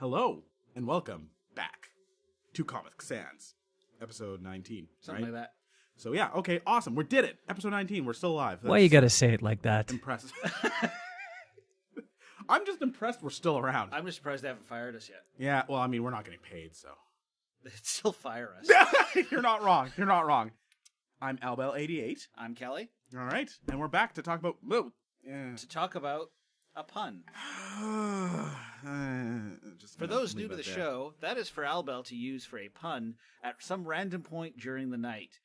Hello, and welcome back to Comic Sans, episode 19. Something right? like that. So yeah, okay, awesome. We did it. Episode 19. We're still alive. Why you gotta say it like that? Impressive. I'm just impressed we're still around. I'm just surprised they haven't fired us yet. Yeah, well, I mean, we're not getting paid, so. They'd still fire us. You're not wrong. You're not wrong. I'm Albel88. I'm Kelly. All right, and we're back to talk about... To talk about a pun. Just For gonna those leave new to it the there. show, that is for Albel to use for a pun at some random point during the night.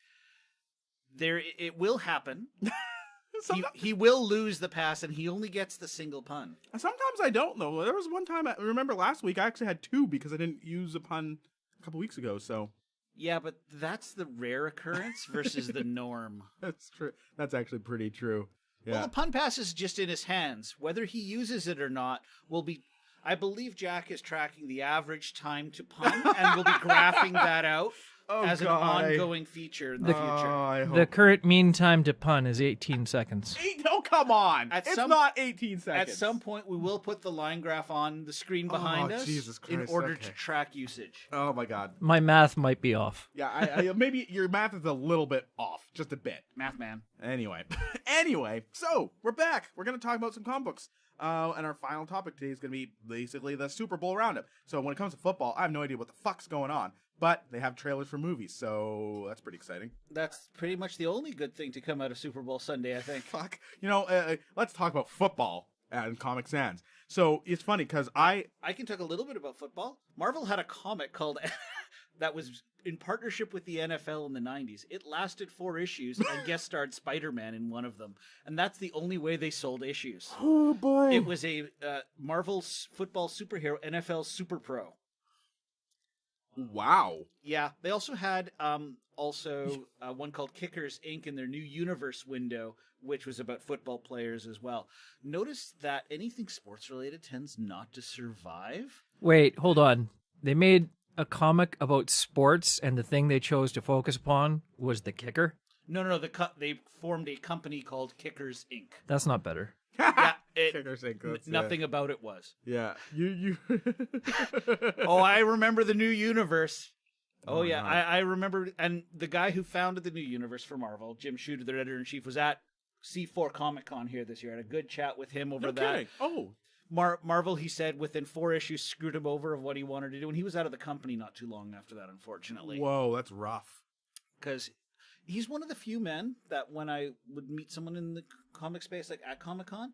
It will happen. He will lose the pass, and he only gets the single pun. Sometimes I don't, though. There was one time, I remember last week, I actually had two because I didn't use a pun a couple weeks ago, so... Yeah, but that's the rare occurrence versus the norm. That's true. That's actually pretty true. Yeah. Well, the pun pass is just in his hands. Whether he uses it or not will be... I believe Jack is tracking the average time to pun, and will be graphing that out as an ongoing feature in the future. The current mean time to pun is 18 seconds. Oh, come on! It's not 18 seconds. At some point, we will put the line graph on the screen behind us Jesus in Christ, order okay. to track usage. Oh my god. My math might be off. Yeah, I maybe your math is a little bit off, just a bit. Math man. Anyway, so we're back. We're gonna talk about some comic books. And our final topic today is going to be basically the Super Bowl roundup. So when it comes to football, I have no idea what the fuck's going on, but they have trailers for movies, so that's pretty exciting. That's pretty much the only good thing to come out of Super Bowl Sunday, I think. Fuck. Let's talk about football and Comic Sans. So it's funny because I can talk a little bit about football. Marvel had a comic called that was in partnership with the NFL in the 90s. It lasted 4 issues and guest starred Spider-Man in one of them. And that's the only way they sold issues. Oh boy. It was a Marvel football superhero, NFL Super Pro. Wow. Yeah, they also had one called Kickers Inc. in their new universe window, which was about football players as well. Notice that anything sports related tends not to survive. Wait, hold on. They made a comic about sports, and the thing they chose to focus upon was the kicker? No. They formed a company called Kickers Inc. That's not better. Yeah, Kickers Inc. Nothing about it was. Yeah. You. Oh, I remember the new universe. Oh yeah, God. I remember. And the guy who founded the new universe for Marvel, Jim Shooter, their editor-in-chief, was at C4 Comic-Con here this year. I had a good chat with him over No that. kidding. Oh. Marvel, he said, within 4 issues, screwed him over of what he wanted to do, and he was out of the company not too long after that, unfortunately. Whoa, that's rough. Because he's one of the few men that when I would meet someone in the comic space, like at Comic-Con,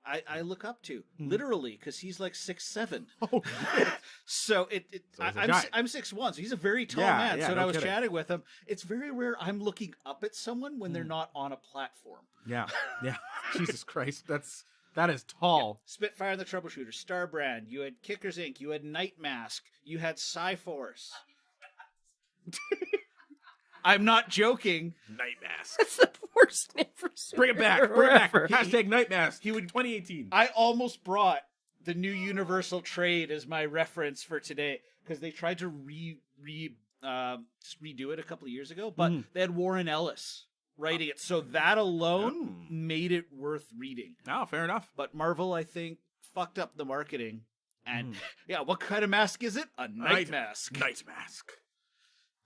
I look up to, literally, because he's like 6'7". Oh, So I'm 6'1", so he's a very tall man. So when I was chatting with him, it's very rare I'm looking up at someone when they're not on a platform. Yeah. Jesus Christ, that is tall. Yeah. Spitfire and the Troubleshooter, Starbrand, you had Kickers Inc., you had Night Mask, you had Cyforce. I'm not joking. Night Mask. That's the worst name for Bring it back. Bring it back. Hashtag Night Mask. He would 2018. I almost brought the new Universal Trade as my reference for today because they tried to redo it a couple of years ago, but they had Warren Ellis writing it, so that alone made it worth reading. Oh, fair enough. But Marvel, I think, fucked up the marketing. And yeah, what kind of mask is it? A night mask. Night Mask.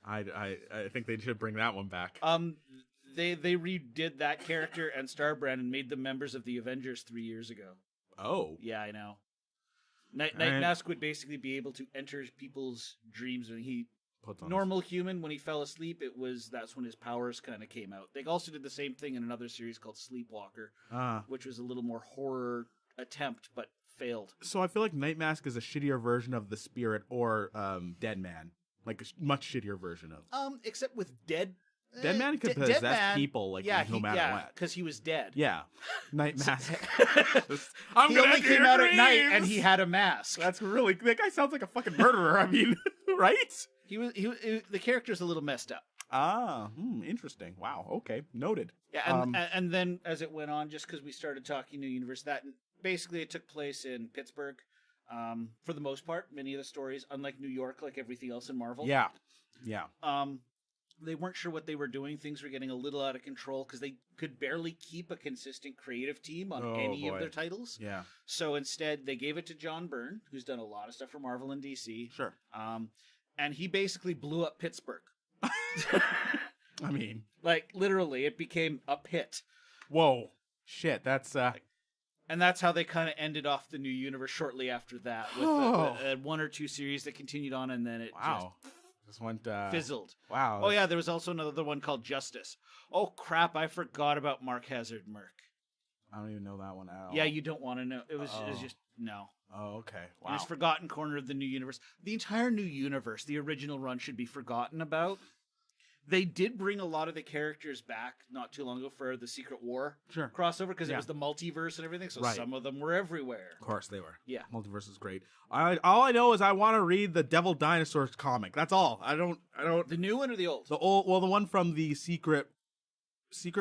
I think they should bring that one back. They redid that character and Starbrand and made them members of the Avengers 3 years ago. Oh. Yeah, I know. Night Mask would basically be able to enter people's dreams when he normal human when he fell asleep. That's when his powers kind of came out. They also did the same thing in another series called Sleepwalker, which was a little more horror attempt but failed. So I feel like Night Mask is a shittier version of the Spirit or Dead Man, like a much shittier version of. Except with Dead Man could possess people no matter what. Because he was dead. Yeah, Night Mask. He only came out at night, and he had a mask. That guy sounds like a fucking murderer. I mean, right? The character's a little messed up. Interesting. Wow. Okay, noted. Yeah, and then as it went on, just because we started talking New Universe, that basically it took place in Pittsburgh. For the most part, many of the stories, unlike New York, like everything else in Marvel. Yeah. they weren't sure what they were doing. Things were getting a little out of control because they could barely keep a consistent creative team on any of their titles. Yeah. So instead, they gave it to John Byrne, who's done a lot of stuff for Marvel and DC. Sure. And he basically blew up Pittsburgh. I mean, like literally, it became a pit. Whoa, shit, that's and that's how they kind of ended off the new universe shortly after that with one or two series that continued on, and then it just went fizzled. Wow. Oh yeah, there was also another one called Justice. Oh crap, I forgot about Mark Hazard Merc. I don't even know that one at all. Yeah, you don't want to know. It was just no. Oh, okay. Wow. It was forgotten corner of the new universe. The entire new universe, the original run, should be forgotten about. They did bring a lot of the characters back not too long ago for the Secret War crossover because it was the multiverse and everything. So some of them were everywhere. Of course they were. Yeah, multiverse is great. All I know is I want to read the Devil Dinosaurs comic. That's all. I don't. The new one or the old? The old. Well, the one from the Secret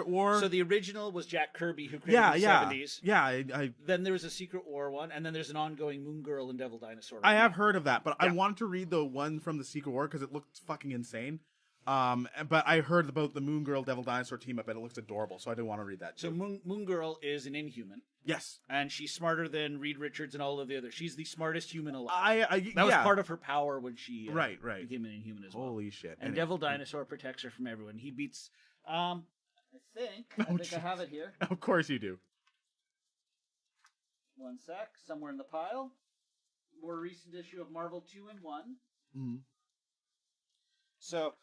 War. So the original was Jack Kirby, who created the 70s. Yeah. Then there was a Secret War one, and then there's an ongoing Moon Girl and Devil Dinosaur. I have heard of that, but I wanted to read the one from the Secret War because it looked fucking insane. But I heard about the Moon Girl Devil Dinosaur team up, and it looks adorable, so I didn't want to read that. So Moon Girl is an Inhuman. Yes, and she's smarter than Reed Richards and all of the others. She's the smartest human alive. That was part of her power when she right became an Inhuman as well. Holy shit! And Devil Dinosaur protects her from everyone. He beats. I think I have it here. Of course you do. One sec, somewhere in the pile. More recent issue of Marvel 2-in-1. Mm-hmm. So,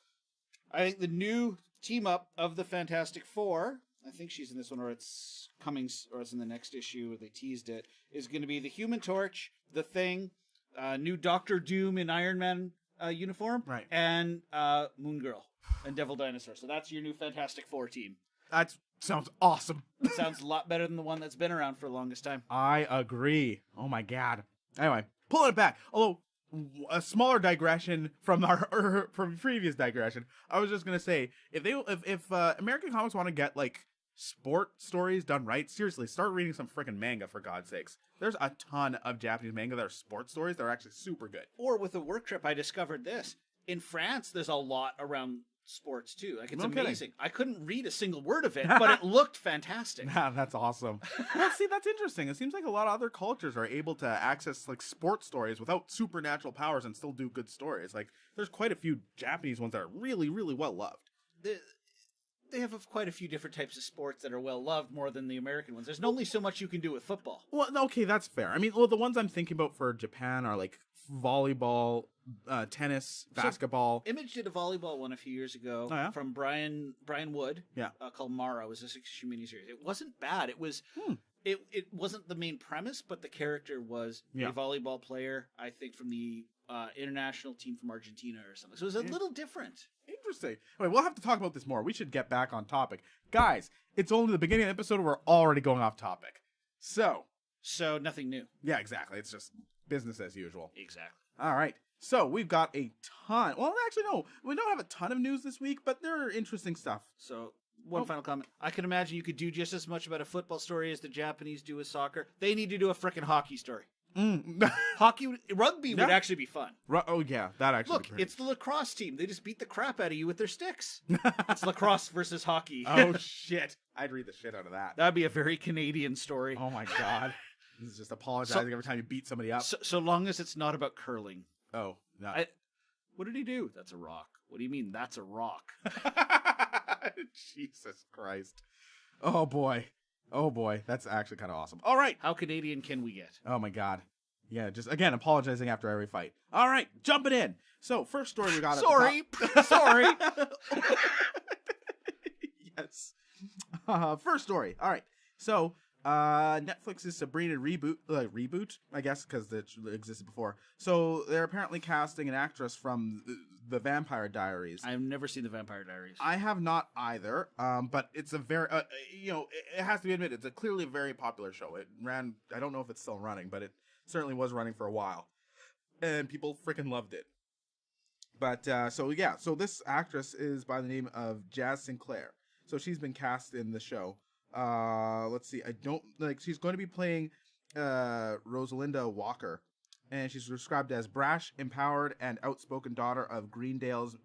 I think the new team up of the Fantastic Four, I think she's in this one, or it's coming, or it's in the next issue, they teased it, is going to be the Human Torch, the Thing, new Doctor Doom in Iron Man uniform, right, and Moon Girl and Devil Dinosaur. So that's your new Fantastic Four team. That sounds awesome. It sounds a lot better than the one that's been around for the longest time. I agree. Oh my god. Anyway, pulling it back. Although a smaller digression from our from previous digression, I was just gonna say if American comics want to get like sport stories done right, seriously, start reading some freaking manga for God's sakes. There's a ton of Japanese manga that are sports stories that are actually super good. Or with a work trip, I discovered this. In France, there's a lot around sports too. Like it's amazing. I couldn't read a single word of it, but it looked fantastic. That's awesome. Well, see, that's interesting. It seems like a lot of other cultures are able to access like sports stories without supernatural powers and still do good stories. Like there's quite a few Japanese ones that are really, really well loved. They have quite a few different types of sports that are well loved more than the American ones. There's only so much you can do with football. Well, okay, that's fair. I mean, well, the ones I'm thinking about for Japan are like volleyball, tennis, basketball. So, Image did a volleyball one a few years ago from Brian Wood. Yeah, called Mara. It was a 6-issue miniseries. It wasn't bad. It was. It wasn't the main premise, but the character was a volleyball player. I think from the international team from Argentina or something. So it was a little different. Interesting. Wait, we'll have to talk about this more. We should get back on topic, guys. It's only the beginning of the episode. We're already going off topic. So nothing new. Yeah, exactly. It's just business as usual. Exactly. All right. So we've got a ton. Well, actually, no. We don't have a ton of news this week, but there are interesting stuff. So one final comment. I can imagine you could do just as much about a football story as the Japanese do with soccer. They need to do a frickin' hockey story. Rugby would actually be fun. Oh yeah, that actually. Look, it's the lacrosse team. They just beat the crap out of you with their sticks. It's lacrosse versus hockey. Oh shit! I'd read the shit out of that. That'd be a very Canadian story. Oh my god! This is just apologizing every time you beat somebody up. So long as it's not about curling. Oh no! What did he do? That's a rock. What do you mean? That's a rock. Jesus Christ! Oh boy! Oh boy, that's actually kind of awesome. All right. How Canadian can we get? Oh my god. Yeah, just again apologizing after every fight. All right, jumping in. So, first story we got Sorry. Yes. First story. All right. So, Netflix's Sabrina reboot, I guess, because it existed before. So, they're apparently casting an actress from the Vampire Diaries. I've never seen the Vampire Diaries. I have not either. But it's a very, it has to be admitted, it's clearly a very popular show. It ran. I don't know if it's still running, but it certainly was running for a while, and people freaking loved it. But so this actress is by the name of Jazz Sinclair. So she's been cast in the show. Let's see. She's going to be playing Rosalinda Walker, and she's described as brash, empowered, and outspoken daughter of Greendale's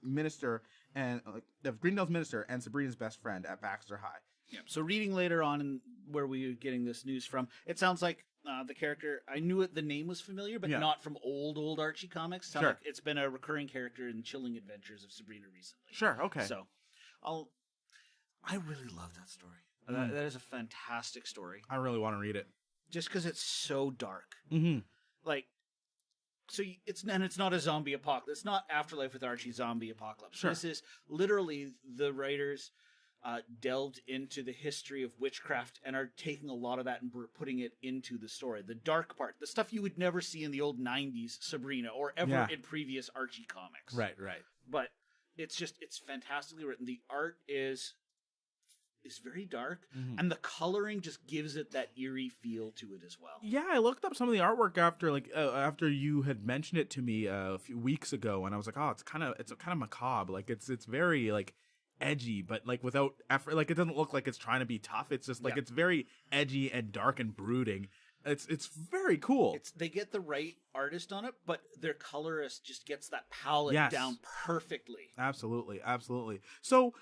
minister and of Greendale's minister and Sabrina's best friend at Baxter High. Yeah. So reading later on in where we were getting this news from, it sounds like the character, I knew the name was familiar, but not from old Archie comics. Sounds like it's been a recurring character in Chilling Adventures of Sabrina recently. Sure, okay. So I really love that story. That is a fantastic story. I really want to read it. Just because it's so dark. Mm-hmm. Like, so it's not a zombie apocalypse. It's not Afterlife with Archie zombie apocalypse. Sure. This is literally the writers delved into the history of witchcraft and are taking a lot of that and putting it into the story. The dark part, the stuff you would never see in the old 90s Sabrina or ever in previous Archie comics. Right. But it's fantastically written. The art is very dark, and the coloring just gives it that eerie feel to it as well. Yeah, I looked up some of the artwork after you had mentioned it to me a few weeks ago, and I was like, oh, it's kind of macabre. Like it's very like edgy, but like without effort. Like it doesn't look like it's trying to be tough. It's just like it's very edgy and dark and brooding. It's very cool. They get the right artist on it, but their colorist just gets that palette down perfectly. Absolutely. So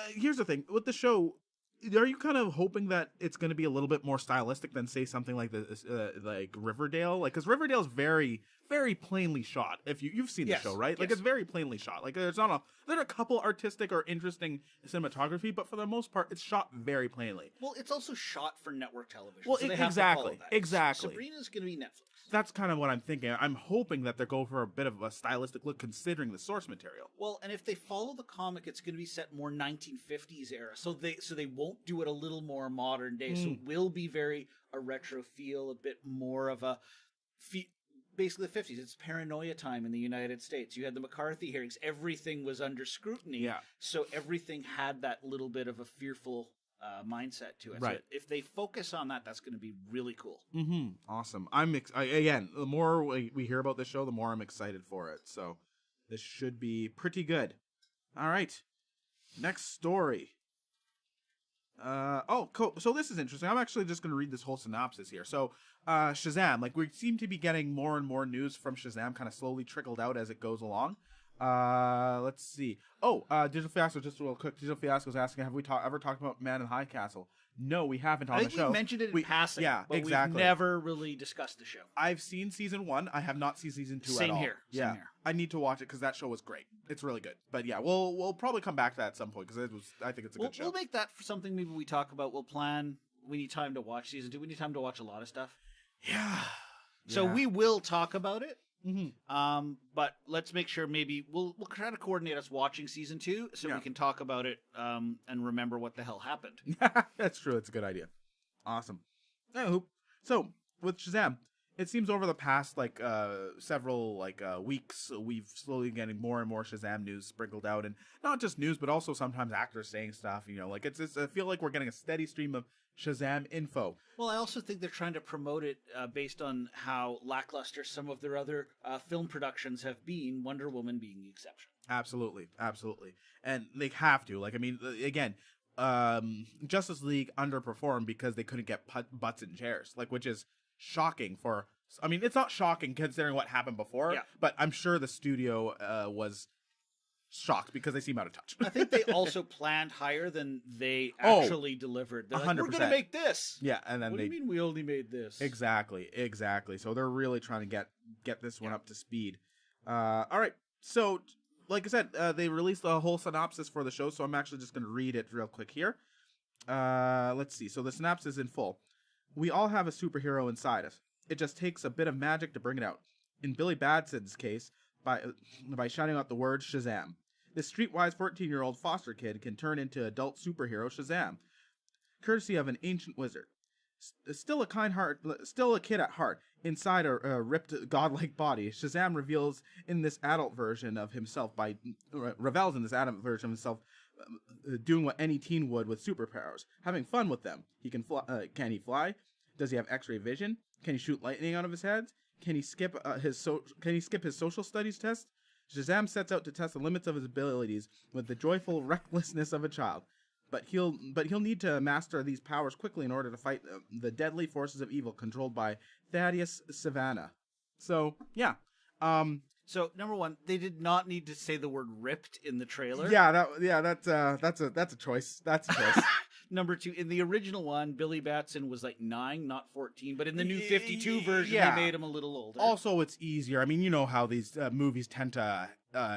here's the thing with the show. Are you kind of hoping that it's going to be a little bit more stylistic than, say, something like this, like Riverdale? Like, because Riverdale's very, very plainly shot. If you've seen the show, right? Like, it's very plainly shot. Like, there are a couple artistic or interesting cinematography, but for the most part, it's shot very plainly. Well, it's also shot for network television. Well, so they have to follow that. Exactly. Sabrina's going to be Netflix. That's kind of what I'm thinking. I'm hoping that they go for a bit of a stylistic look, considering the source material. Well, and if they follow the comic, it's going to be set more 1950s era, so they won't do it a little more modern day. So it will be very a retro feel, a bit more of a basically the 50s. It's paranoia time in the United States. You had the McCarthy hearings; everything was under scrutiny. Yeah. So everything had that little bit of a fearful mindset to it. Right. So if they focus on that, that's going to be really cool. Mm-hmm. Awesome. Again, the more we hear about this show, the more I'm excited for it. So this should be pretty good. All right. Next story. Cool. So this is interesting. I'm actually just going to read this whole synopsis here. So Shazam, like we seem to be getting more and more news from Shazam kind of slowly trickled out as it goes along. Let's see. Digital Fiasco, just real quick. Digital Fiasco's asking, have we ever talked about Man in High Castle? No, we haven't on the show. We mentioned it in passing, but exactly. We've never really discussed the show. I've seen season 1. I have not seen season 2 at all. Same here. I need to watch it because that show was great. It's really good. But yeah, we'll probably come back to that at some point because I think it's a good show. We'll make that for something maybe we talk about. We'll plan. We need time to watch season 2. We need time to watch a lot of stuff. Yeah. So we will talk about it. Mm-hmm. But let's make sure maybe we'll try to coordinate us watching season 2 so we can talk about it and remember what the hell happened. That's true. It's a good idea. Awesome. So with Shazam, it seems over the past several weeks, we've slowly getting more and more Shazam news sprinkled out, and not just news, but also sometimes actors saying stuff. It's I feel like we're getting a steady stream of Shazam info. Well, I also think they're trying to promote it based on how lackluster some of their other film productions have been, Wonder Woman being the exception. Absolutely. And they have to. Justice League underperformed because they couldn't get butts in chairs, which is shocking for... I mean, it's not shocking considering what happened before, but I'm sure the studio was shocked because they seem out of touch. I think they also planned higher than they actually delivered. They're 100%. We're going to make this. Yeah, and then what do you mean we only made this? Exactly. So they're really trying to get this one up to speed. All right. So, like I said, they released a whole synopsis for the show, so I'm actually just going to read it real quick here. Let's see. So the synopsis in full. We all have a superhero inside us. It just takes a bit of magic to bring it out. In Billy Batson's case, by shouting out the word Shazam. This streetwise 14-year-old foster kid can turn into adult superhero Shazam, courtesy of an ancient wizard. Still a kid at heart, inside a ripped godlike body, Shazam revels in this adult version of himself doing what any teen would with superpowers, having fun with them. He can fly. Can he fly? Does he have X-ray vision? Can he shoot lightning out of his head? Can he skip his social studies test? Shazam sets out to test the limits of his abilities with the joyful recklessness of a child, but he'll need to master these powers quickly in order to fight the deadly forces of evil controlled by Thaddeus Savannah. So yeah, So number one, they did not need to say the word "ripped" in the trailer. That's a choice. That's a choice. Number two, in the original one, Billy Batson was like 9, not 14, but in the new 52 version, they made him a little older. Also, it's easier. I mean, you know how these movies tend to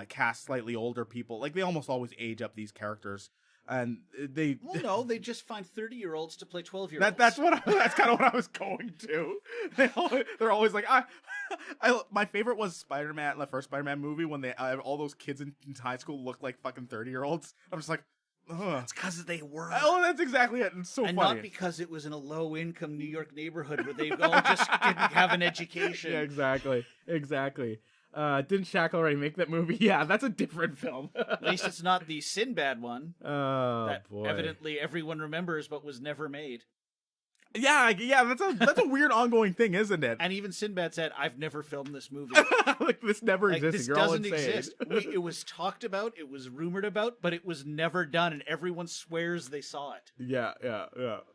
cast slightly older people. Like, they almost always age up these characters. And they... Well, no, they just find 30-year-olds to play 12-year-olds. That's kind of what I was going to. They're always like... my favorite was Spider-Man, the first Spider-Man movie, when they all those kids in high school looked like fucking 30-year-olds. I'm just like... Ugh. It's because they were. Oh, that's exactly it. It's so and funny. Not because it was in a low-income New York neighborhood where they all just didn't have an education. Yeah, exactly. Didn't Shaq already make that movie? Yeah, that's a different film. At least it's not the Sinbad one. Oh, that boy. Evidently everyone remembers but was never made. Yeah, that's a weird ongoing thing, isn't it? And even Sinbad said, "I've never filmed this movie. Like, this never existed. This You're doesn't all insane." exist. It was talked about, it was rumored about, but it was never done, and everyone swears they saw it." Yeah.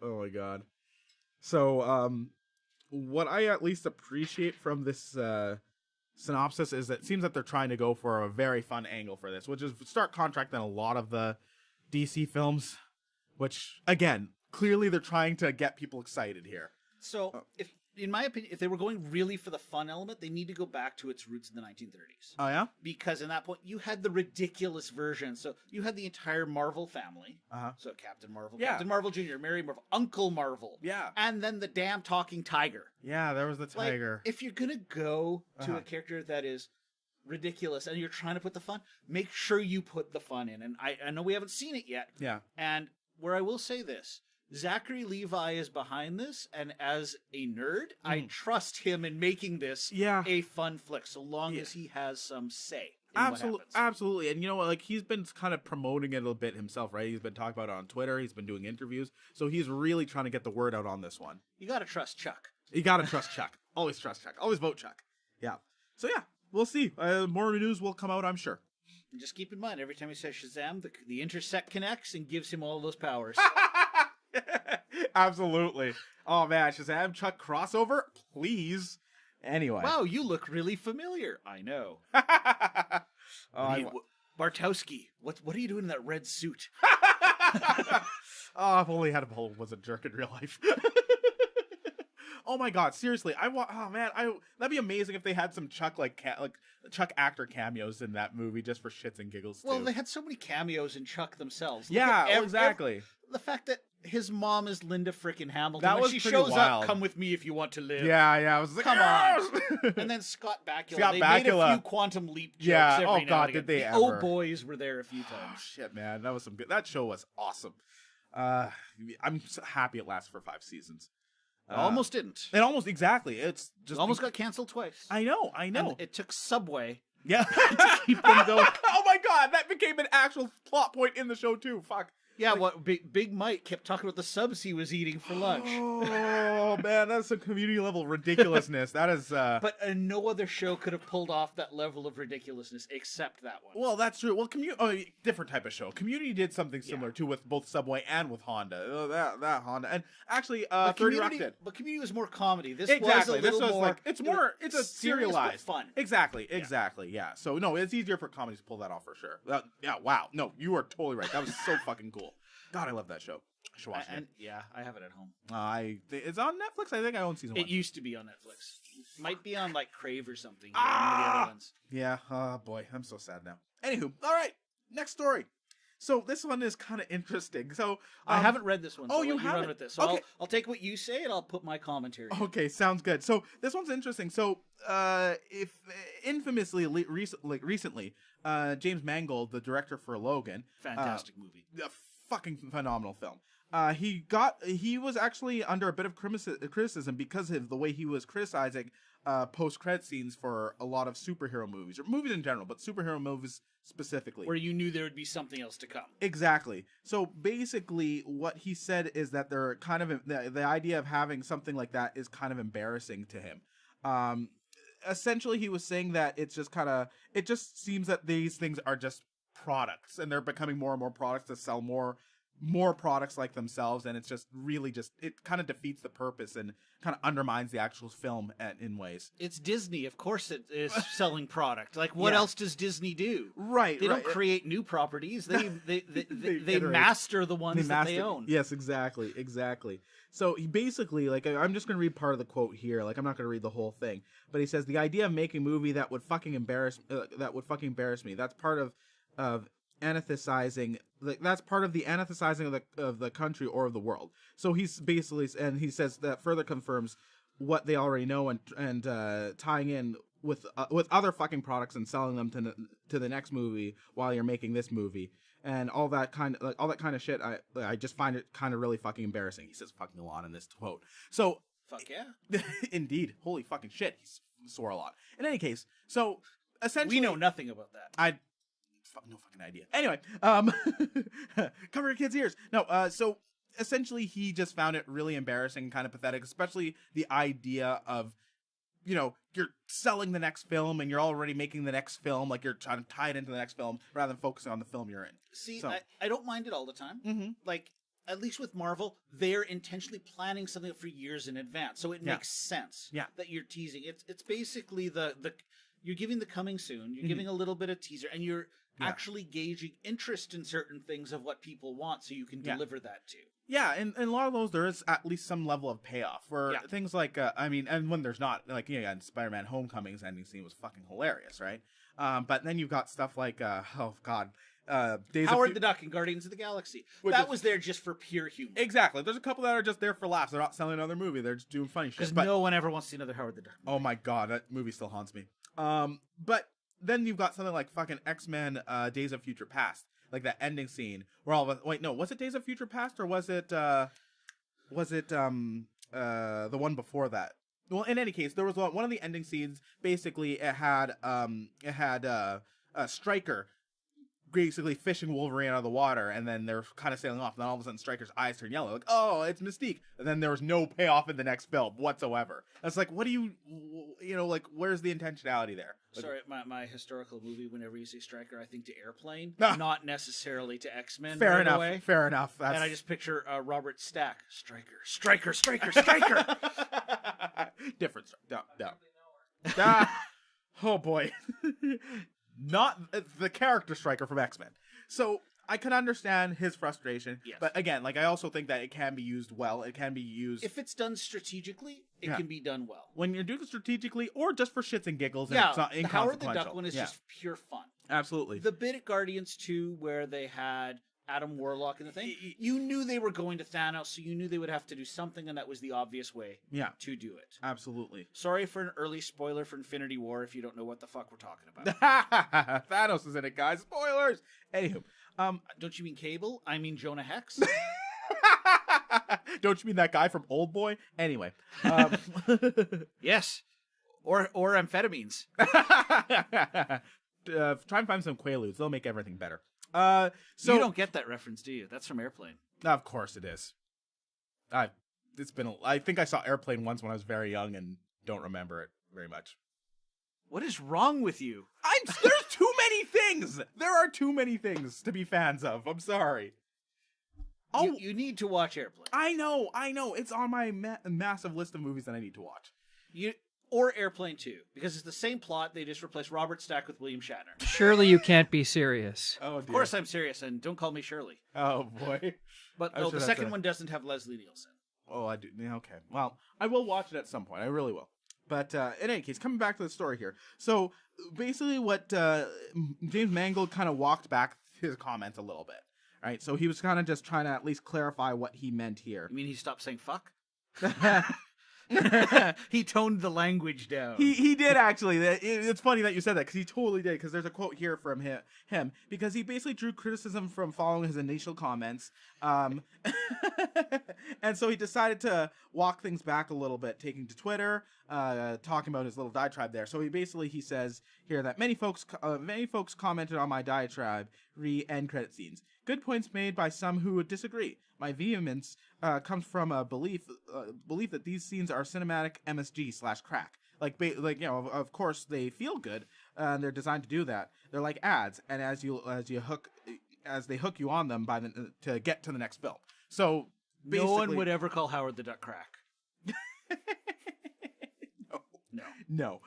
Oh my god. So, what I at least appreciate from this synopsis is that it seems that they're trying to go for a very fun angle for this, which is stark contrast than a lot of the DC films, which, again, clearly they're trying to get people excited here. So, in my opinion, if they were going really for the fun element, they need to go back to its roots in the 1930s. Oh, yeah? Because in that point, you had the ridiculous version. So, you had the entire Marvel family. So, Captain Marvel, Captain Marvel Jr., Mary Marvel, Uncle Marvel. Yeah. And then the damn talking tiger. Yeah, there was the tiger. Like, if you're going to go to a character that is ridiculous and you're trying to put the fun, make sure you put the fun in. And I know we haven't seen it yet. Yeah. And where I will say this, Zachary Levi is behind this, and as a nerd, I trust him in making this a fun flick, so long as he has some say in what happens. Absolutely. And you know what, like, he's been kind of promoting it a bit himself, right? He's been talking about it on Twitter, he's been doing interviews, so he's really trying to get the word out on this one. You gotta trust Chuck. You gotta trust Chuck. Always trust Chuck. Always vote Chuck. Yeah. So yeah, we'll see. More news will come out, I'm sure. And just keep in mind, every time he says Shazam, the intersect connects and gives him all those powers. Absolutely. Oh man, Shazam Chuck crossover, please. Anyway. Wow, you look really familiar. I know. Bartowski, what are you doing in that red suit? Oh, if only had was a jerk in real life. Oh my god, seriously, that'd be amazing if they had some Chuck Chuck actor cameos in that movie just for shits and giggles too. Well, they had so many cameos in Chuck themselves. Exactly. The fact that his mom is Linda frickin' Hamilton. That when was she pretty shows wild. up, come with me if you want to live. Yeah, I was like, come on. And then Scott Bakula. Made a few Quantum Leap jokes every now and again. Did they the ever. old boys were there a few times. Oh, shit, man. That was some good. That show was awesome. I'm so happy it lasted for 5 seasons. Almost didn't. It almost, exactly. It's just almost got canceled twice. I know. And it took Subway to keep them going. Oh my god, that became an actual plot point in the show too. Fuck. Yeah, what Big Mike kept talking about the subs he was eating for lunch. Oh man, that's some community level ridiculousness. That is. But no other show could have pulled off that level of ridiculousnly except that one. Well, that's true. Well, different type of show. Community did something similar too with both Subway and with Honda. That Honda, and actually, 30 Rock did. But Community was more comedy. This exactly. was a little more. It's a serialized fun. Exactly. Yeah. So no, it's easier for comedies to pull that off for sure. Yeah. Wow. No, you are totally right. That was so fucking cool. God, I love that show. I should watch it. Yeah, I have it at home. It's on Netflix. I think I own season 1. It used to be on Netflix. Might be on like Crave or something. One of the other ones. Yeah. Oh boy, I'm so sad now. Anywho, all right. Next story. So this one is kind of interesting. So I haven't read this one. So you haven't? Run with this. So okay. I'll take what you say and I'll put my commentary. Okay, sounds good. So this one's interesting. So if infamously recently, James Mangold, the director for Logan, fantastic movie, a fucking phenomenal film. He was actually under a bit of criticism because of the way he was criticizing post-credit scenes for a lot of superhero movies, or movies in general, but superhero movies specifically. Where you knew there would be something else to come. Exactly. So basically what he said is that they're kind of, the idea of having something like that is kind of embarrassing to him. Essentially he was saying that it's just it just seems that these things are just products, and they're becoming more and more products to sell more more products like themselves, and it's just really it kind of defeats the purpose and kind of undermines the actual film in ways. It's Disney, of course it is selling product. Like, what Yeah. else does Disney do? Right, They right. don't create new properties. They iterate. master the ones that they own. Yes, exactly. So he basically, like, I'm just going to read part of the quote here. Like, I'm not going to read the whole thing, but he says, the idea of making a movie that would fucking embarrass me. That's part of anthesizing, like, that's part of the anthesizing of the country or of the world. So he's basically, and he says that further confirms what they already know, and tying in with other fucking products and selling them to the next movie while you're making this movie, and all that kind of shit. I just find it kind of really fucking embarrassing. He says fucking a lot in this quote. So Fuck yeah. indeed, holy fucking shit, he swore a lot. In any case, so essentially, We know nothing about that. No fucking idea. Anyway, cover your kids' ears. No, so essentially he just found it really embarrassing, kind of pathetic, especially the idea of, you're selling the next film and you're already making the next film, like you're trying to tie it into the next film rather than focusing on the film you're in. See, So, I don't mind it all the time. mm-hmm. Like, at least with Marvel, they're intentionally planning something for years in advance, so it Yeah. makes sense Yeah. that you're teasing. It's basically the you're giving the coming soon, you're giving a little bit of teaser, and you're Yeah. actually gauging interest in certain things of what people want, so you can Yeah. deliver that too. Yeah, and a lot of those, there is at least some level of payoff. Where Yeah. things like, and when there's not, like, in Spider-Man Homecoming's ending scene was fucking hilarious, right? But then you've got stuff like, oh god, Days of Howard the Duck and Guardians of the Galaxy. That was there just for pure humor. Exactly. There's a couple that are just there for laughs. They're not selling another movie. They're just doing funny shit. Because But no one ever wants to see another Howard the Duck. oh my god, that movie still haunts me. But then you've got something like fucking X-Men Days of Future Past, like that ending scene where all of us, wait, no, was it Days of Future Past or was it the one before that? Well, in any case, there was one of the ending scenes. Basically, it had a Stryker basically fishing Wolverine out of the water, and then they're kind of sailing off. And then all of a sudden, Stryker's eyes turn yellow, like, oh, it's Mystique. And then there was no payoff in the next film whatsoever. It's like, what do you like? Where's the intentionality there? Like, Sorry, my historical movie, whenever you say Stryker, I think to Airplane, Ah. not necessarily to X-Men. fair right enough. away. Fair enough. That's... And I just picture Robert Stack. Stryker. different story. No. Ah, oh boy. Not the character Stryker from X-Men. So I can understand his frustration, Yes. but again, like, I also think that it can be used well. It can be used If it's done strategically, it Yeah. can be done well. when you're doing it strategically, or just for shits and giggles. And Yeah, it's not the Howard the inconsequential. Duck one is Yeah, just pure fun. absolutely. The bit at Guardians 2 where they had Adam Warlock and the thing, you knew they were going to Thanos, so you knew they would have to do something, and that was the obvious way Yeah, to do it. absolutely. Sorry for an early spoiler for Infinity War if you don't know what the fuck we're talking about. Thanos is in it, guys. Spoilers. Anywho, Don't you mean Cable? I mean Jonah Hex. don't you mean that guy from Old Boy? Anyway, Yes. Or amphetamines. try and find some Quaaludes. They'll make everything better. So You don't get that reference, do you? That's from Airplane. of course it is. I think I saw Airplane once when I was very young and don't remember it very much. What is wrong with you? There's too many things. There are too many things to be fans of. I'm sorry. You need to watch Airplane. I know. It's on my massive list of movies that I need to watch. Or Airplane 2, because it's the same plot. They just replace Robert Stack with William Shatner. Surely you can't be serious. Oh, dear. Of course I'm serious, and don't call me Shirley. Oh, boy. But I'm no, sure the that's second one doesn't have Leslie Nielsen. Oh, I do. Yeah, okay. Well, I will watch it at some point. I really will. But in any case, coming back to the story here. So basically what James Mangold kind of walked back his comments a little bit. Right? So he was kind of just trying to at least clarify what he meant here. You mean he stopped saying fuck? He toned the language down. He did actually. It's funny that you said that because he totally did. Because there's a quote here from him because he basically drew criticism from following his initial comments, and so he decided to walk things back a little bit, taking to Twitter, talking about his little diatribe there. So he says here that many folks commented on my diatribe end credit scenes. Good points made by some who would disagree. My vehemence comes from a belief that these scenes are cinematic MSG/crack. Of course they feel good, and they're designed to do that. They're like ads, and as you hook as they hook you on them to get to the next film. So basically, no one would ever call Howard the Duck crack. No.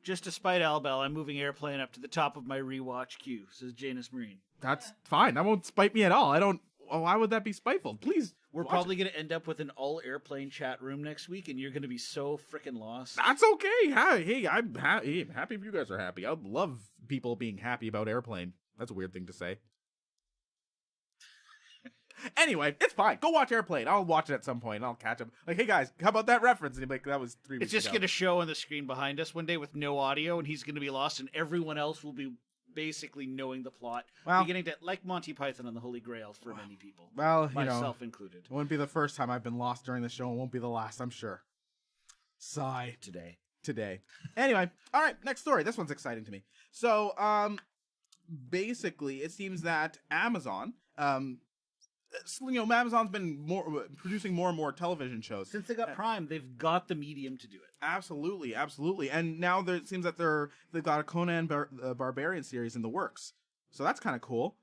Just to spite Al Bell, I'm moving Airplane up to the top of my rewatch queue, says Janus Marine. That's fine. That won't spite me at all. I don't. Oh, why would that be spiteful? Please. We're probably going to end up with an all Airplane chat room next week, and you're going to be so freaking lost. That's okay. Hey, I'm happy if you guys are happy. I'd love people being happy about Airplane. That's a weird thing to say. Anyway, it's fine. Go watch Airplane. I'll watch it at some point. And I'll catch up. Like, hey guys, how about that reference? And he'll be like, that was 3 weeks ago. It's just going to show on the screen behind us one day with no audio, and he's going to be lost, and everyone else will be basically knowing the plot, beginning to like Monty Python and the Holy Grail for many people. Well, myself included. It wouldn't be the first time I've been lost during the show. It won't be the last, I'm sure. Sigh. Today. Anyway, all right. Next story. This one's exciting to me. So, basically, it seems that Amazon, Amazon's been producing more and more television shows. Since they got Prime, they've got the medium to do it. Absolutely. And now it seems that they've got a Conan Barbarian series in the works. So that's kind of cool.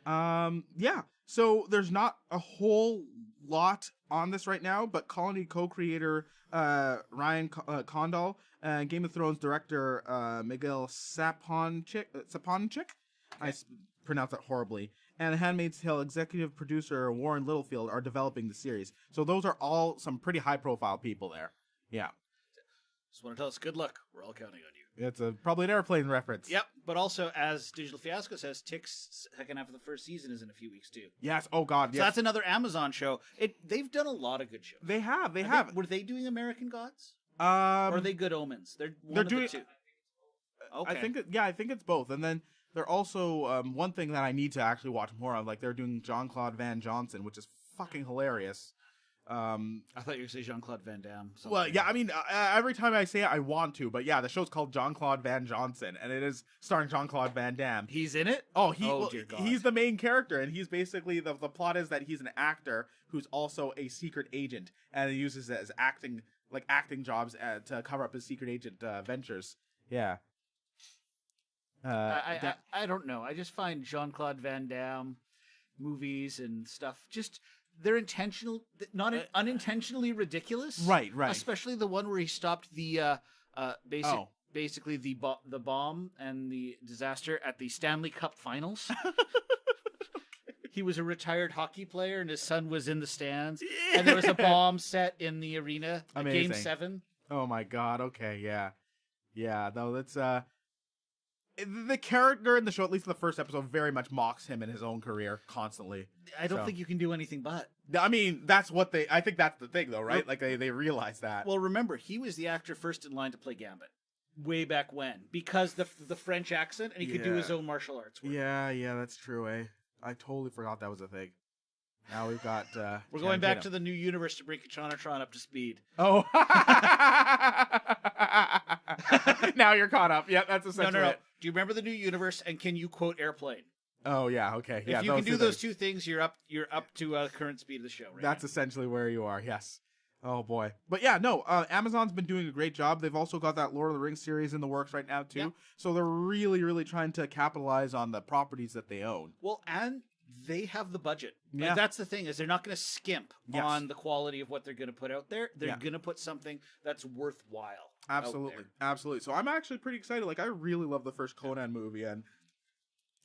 Yeah. So there's not a whole lot on this right now, but Colony co-creator Ryan Condal and Game of Thrones director Miguel Sapochnik, I pronounce that horribly, and Handmaid's Tale executive producer Warren Littlefield are developing the series. So those are all some pretty high-profile people there. Yeah. Just want to tell us, good luck. We're all counting on you. It's probably an Airplane reference. Yep, but also, as Digital Fiasco says, Tick's second half of the first season is in a few weeks, too. Yes. Oh, God, yes. So that's another Amazon show. They've done a lot of good shows. They have. Were they doing American Gods? Or are they Good Omens? They're doing the two. Okay. I think it's both. And then they're also, one thing that I need to actually watch more of, like, they're doing Jean-Claude Van Johnson, which is fucking hilarious. I thought you were going to say Jean-Claude Van Damme. Well, yeah, I mean, every time I say it, I want to, but yeah, the show's called Jean-Claude Van Johnson, and it is starring Jean-Claude Van Damme. He's in it? Dear God. He's the main character, and he's basically, the plot is that he's an actor who's also a secret agent, and he uses it as acting jobs to cover up his secret agent ventures. Yeah. I don't know. I just find Jean-Claude Van Damme movies and stuff just... They're intentional, not unintentionally ridiculous. Right. Especially the one where he stopped the basically the bomb and the disaster at the Stanley Cup Finals. He was a retired hockey player, and his son was in the stands, and there was a bomb set in the arena at Game 7. Oh my God! Okay, yeah. Though that's the character in the show, at least in the first episode, very much mocks him in his own career constantly. I don't think you can do anything but. I mean, I think that's the thing, though, right? Like, they realize that. Well, remember, he was the actor first in line to play Gambit. Way back when. Because the French accent, and he could do his own martial arts work. Yeah, that's true, eh? I totally forgot that was a thing. Now we've got... We're going back to the new universe to bring Kachanatron up to speed. Oh. Now you're caught up. Yeah, that's essentially it. Do you remember the new universe, and can you quote Airplane? Oh, yeah, okay. Yeah, if you can do those two things, you're up to current speed of the show, right? That's essentially where you are, yes. Oh, boy. But yeah, no, Amazon's been doing a great job. They've also got that Lord of the Rings series in the works right now, too. Yeah. So they're really, really trying to capitalize on the properties that they own. Well, and they have the budget. Yeah. Like, that's the thing, is they're not going to skimp on the quality of what they're going to put out there. They're going to put something that's worthwhile. Absolutely. So I'm actually pretty excited. Like, I really love the first Conan movie, and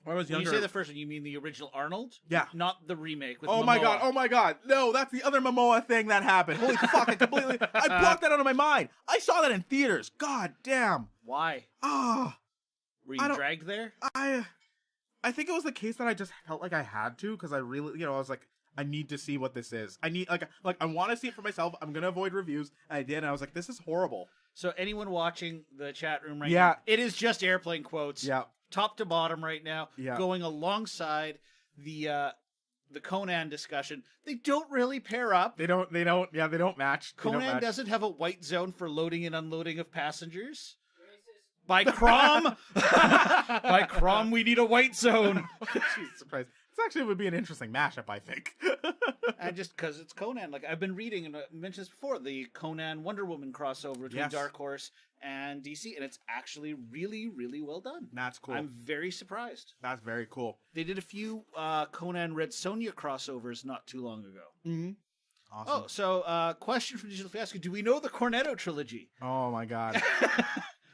when I was younger... When you say the first one, you mean the original Arnold? Yeah. Not the remake with Momoa. Oh my god. No, that's the other Momoa thing that happened. Holy fuck, I blocked that out of my mind. I saw that in theaters. God damn. Why? Were you dragged there? I think it was the case that I just felt like I had to, because I really, I was like, I need to see what this is. I need, I want to see it for myself. I'm going to avoid reviews. And I did, and I was like, this is horrible. So anyone watching the chat room right now, it is just Airplane quotes. Yeah. Top to bottom right now, going alongside the Conan discussion. They don't really pair up. They don't match. Conan doesn't have a white zone for loading and unloading of passengers. By Crom, we need a white zone. Jesus Christ. This actually would be an interesting mashup, I think. And just because it's Conan, like I've been reading, and I mentioned this before, the Conan Wonder Woman crossover between Dark Horse and DC, and it's actually really, really well done. That's cool. I'm very surprised. That's very cool. They did a few Conan Red Sonja crossovers not too long ago. Mm-hmm. Awesome. Oh, so question from Digital Fiasco: do we know the Cornetto trilogy? Oh my god.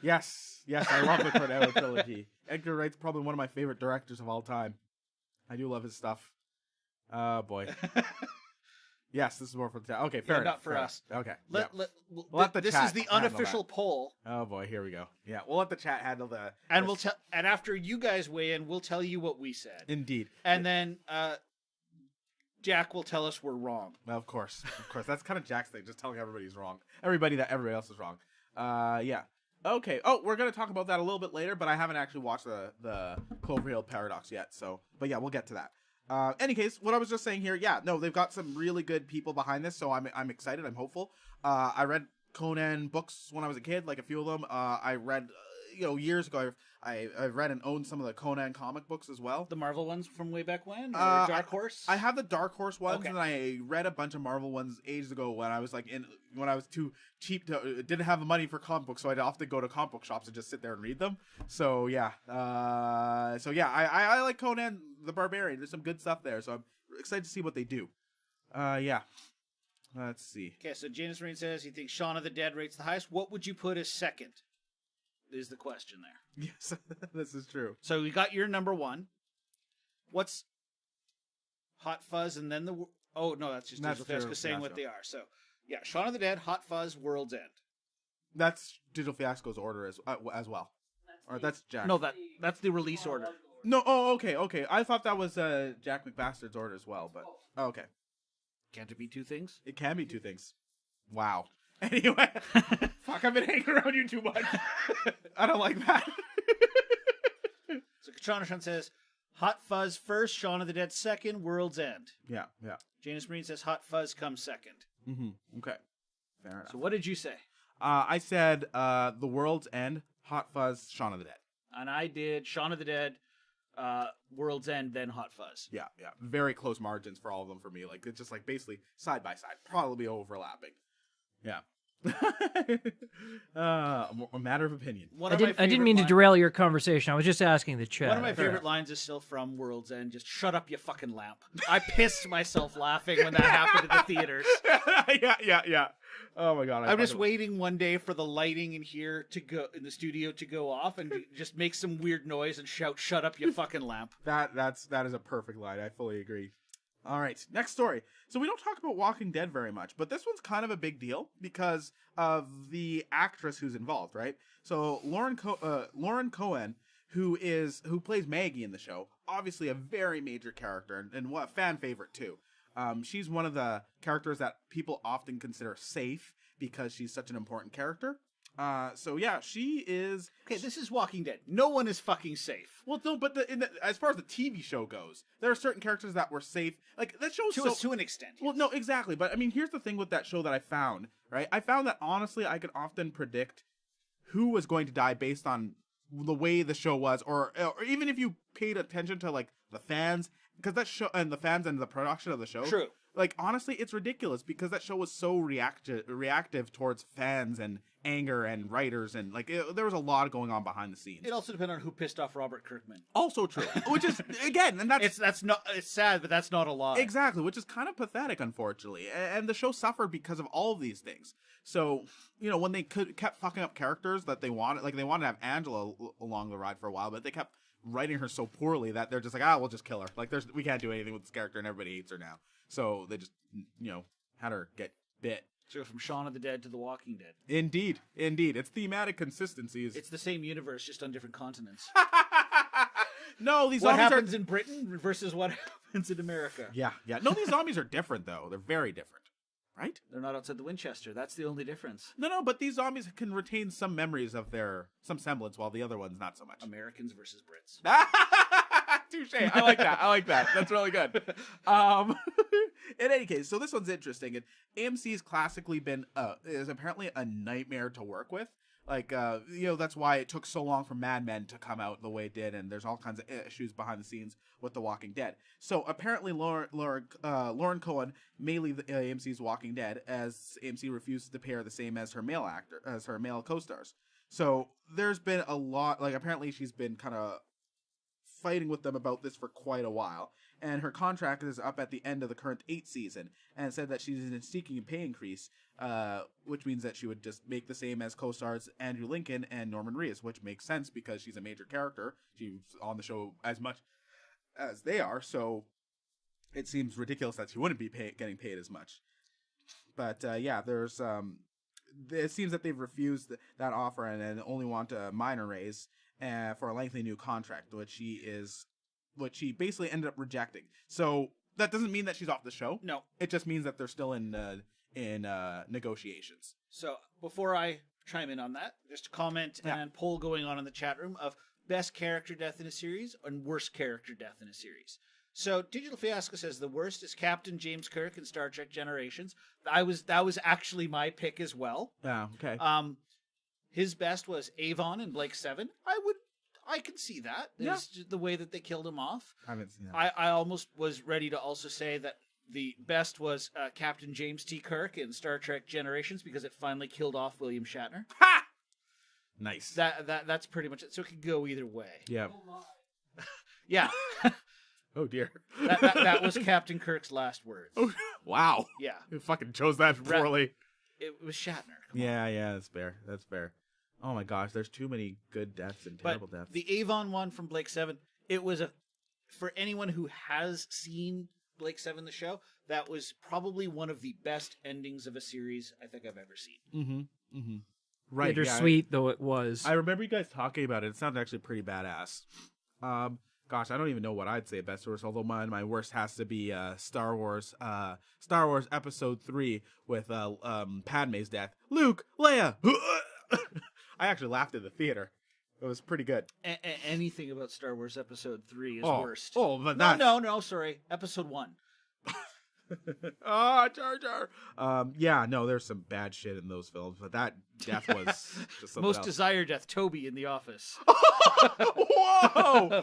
Yes, I love the Cornetto trilogy. Edgar Wright's probably one of my favorite directors of all time. I do love his stuff. Oh boy. Yes, this is more for the chat. Okay, fair enough. Not for us. Okay. Let the this chat is the unofficial poll. Oh boy, here we go. Yeah, we'll let the chat handle the. And we'll tell. And after you guys weigh in, we'll tell you what we said. Indeed. And then Jack will tell us we're wrong. Well, of course. That's kind of Jack's thing, just telling everybody's wrong. Everybody else is wrong. Yeah. Okay. Oh, we're gonna talk about that a little bit later, but I haven't actually watched the Cloverfield Paradox yet. So, but yeah, we'll get to that. Any case, what I was just saying here, yeah, no, they've got some really good people behind this, so I'm excited. I'm hopeful. I read Conan books when I was a kid, like a few of them. I read, years ago. I read and owned some of the Conan comic books as well. The Marvel ones from way back when, or Dark Horse. I have the Dark Horse ones, okay. And I read a bunch of Marvel ones ages ago when I was when I was too cheap to didn't have the money for comic books, so I'd often go to comic book shops and just sit there and read them. So yeah, I like Conan the Barbarian. There's some good stuff there, so I'm excited to see what they do. Yeah. Let's see. Okay, so Janus Marine says he thinks Shaun of the Dead rates the highest. What would you put as second? Is the question there. Yes, this is true. So we got your number one. What's Hot Fuzz and then the... Oh, no, that's just Digital Fiasco saying what they are. So, yeah, Shaun of the Dead, Hot Fuzz, World's End. That's Digital Fiasco's order as well. Or that's Jack. No, that's the release order. No, oh, okay. I thought that was Jack McBastard's order as well, but... Oh, okay. Can't it be two things? It can be two things. Wow. Anyway, fuck, I've been hanging around you too much. I don't like that. So Katranashan says, Hot Fuzz first, Shaun of the Dead second, World's End. Yeah. Janus Marine says Hot Fuzz comes second. Mm-hmm. Okay. Fair enough. So what did you say? I said The World's End, Hot Fuzz, Shaun of the Dead. And I did Shaun of the Dead, World's End, then Hot Fuzz. Yeah. Very close margins for all of them for me. Like, it's just like basically side by side, probably overlapping. Yeah. A matter of opinion. I didn't mean to derail your conversation. I was just asking the chat. One of my favorite lines is still from World's End. Just shut up, you fucking lamp. I pissed myself laughing when that happened at the theaters. Yeah. Oh my god! I'm just waiting one day for the lighting in here to go in the studio to go off and just make some weird noise and shout, "Shut up, you fucking lamp." That is a perfect line. I fully agree. All right, next story. So we don't talk about Walking Dead very much, but this one's kind of a big deal because of the actress who's involved, right? So Lauren Cohen, who plays Maggie in the show, obviously a very major character and what fan favorite too. She's one of the characters that people often consider safe because she's such an important character. So yeah, she is. Okay, this is Walking Dead. No one is fucking safe. Well, no, but as far as the TV show goes, there are certain characters that were safe. Like that show to an extent. Yes. Well, no, exactly. But I mean, here's the thing with that show that I found. Right, I found that honestly, I could often predict who was going to die based on the way the show was, or even if you paid attention to like the fans, because that show and the fans and the production of the show. True. Like honestly, it's ridiculous because that show was so reactive towards fans and anger and writers and there was a lot going on behind the scenes. It also depended on who pissed off Robert Kirkman. Also true, which is again, and it's sad, but that's not a lie. Exactly, which is kind of pathetic, unfortunately. And the show suffered because of all of these things. So when they kept fucking up characters that they wanted, like they wanted to have Angela along the ride for a while, but they kept writing her so poorly that they're just like, we'll just kill her. Like we can't do anything with this character, and everybody hates her now. So they just had her get bit. So from Shaun of the Dead to The Walking Dead. Indeed. It's thematic consistencies. It's the same universe, just on different continents. No, these what zombies happens in Britain versus what happens in America. Yeah. No, these zombies are different though. They're very different, right? They're not outside the Winchester. That's the only difference. No, but these zombies can retain some memories of some semblance, while the other ones not so much. Americans versus Brits. Touche. I like that. That's really good. In any case, so this one's interesting. And AMC's classically been is apparently a nightmare to work with. That's why it took so long for Mad Men to come out the way it did, and there's all kinds of issues behind the scenes with The Walking Dead. So apparently Lauren Cohen may leave the AMC's Walking Dead, as AMC refuses to pay her the same as her male co-stars. So there's been a lot, apparently she's been kind of fighting with them about this for quite a while, and her contract is up at the end of the current 8th season, and said that she's seeking a pay increase, which means that she would just make the same as co-stars Andrew Lincoln and Norman Reedus, which makes sense because she's a major character. She's on the show as much as they are, so it seems ridiculous that she wouldn't be getting paid as much. But there's it seems that they've refused that offer and only want a minor raise for a lengthy new contract, which she basically ended up rejecting. So that doesn't mean that she's off the show. No, it just means that they're still in negotiations. So before I chime in on that, just a comment and poll going on in the chat room of best character death in a series and worst character death in a series. So Digital Fiasco says the worst is Captain James Kirk in Star Trek Generations. That was actually my pick as well. Yeah, okay. His best was Avon in Blake 7. I can see that. It's just the way that they killed him off. I haven't seen that. I almost was ready to also say that the best was Captain James T. Kirk in Star Trek Generations, because it finally killed off William Shatner. Ha! Nice. That's pretty much it. So it could go either way. Yeah. Yeah. Oh dear. that was Captain Kirk's last words. Oh, wow. Yeah. You fucking chose that poorly. It was Shatner. Yeah, that's fair. That's fair. Oh my gosh, there's too many good deaths and terrible deaths. The Avon one from Blake 7, it was for anyone who has seen Blake 7 the show, that was probably one of the best endings of a series I think I've ever seen. Mm-hmm. Mm-hmm. Right. Bittersweet though it was. I remember you guys talking about it. It sounded actually pretty badass. Gosh, I don't even know what I'd say best worst, although my worst has to be Star Wars Episode 3 with Padme's death. Luke, Leia. I actually laughed at the theater. It was pretty good. Anything about Star Wars Episode 3 is worst. Oh, but no, sorry. Episode 1. Jar Jar. There's some bad shit in those films, but that death was just something Most else. desired death, Toby in The Office. Whoa!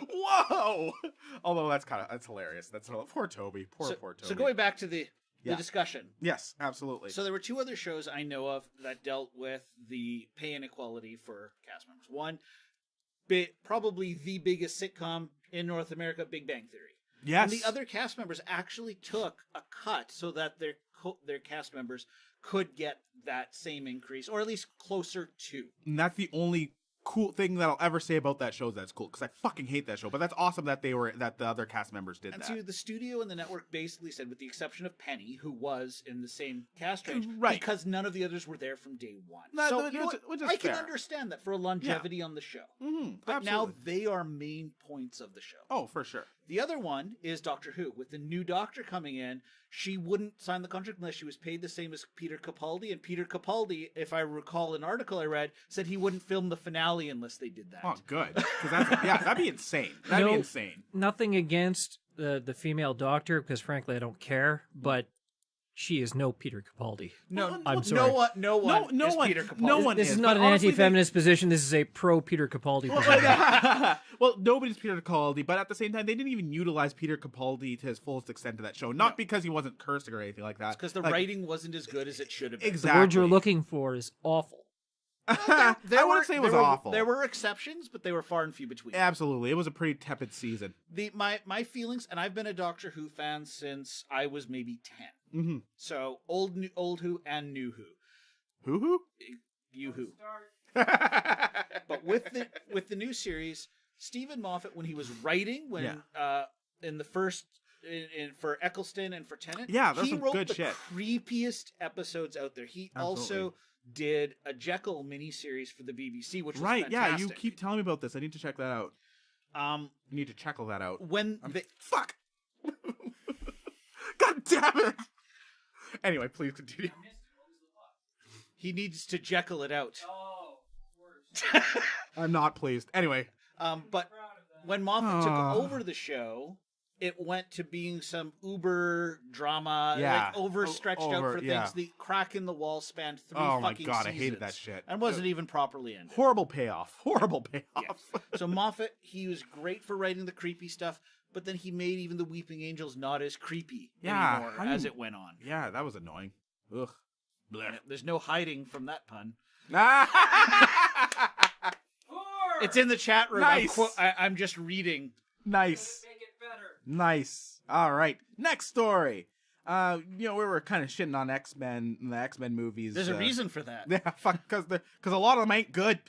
Although that's hilarious. Poor Toby. Poor Toby. So going back to the discussion. Yes, absolutely. So there were two other shows I know of that dealt with the pay inequality for cast members. One, probably the biggest sitcom in North America, Big Bang Theory. Yes. And the other cast members actually took a cut so that their cast members could get that same increase, or at least closer to. And that's the only cool thing that I'll ever say about that show. That's cool, because I fucking hate that show. But that's awesome that the other cast members did that. And so the studio and the network basically said, with the exception of Penny, who was in the same cast range, right, because none of the others were there from day one. Which is I can understand that for a longevity on the show. Mm-hmm, but absolutely. now they are main points of the show. Oh, for sure. The other one is Doctor Who. With the new Doctor coming in, she wouldn't sign the contract unless she was paid the same as Peter Capaldi. And Peter Capaldi, if I recall an article I read, said he wouldn't film the finale unless they did that. Oh, good. That'd be insane. That'd be insane. Nothing against the female Doctor, because frankly I don't care, but she is no Peter Capaldi. No, I'm sorry. No one is Peter Capaldi. No one This is not an honestly, anti-feminist position. This is a pro-Peter Capaldi position. Well, nobody's Peter Capaldi, but at the same time, they didn't even utilize Peter Capaldi to his fullest extent to that show. Not because he wasn't cursing or anything like that. Because the writing wasn't as good as it should have been. Exactly. The word you're looking for is awful. I wouldn't say it was awful. There were exceptions, but they were far and few between. Absolutely. It was a pretty tepid season. My feelings, and I've been a Doctor Who fan since I was maybe 10. Mm-hmm. So old Who and new Who. Who? You Who. But with the new series, Stephen Moffat, when he was writing, in the first for Eccleston and for Tennant, he wrote the shit. creepiest episodes out there. He also did a Jekyll miniseries for the BBC, which was fantastic. Yeah, you keep telling me about this. I need to check that out. You need to check all that out. Fuck! God damn it! Anyway, please continue. He needs to Jekyll it out. Oh, worse. I'm not pleased. Anyway. But when Moffat took over the show, it went to being some uber drama, Yeah. like overstretched out for things. The crack in the wall spanned 3 Oh my fucking God, seasons. I hated that shit. And wasn't even properly ended. Horrible payoff. Horrible payoff. Yeah. So Moffat, he was great for writing the creepy stuff, but then he made even the Weeping Angels not as creepy anymore as it went on. Yeah, that was annoying. Ugh. There's no hiding from that pun. It's in the chat room. Nice. I'm just reading. Nice. Make it better. Nice. All right. Next story. We were kind of shitting on X-Men, the X-Men movies. There's a reason for that. Yeah, fuck, because a lot of them ain't good.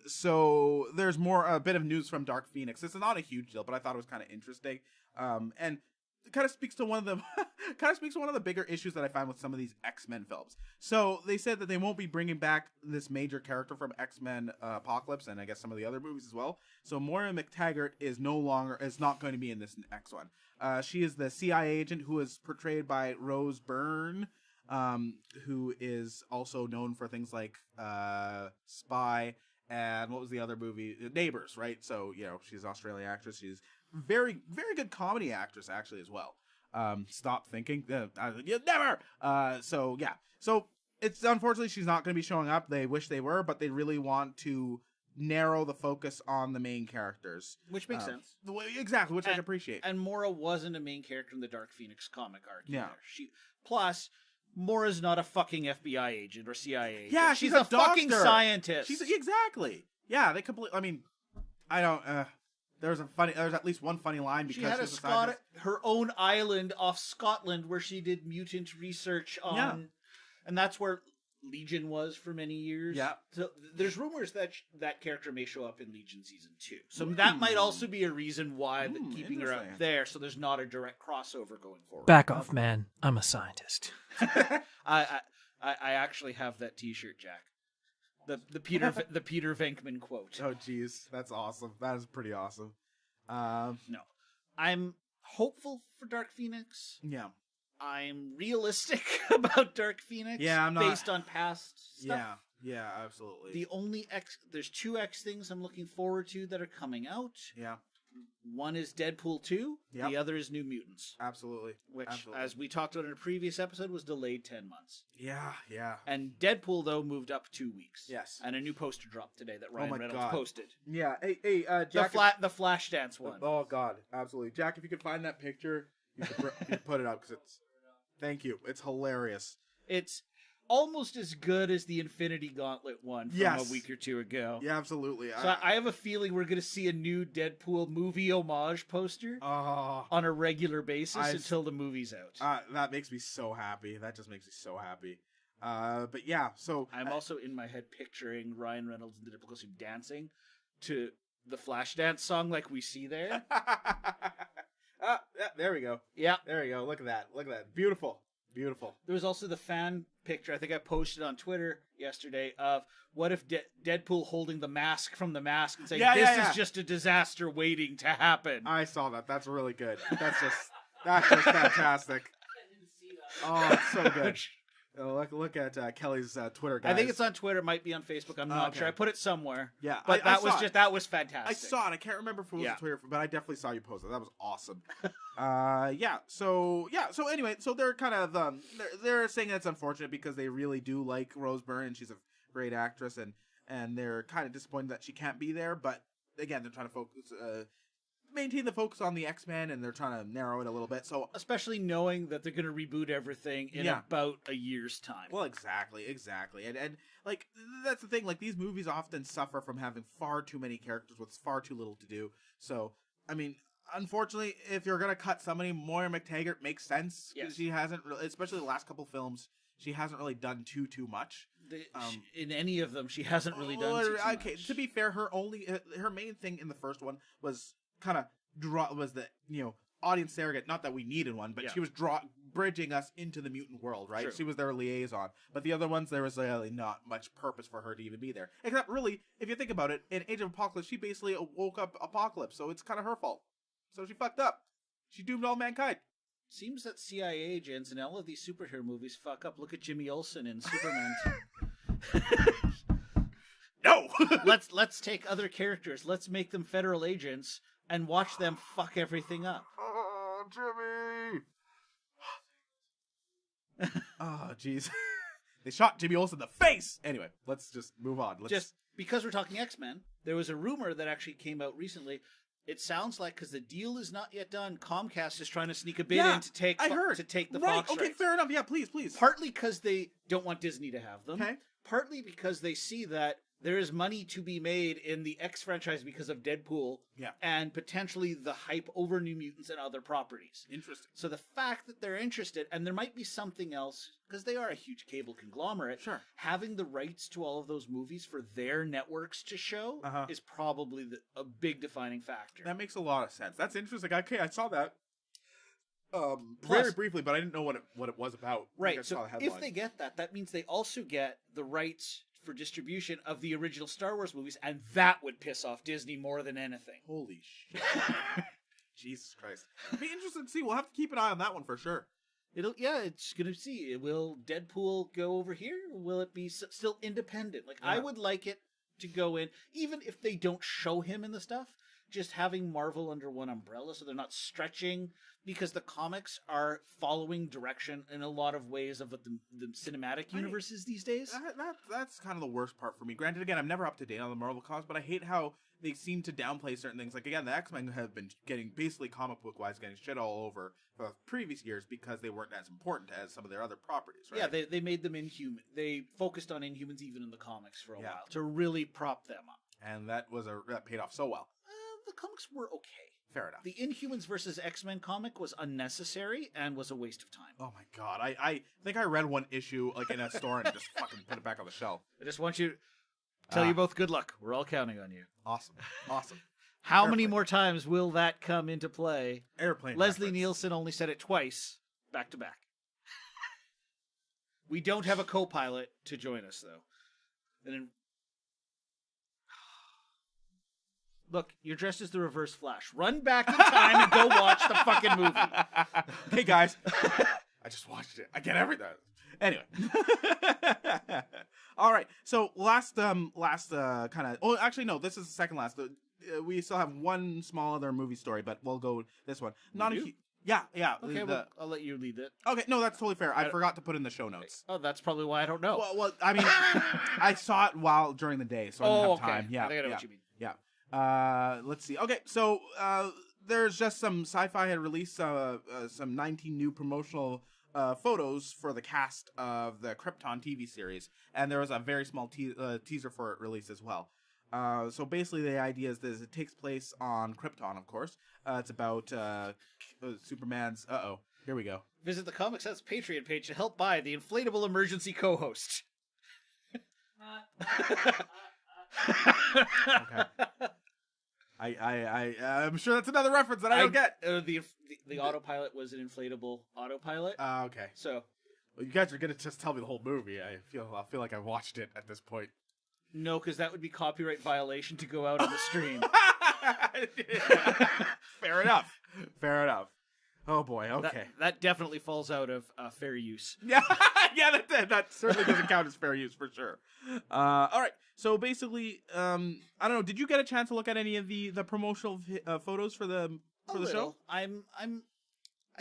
So there's a bit of news from Dark Phoenix. This is not a huge deal, but I thought it was kind of interesting. And it kind of speaks to one of the bigger issues that I find with some of these X-Men films. So they said that they won't be bringing back this major character from X-Men Apocalypse, and I guess some of the other movies as well. So Moira McTaggart is not going to be in this next one. She is the CIA agent who is portrayed by Rose Byrne, who is also known for things like Spy and what was the other movie? Neighbors, right? So, she's an Australian actress. She's very, very good comedy actress, actually, as well. Stop thinking. Never! So it's unfortunately she's not going to be showing up. They wish they were, but they really want to narrow the focus on the main characters. Which makes sense. Exactly, which I appreciate. And Moira wasn't a main character in the Dark Phoenix comic arc either. Yeah. Plus, Moira's not a fucking FBI agent or CIA agent. Yeah, she's a a fucking doctor. scientist. Exactly. Yeah, they completely. I mean, I don't. There's at least one funny line because she had her own island off Scotland where she did mutant research on, and that's where Legion was for many years. Yeah. So there's rumors that that character may show up in Legion season 2. So that might also be a reason why keeping her out there, so there's not a direct crossover going forward. Back off, man. I'm a scientist. I actually have that T-shirt, Jack. The Peter Venkman quote. Oh, jeez, that's awesome. That is pretty awesome. No, I'm hopeful for Dark Phoenix. Yeah. I'm realistic about Dark Phoenix. Yeah, I'm not based on past stuff. Yeah, absolutely. The only there's 2 X things I'm looking forward to that are coming out. Yeah. One is Deadpool 2. Yep. The other is New Mutants. Absolutely. Which, absolutely. as we talked about in a previous episode, was delayed 10 months. Yeah. And Deadpool, though, moved up 2 weeks. Yes. And a new poster dropped today that Ryan Reynolds God. posted. Yeah. Hey, Jack. The Flashdance one. Oh, God. Absolutely. Jack, if you could find that picture, you could put it up, because it's... Thank you. It's hilarious. It's almost as good as the Infinity Gauntlet one from a week or 2 ago. Yeah, absolutely. So I have a feeling we're going to see a new Deadpool movie homage poster on a regular basis until the movie's out. That makes me so happy. That just makes me so happy. But yeah, so... I'm also in my head picturing Ryan Reynolds in the Deadpool costume dancing to the Flashdance song like we see there. There we go. Yeah. There we go. Look at that. Look at that. Beautiful. Beautiful. There was also the fan picture, I think I posted on Twitter yesterday, of what if Deadpool holding the mask from The Mask and saying, this is just a disaster waiting to happen. I saw that. That's really good. That's just fantastic. I didn't see that. Oh, it's so good. Look at Kelly's Twitter, guys. I think it's on Twitter. It might be on Facebook. I'm not sure. I put it somewhere. Yeah, but that was fantastic. I saw it. I can't remember if it was on Twitter, but I definitely saw you post it. That was awesome. So anyway, so they're kind of they're saying it's unfortunate because they really do like Rose Byrne and she's a great actress, and they're kind of disappointed that she can't be there. But again, they're trying to focus. Maintain the focus on the X-Men, and they're trying to narrow it a little bit. So, especially knowing that they're going to reboot everything in about a year's time. Well, exactly, and like that's the thing. Like these movies often suffer from having far too many characters with far too little to do. So, I mean, unfortunately, if you're going to cut somebody, Moira McTaggart makes sense because she hasn't, especially the last couple films, she hasn't really done too much. In any of them, she hasn't really done too much. To be fair, her main thing in the first one was kind of the audience surrogate. Not that we needed one, but she was bridging us into the mutant world, right? True. She was their liaison. But the other ones, there was really not much purpose for her to even be there. Except, really, if you think about it, in Age of Apocalypse, she basically woke up Apocalypse, so it's kind of her fault. So she fucked up. She doomed all mankind. Seems that CIA agents in all of these superhero movies fuck up. Look at Jimmy Olsen in Superman. No. Let's take other characters. Let's make them federal agents and watch them fuck everything up. Jimmy. Oh, jeez. They shot Jimmy Olsen in the face. Anyway, let's just move on. Just because we're talking X-Men, there was a rumor that actually came out recently. It sounds like because the deal is not yet done, Comcast is trying to sneak a bid in to take the Fox Okay, rights. fair enough. Yeah, please. Partly because they don't want Disney to have them. Okay. Partly because they see that there is money to be made in the X franchise because of Deadpool. Yeah. And potentially the hype over New Mutants and other properties. Interesting. So the fact that they're interested, and there might be something else, because they are a huge cable conglomerate, Sure. having the rights to all of those movies for their networks to show is probably a big defining factor. That makes a lot of sense. That's interesting. Okay, I saw that. Plus, very briefly, but I didn't know what it was about. Right. I saw So the headline. if they get that, that means they also get the rights for distribution of the original Star Wars movies, and that would piss off Disney more than anything. Holy shit. Jesus Christ. It'd be interesting to see. We'll have to keep an eye on that one for sure. It's gonna see. Will Deadpool go over here? Will it be still independent? Like, I would like it to go in, even if they don't show him in the stuff, just having Marvel under one umbrella so they're not stretching, because the comics are following direction in a lot of ways of what the cinematic universe is these days. That's kind of the worst part for me. Granted, again, I'm never up to date on the Marvel comics, but I hate how they seem to downplay certain things. Like, again, the X-Men have been getting, basically comic book-wise, getting shit all over for previous years because they weren't as important as some of their other properties, right? Yeah, they made them Inhuman. They focused on Inhumans even in the comics for a while to really prop them up. And that paid off so well. The comics were okay. Fair enough. The Inhumans versus X-Men comic was unnecessary and was a waste of time. Oh my god. I think I read one issue like in a store and just fucking put it back on the shelf. I just want you to tell you both good luck. We're all counting on you. Awesome. How many more times will that come into play? Airplane. Leslie reference. Nielsen only said it twice, back to back. We don't have a co-pilot to join us, though. And then... Look, you're dressed as the Reverse Flash. Run back in time and go watch the fucking movie. Hey guys, I just watched it. I get everything. Anyway, all right. So last kind of. Oh, actually, no. This is the second last. We still have one small other movie story, but we'll go this one. Yeah. Okay, well, I'll let you lead it. Okay, no, that's totally fair. I forgot to put in the show notes. Oh, that's probably why I don't know. Well, I mean, I saw it during the day, so I didn't have time. Yeah, I think I know what you mean. Yeah. Let's see. Okay, so there's just some Sci-Fi had released some 19 new promotional photos for the cast of the Krypton TV series, and there was a very small teaser for it released as well. So basically, the idea is that it takes place on Krypton, of course. It's about Superman's. Here we go. Visit the Comic Sense Patreon page to help buy the inflatable emergency co-host. Okay. I'm sure that's another reference that I don't get. The autopilot was an inflatable autopilot. Okay. So, well, you guys are gonna just tell me the whole movie. I feel like I've watched it at this point. No, because that would be copyright violation to go out on the stream. Fair enough. Oh boy. Okay. That definitely falls out of fair use. Yeah, that certainly doesn't count as fair use for sure. All right. So basically, I don't know. Did you get a chance to look at any of the promotional photos for the show? I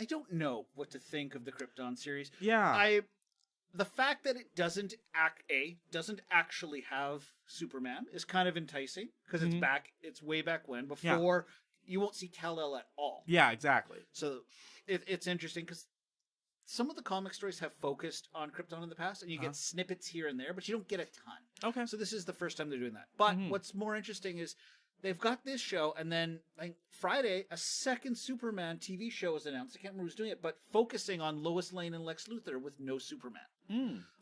don't know what to think of the Krypton series. Yeah. The fact that it doesn't actually have Superman is kind of enticing because it's way back when before you won't see Kal-El at all. Yeah, exactly. So it's interesting because some of the comic stories have focused on Krypton in the past, and you get snippets here and there, but you don't get a ton. Okay. So this is the first time they're doing that. But what's more interesting is they've got this show, and then like Friday, a second Superman TV show is announced. I can't remember who's doing it, but focusing on Lois Lane and Lex Luthor with no Superman.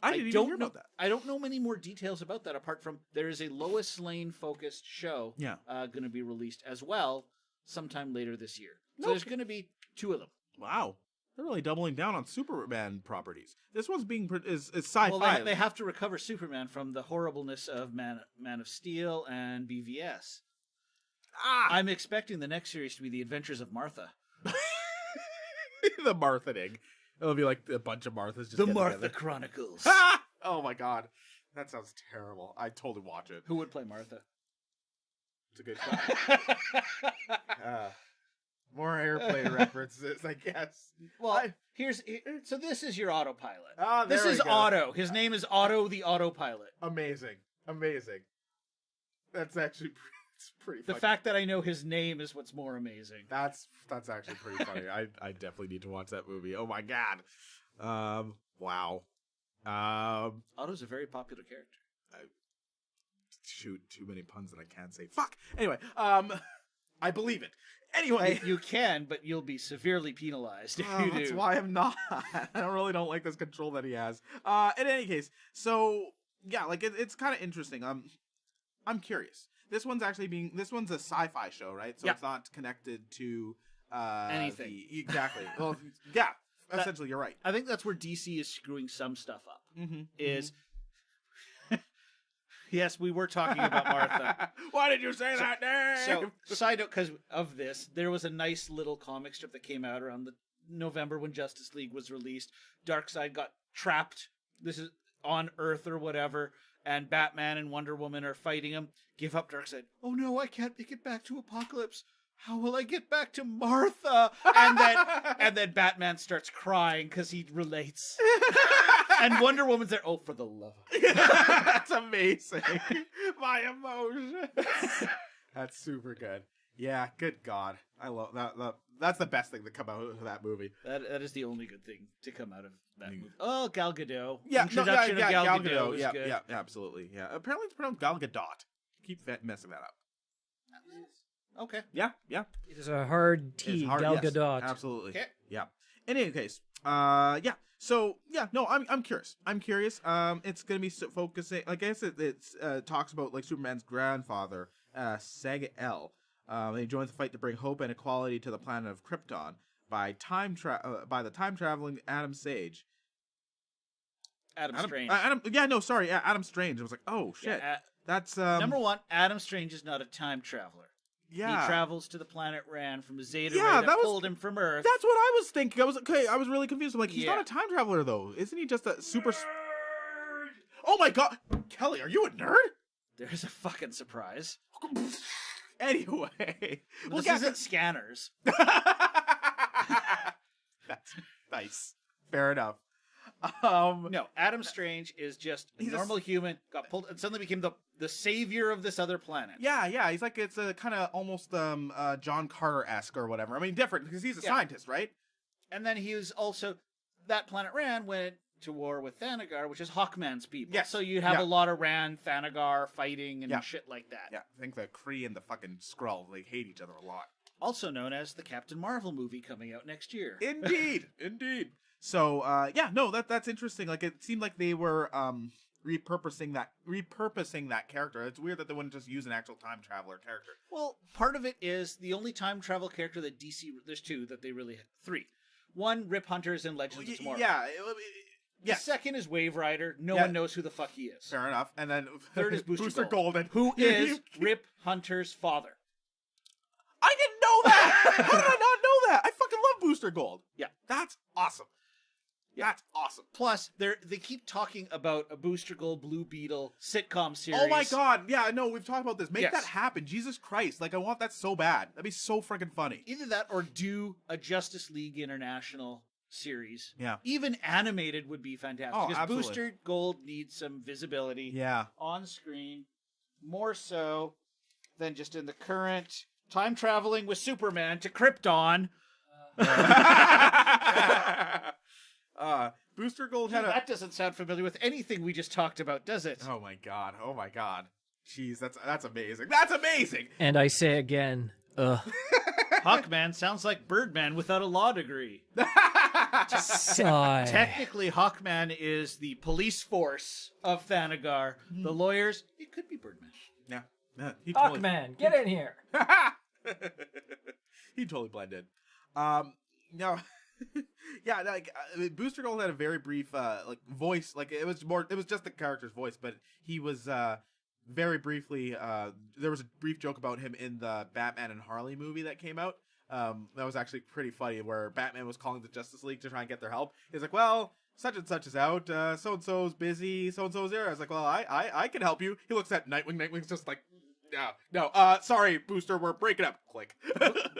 I didn't even hear about that. I don't know many more details about that apart from there is a Lois Lane focused show going to be released as well sometime later this year. So there's going to be 2 of them. Wow. They're really doubling down on Superman properties. This one's is sci-fi. Well, they have to recover Superman from the horribleness of Man of Steel and BVS. I'm expecting the next series to be The Adventures of Martha. The Martha-ing. It'll be like a bunch of Marthas just The Martha together. Chronicles. Oh my god. That sounds terrible. I'd totally watch it. Who would play Martha? It's a good show. More airplane references, I guess. Well, so this is your autopilot. Ah, this there is we go. Otto. His name is Otto the Autopilot. Amazing. That's actually it's pretty funny. The fact that I know his name is what's more amazing. That's actually pretty funny. I definitely need to watch that movie. Oh my god. Wow. Otto's a very popular character. Shoot, too many puns that I can't say. Fuck. Anyway, I believe it. Anyway, you can, but you'll be severely penalized if you do. That's why I'm not. I don't like this control that he has. In any case, so yeah, like it's kind of interesting. I'm curious. This one's a sci-fi show, right? So it's not connected to anything. Exactly. Well, yeah. Essentially, you're right. I think that's where DC is screwing some stuff up. Yes, we were talking about Martha. Why did you say that name? So, side note, because of this, there was a nice little comic strip that came out around the November when Justice League was released. Darkseid got trapped. This is on Earth or whatever, and Batman and Wonder Woman are fighting him. Give up, Darkseid. Oh no, I can't make it back to Apocalypse. How will I get back to Martha? And then Batman starts crying because he relates. And Wonder Woman's there. Oh, for the love of God. That's amazing. My emotions. That's super good. Yeah, good God. I love that. That's the best thing to come out of that movie. That is the only good thing to come out of that movie. Oh, Gal Gadot. Yeah, Introduction of Gal Gadot is good. Yeah, absolutely. Yeah. Apparently it's pronounced Gal Gadot. Keep messing that up. Okay. Yeah. It is a hard T, Gal Gadot. Absolutely. Okay. Yeah. In any case, yeah. So yeah, no, I'm curious. It's gonna be focusing. Like I said, it's talks about like Superman's grandfather, Seg-El. He joins the fight to bring hope and equality to the planet of Krypton by the time traveling Adam Sage. Adam Strange. Adam Strange. I was like, oh shit. Yeah, That's number one. Adam Strange is not a time traveler. Yeah. He travels to the planet Ran from a Zeta Ray that pulled him from Earth. That's what I was thinking. I was really confused. I'm like, he's not a time traveler though. Isn't he just a super Oh my god. Kelly, are you a nerd? There's a fucking surprise. Anyway. This isn't Scanners. That's nice. Fair enough. No, Adam Strange is just a normal human, got pulled, and suddenly became the savior of this other planet. Yeah. He's like, it's a kind of almost John Carter-esque or whatever. I mean, different because he's a scientist, right? And then he was also, that planet Ran went to war with Thanagar, which is Hawkman's people. Yes. So you have a lot of Ran, Thanagar fighting and shit like that. Yeah, I think the Kree and the fucking Skrull, they hate each other a lot. Also known as the Captain Marvel movie coming out next year. Indeed. So, that's interesting. Like, it seemed like they were repurposing that character. It's weird that they wouldn't just use an actual time traveler character. Well, part of it is the only time travel character that DC, there's two that they really have. Three. One, Rip Hunter's in Legends of Tomorrow. Yeah. The second is Wave Rider. No one knows who the fuck he is. Fair enough. And then third is Booster Golden. Who is Rip Hunter's father. I didn't know that! How did I not know that? I fucking love Booster Gold. Yeah. That's awesome. That's awesome. Plus, they keep talking about a Booster Gold Blue Beetle sitcom series. Oh my god. Yeah, no, we've talked about this. Make that happen. Jesus Christ. Like, I want that so bad. That'd be so freaking funny. Either that or do a Justice League International series. Yeah. Even animated would be fantastic. Oh, because absolutely. Booster Gold needs some visibility. Yeah. On screen. More so than just in the current time traveling with Superman to Krypton. Booster Gold had that doesn't sound familiar with anything we just talked about, does it? Oh my god. Jeez, that's amazing. That's amazing. And I say again, Hawkman sounds like Birdman without a law degree. Sigh. Technically, Hawkman is the police force of Thanagar. The lawyers, it could be Birdman. Yeah. Hawkman, get in here. He totally blended. No. Yeah, like Booster Gold had a very brief voice. Like it was just the character's voice, but he was very briefly there was a brief joke about him in the Batman and Harley movie that came out. That was actually pretty funny, where Batman was calling the Justice League to try and get their help. He's like, well, such and such is out, so and so's busy, so and so's there. I was like, well, I can help you. He looks at Nightwing. Nightwing's just like No. Sorry, Booster, we're breaking up. Click.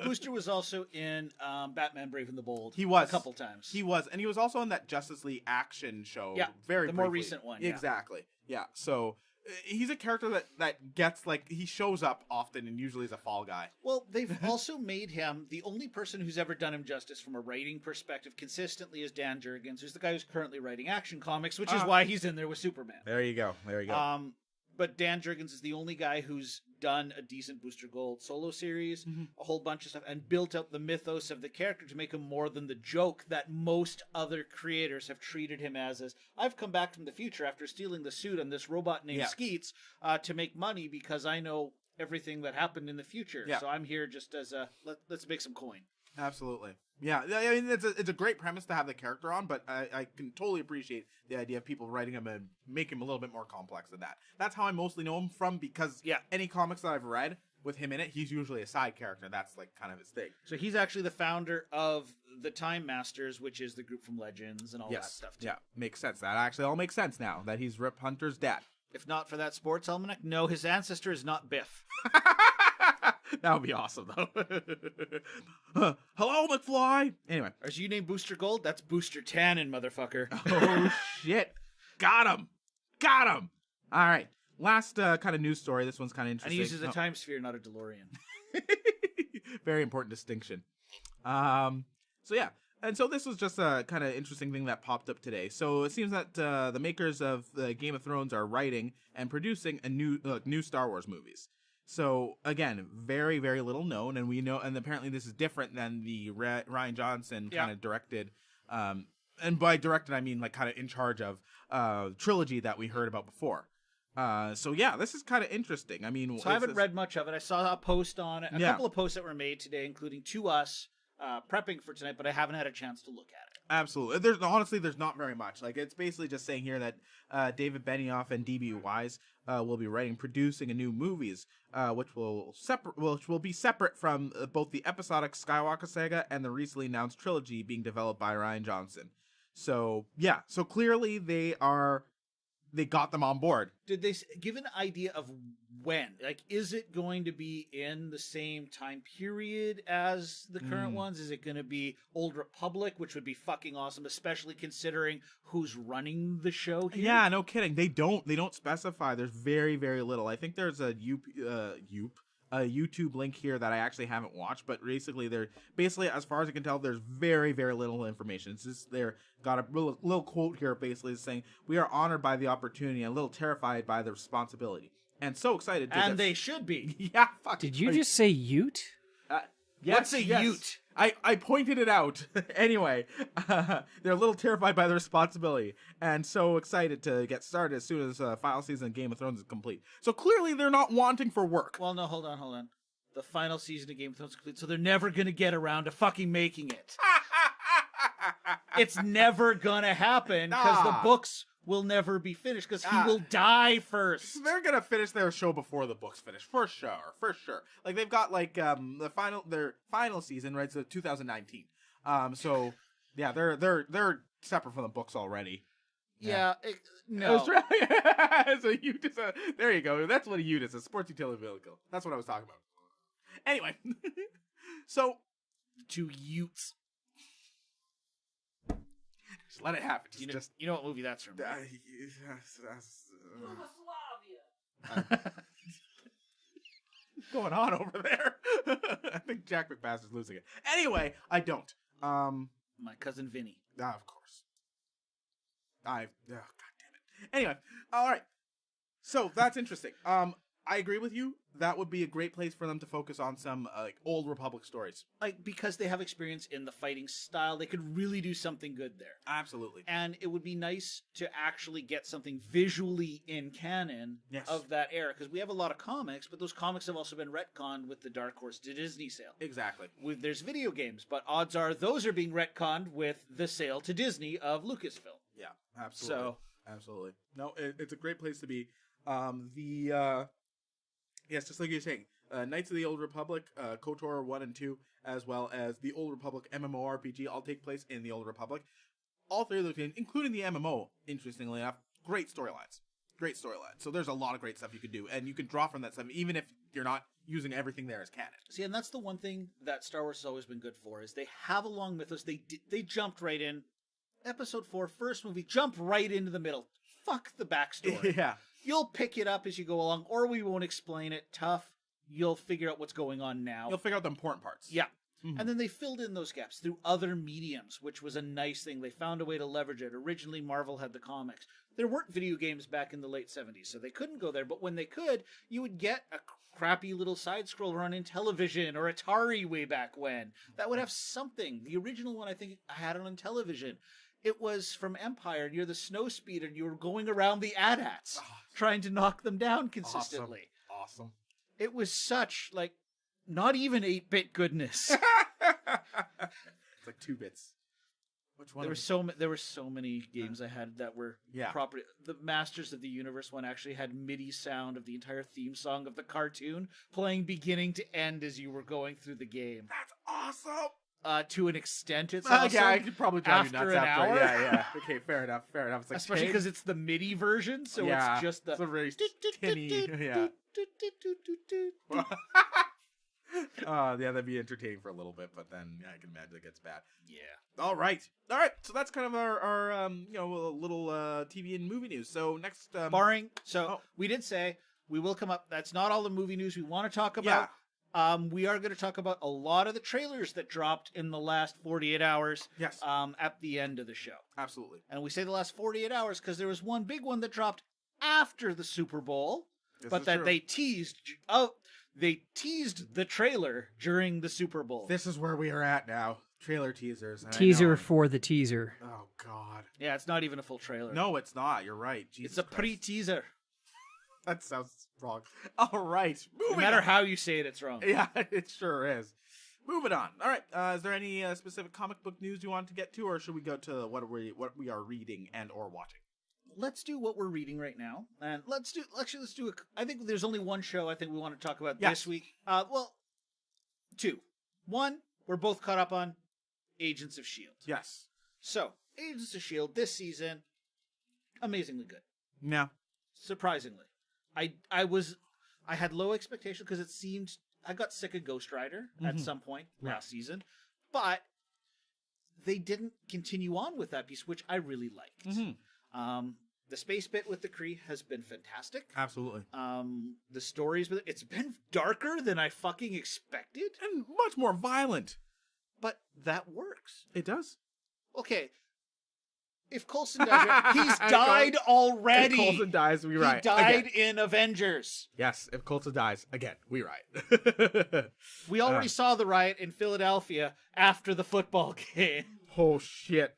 Booster was also in Batman Brave and the Bold. He was. A couple times. He was. And he was also in that Justice League action show. Yeah, very the briefly. more recent one. Yeah. Exactly. Yeah, so he's a character that gets, like, he shows up often and usually is a fall guy. Well, they've also made him the only person who's ever done him justice from a writing perspective consistently is Dan Jurgens, who's the guy who's currently writing Action Comics, which is why he's in there with Superman. There you go. But Dan Jurgens is the only guy who's done a decent Booster Gold solo series, a whole bunch of stuff, and built up the mythos of the character to make him more than the joke that most other creators have treated him as I've come back from the future after stealing the suit on this robot named Skeets to make money because I know everything that happened in the future. Yeah. So I'm here just as let's make some coin. Absolutely. Yeah, I mean, it's a great premise to have the character on, but I can totally appreciate the idea of people writing him and make him a little bit more complex than that. That's how I mostly know him from, because any comics that I've read with him in it, he's usually a side character. That's, like, kind of his thing. So he's actually the founder of the Time Masters, which is the group from Legends and all that stuff, too. Yeah, makes sense. That actually all makes sense now, that he's Rip Hunter's dad. If not for that sports almanac, no, his ancestor is not Biff. That would be awesome, though. Hello, McFly! Anyway. As you name Booster Gold, that's Booster Tannen, motherfucker. Oh, shit. Got him! All right. Last kind of news story. This one's kind of interesting. And he uses a time sphere, not a DeLorean. Very important distinction. So, yeah. And so this was just a kind of interesting thing that popped up today. So it seems that the makers of Game of Thrones are writing and producing a new Star Wars movies. So again, very, very little known, and we know, and apparently this is different than the Ryan Johnson kind of directed, and by directed I mean like kind of in charge of trilogy that we heard about before. So yeah, this is kind of interesting. I mean, so I haven't read much of it. I saw a post on it, a couple of posts that were made today, including to us prepping for tonight, but I haven't had a chance to look at it. Absolutely. There's not very much. Like, it's basically just saying here that David Benioff and D.B. Wise will be producing a new movies, which will be separate from both the episodic Skywalker saga and the recently announced trilogy being developed by Ryan Johnson. So yeah, so clearly they got them on board. Did they give an idea of when? Like, is it going to be in the same time period as the current ones? Is it going to be Old Republic, which would be fucking awesome, especially considering who's running the show here? Yeah, no kidding. They don't specify. There's very, very little. I think there's a YouTube link here that I actually haven't watched, but basically, as far as I can tell, there's very, very little information. It's just got a little quote here, basically saying, "We are honored by the opportunity and a little terrified by the responsibility, and so excited." They should be. Yeah. Fuck. Did you just say Ute? Yes, What's a Ute? I pointed it out. Anyway, they're a little terrified by the responsibility and so excited to get started as soon as final season of Game of Thrones is complete. So clearly they're not wanting for work. Well, no, hold on. The final season of Game of Thrones is complete, so they're never going to get around to fucking making it. It's never going to happen because the books will never be finished because he will die first. They're gonna finish their show before the books finish, for sure. Like, they've got like their final season, right? So 2019. So yeah, they're separate from the books already. Yeah, no. So there you go. That's what a Ute is, a sports utility vehicle. That's what I was talking about. Anyway, so 2 Utes. Just let it happen. You know what movie that's from? What's going on over there? I think Jack McBass is losing it. Anyway, I don't. My cousin Vinny. Of course. God damn it. Anyway, all right. So that's interesting. I agree with you. That would be a great place for them to focus on some like Old Republic stories. Like, because they have experience in the fighting style, they could really do something good there. Absolutely. And it would be nice to actually get something visually in canon of that era. Because we have a lot of comics, but those comics have also been retconned with the Dark Horse to Disney sale. Exactly. There's video games, but odds are those are being retconned with the sale to Disney of Lucasfilm. Yeah, absolutely. Absolutely. No, it's a great place to be. Yes, just like you're saying, Knights of the Old Republic, KOTOR 1 and 2, as well as the Old Republic MMORPG all take place in the Old Republic. All 3 of those games, including the MMO, interestingly enough, great storylines. great storyline. So there's a lot of great stuff you could do, and you can draw from that stuff, even if you're not using everything there as canon. See, and that's the one thing that Star Wars has always been good for, is they have a long mythos. They jumped right in. Episode 4, first movie, jump right into the middle. Fuck the backstory. Yeah. You'll pick it up as you go along, or we won't explain it. Tough. You'll figure out what's going on now. You'll figure out the important parts. Yeah. Mm-hmm. And then they filled in those gaps through other mediums, which was a nice thing. They found a way to leverage it. Originally, Marvel had the comics. There weren't video games back in the late 70s, so they couldn't go there. But when they could, you would get a crappy little side-scroller on Intellivision or Atari way back when. That would have something. The original one, I think, I had it on Intellivision. It was from Empire, and you're the snow speeder, and you were going around the AT-ATs, trying to knock them down consistently. Awesome. It was such, like, not even 8-bit goodness. It's like 2 bits. Which one? There were so many games I had that were proper. The Masters of the Universe one actually had MIDI sound of the entire theme song of the cartoon playing beginning to end as you were going through the game. That's awesome. To an extent, it's awesome. Yeah, I could probably drive you nuts after an hour. Yeah. Okay, fair enough. It's like, especially because it's the MIDI version, so it's just the. It's a very tinny. Yeah. That'd be entertaining for a little bit, but then I can imagine it gets bad. Yeah. All right. So that's kind of our little TV and movie news. So next, barring. We did say we will come up. That's not all the movie news we want to talk about. We are going to talk about a lot of the trailers that dropped in the last 48 hours. Yes. At the end of the show. Absolutely. And we say the last 48 hours because there was one big one that dropped after the Super Bowl, but that they teased. They teased the trailer during the Super Bowl. This is where we are at now. Trailer teasers. Teaser for the teaser. Oh, God. Yeah, it's not even a full trailer. No, it's not. You're right. Jesus it's a Christ. pre-teaser. That sounds wrong. All right. No matter how you say it, it's wrong. Yeah, it sure is. Moving on. All right. Is there any specific comic book news you want to get to, or should we go to what we are reading and or watching? Let's do what we're reading right now, and let's do. I think there's only one show I think we want to talk about this week. Well, 2. 1, we're both caught up on Agents of S.H.I.E.L.D. Yes. So, Agents of S.H.I.E.L.D. this season, amazingly good. Yeah. Surprisingly. I had low expectations because it seemed I got sick of Ghost Rider at some point last season, but they didn't continue on with that piece, which I really liked. The space bit with the Kree has been fantastic. Absolutely. The stories with it's been darker than I fucking expected and much more violent, but that works. It does. Okay. If Coulson dies, he's died already. If Coulson dies, we right. He died in Avengers. Yes, if Coulson dies, again, we right. We already saw the riot in Philadelphia after the football game. Oh, shit.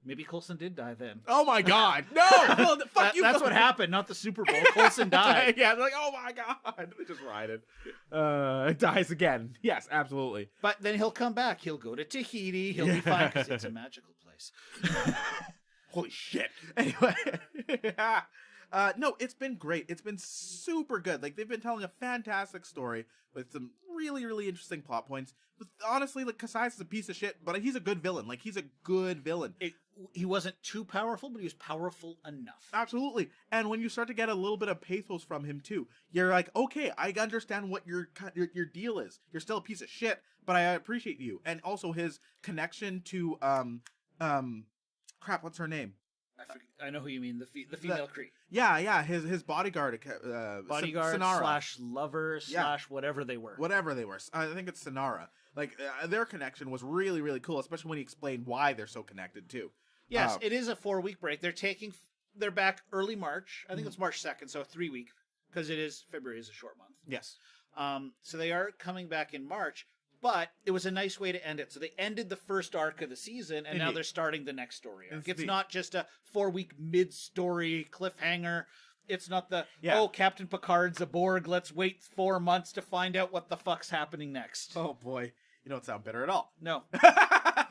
Maybe Coulson did die then. Oh, my God. No! Well, fuck you. That's what happened, not the Super Bowl. Coulson died. Yeah, they're like, oh, my God. They just rioted. It dies again. Yes, absolutely. But then he'll come back. He'll go to Tahiti. He'll be fine because it's a magical place. Holy shit. Anyway. No, it's been great. It's been super good. Like, they've been telling a fantastic story with some really, really interesting plot points. But honestly, like, Kasai is a piece of shit, but he's a good villain. Like, he's a good villain. He wasn't too powerful, but he was powerful enough. Absolutely. And when you start to get a little bit of pathos from him, too, you're like, okay, I understand what your deal is. You're still a piece of shit, but I appreciate you. And also his connection to, crap, what's her name? I know who you mean. The female Kree. Yeah. His bodyguard. Bodyguard / lover / whatever they were. Whatever they were. I think it's Sonara. Like, their connection was really, really cool, especially when he explained why they're so connected, too. Yes, it is a 4-week break. They're back early March. I think it's March 2nd, so 3-week, because February is a short month. Yes. So they are coming back in March. But it was a nice way to end it. So they ended the first arc of the season, and now they're starting the next story arc. It's not just a 4-week mid-story cliffhanger. It's not Captain Picard's a Borg, let's wait 4 months to find out what the fuck's happening next. Oh, boy. You don't sound bitter at all. No.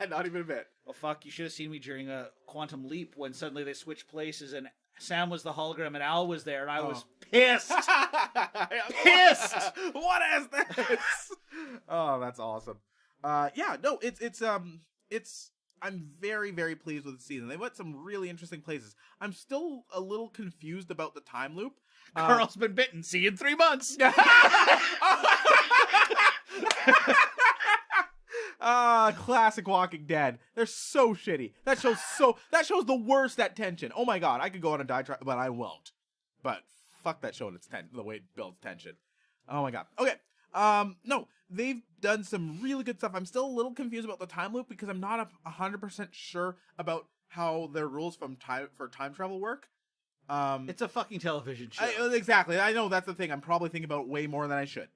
Not even a bit. Well, fuck, you should have seen me during a Quantum Leap when suddenly they switched places and Sam was the hologram and Al was there, and I was pissed. Pissed! What is this? Oh, that's awesome. Yeah, no, it's I'm very, very pleased with the season. They went some really interesting places. I'm still a little confused about the time loop. Carl's been bitten. See you in 3 months. Classic Walking Dead. They're so shitty. That shows the worst at tension. Oh my god, I could go on a diatribe, but I won't. But fuck that show and its the way it builds tension. Oh my god. Okay. No, they've done some really good stuff. I'm still a little confused about the time loop because I'm not 100% sure about how their rules for time travel work. It's a fucking television show. Exactly. I know that's the thing. I'm probably thinking about it way more than I should.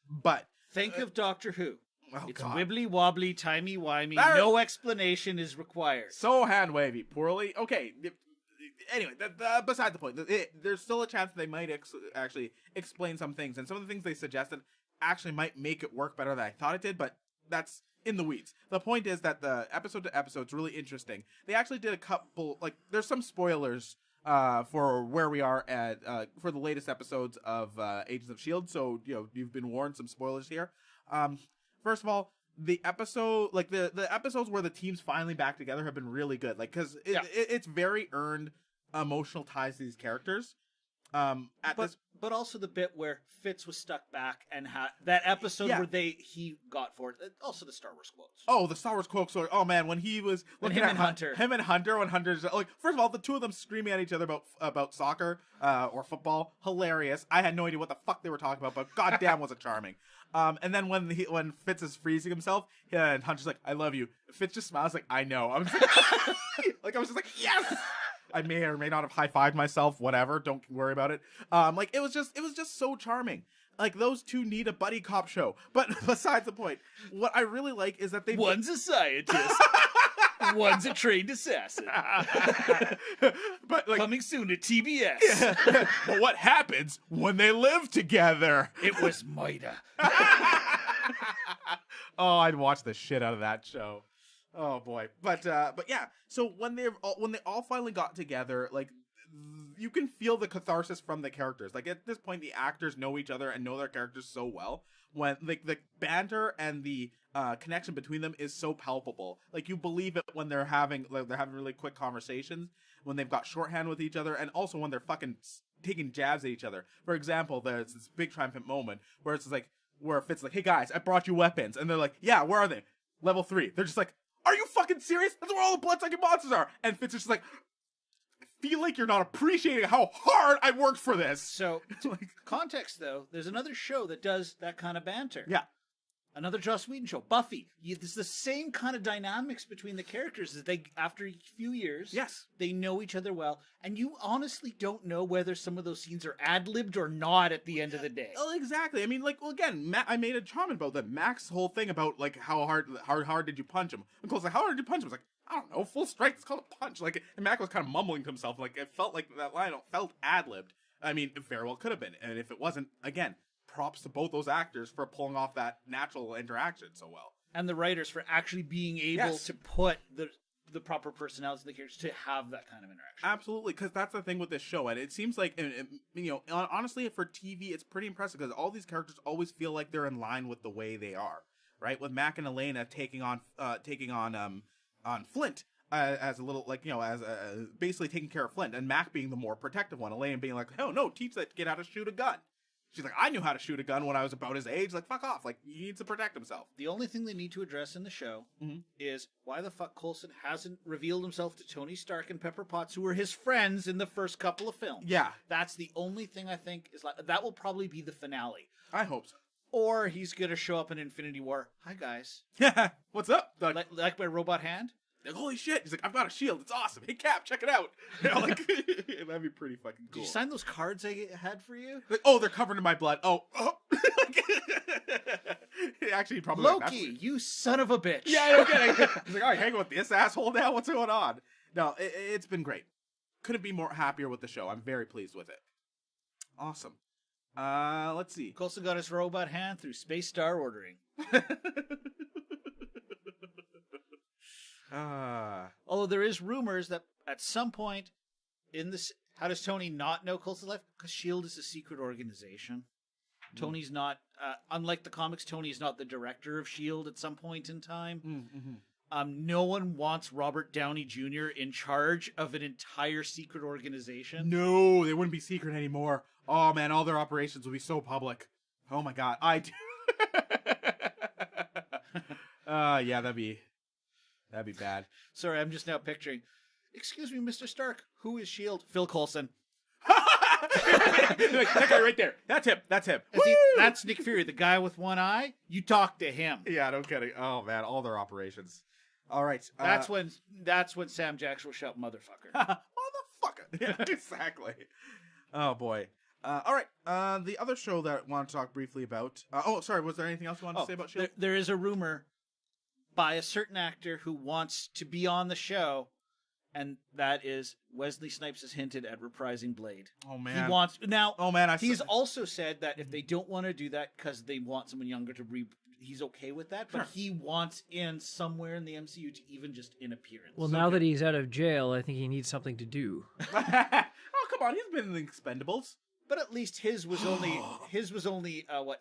But think of Doctor Who. Oh, it's God. wibbly wobbly, timey wimey. No explanation is required. So hand wavy, poorly. Okay. Anyway, beside the point. There's still a chance they might actually explain some things, and some of the things they suggested actually might make it work better than I thought it did. But that's in the weeds. The point is that the episode to episode is really interesting. They actually did a couple. There's some spoilers for where we are at for the latest episodes of Agents of S.H.I.E.L.D. So you've been warned. Some spoilers here. First of all, the episode, the episodes where the team's finally back together have been really good. Because it's very earned emotional ties to these characters. But also the bit where Fitz was stuck back and that episode where he got for it. Also the Star Wars quotes. Oh, the Star Wars quotes. Oh man, when he was looking at Hunter. Him and Hunter, when Hunter's first of all, the two of them screaming at each other about soccer or football, hilarious. I had no idea what the fuck they were talking about, but goddamn was it charming. And then when Fitz is freezing himself, and Hunter's like, "I love you." Fitz just smiles like, "I know." I was just like, yes. I may or may not have high-fived myself, whatever. Don't worry about it. It was just so charming. Those two need a buddy cop show. But besides the point, what I really like is that one's a scientist, one's a trained assassin. But coming soon to TBS. Yeah. But what happens when they live together? It was Maida. Oh, I'd watch the shit out of that show. Oh boy, but yeah. So when they all finally got together, you can feel the catharsis from the characters. At this point, the actors know each other and know their characters so well. When the banter and the connection between them is so palpable. You believe it when they're having really quick conversations, when they've got shorthand with each other, and also when they're fucking taking jabs at each other. For example, there's this big triumphant moment where it's where Fitz "Hey guys, I brought you weapons," and they're like, "Yeah, where are they?" Level 3. They're just like, "Are you fucking serious? That's where all the blood-sucking monsters are." And Fitz is just like, "I feel like you're not appreciating how hard I worked for this." So, context though, there's another show that does that kind of banter. Yeah. Another Joss Whedon show, Buffy. It's the same kind of dynamics between the characters. That they, after a few years, they know each other well, and you honestly don't know whether some of those scenes are ad-libbed or not at the end of the day. Oh, exactly. I mean, again, I made a comment about that. Mac's whole thing about how hard did you punch him? And Cole's like, "How hard did you punch him?" I was like, "I don't know, full strength. It's called a punch." And Mac was kind of mumbling to himself. It felt like that line felt ad-libbed. I mean, it very well could have been, and if it wasn't, again, props to both those actors for pulling off that natural interaction so well. And the writers for actually being able to put the proper personalities in the characters to have that kind of interaction. Absolutely, because that's the thing with this show, and it seems like, honestly, for TV, it's pretty impressive because all these characters always feel like they're in line with the way they are, right? With Mac and Elena taking on Flint as a little basically taking care of Flint, and Mac being the more protective one, Elena being like, "Oh no, teach that kid how to shoot a gun." She's like, "I knew how to shoot a gun when I was about his age." Fuck off. He needs to protect himself. The only thing they need to address in the show is why the fuck Coulson hasn't revealed himself to Tony Stark and Pepper Potts, who were his friends in the first couple of films. Yeah. That's the only thing I think is that will probably be the finale. I hope so. Or he's going to show up in Infinity War. "Hi, guys." Yeah. What's up? Like my robot hand? Holy shit. He's like, "I've got a shield. It's awesome. Hey, Cap, check it out." That'd be pretty fucking cool. Did you sign those cards I had for you? Oh, they're covered in my blood. Oh. Actually, probably Loki, you son of a bitch. Yeah, no kidding. He's like, "All right, hang with this asshole now. What's going on?" No, it's been great. Couldn't be more happier with the show. I'm very pleased with it. Awesome. Let's see. Coulson got his robot hand through Space Star ordering. Although there is rumors that at some point in this, how does Tony not know Coulson's life? Because S.H.I.E.L.D. is a secret organization. Tony's not, unlike the comics, Tony is not the director of S.H.I.E.L.D. at some point in time. No one wants Robert Downey Jr. in charge of an entire secret organization. No, they wouldn't be secret anymore. Oh man, all their operations would be so public. Oh my god, I do. Yeah, that'd be bad. Sorry, I'm just now picturing. Excuse me, Mr. Stark. Who is S.H.I.E.L.D.? Phil Coulson. That guy right there. That's him. That's Nick Fury, the guy with one eye. You talk to him. Yeah, no kidding. Oh man, all their operations. All right. That's when Sam Jackson will shout, "Motherfucker." Motherfucker. Yeah, exactly. Oh boy. All right. The other show that I want to talk briefly about. Sorry. Was there anything else you wanted to say about S.H.I.E.L.D.? There is a rumor by a certain actor who wants to be on the show, and that is Wesley Snipes has hinted at reprising Blade. Oh man. He wants now. Oh man. He's also said that if they don't want to do that because they want someone younger to he's okay with that, but he wants in somewhere in the MCU to even just in appearance. Well, now that he's out of jail, I think he needs something to do. Oh come on, he's been in the Expendables. But at least his was only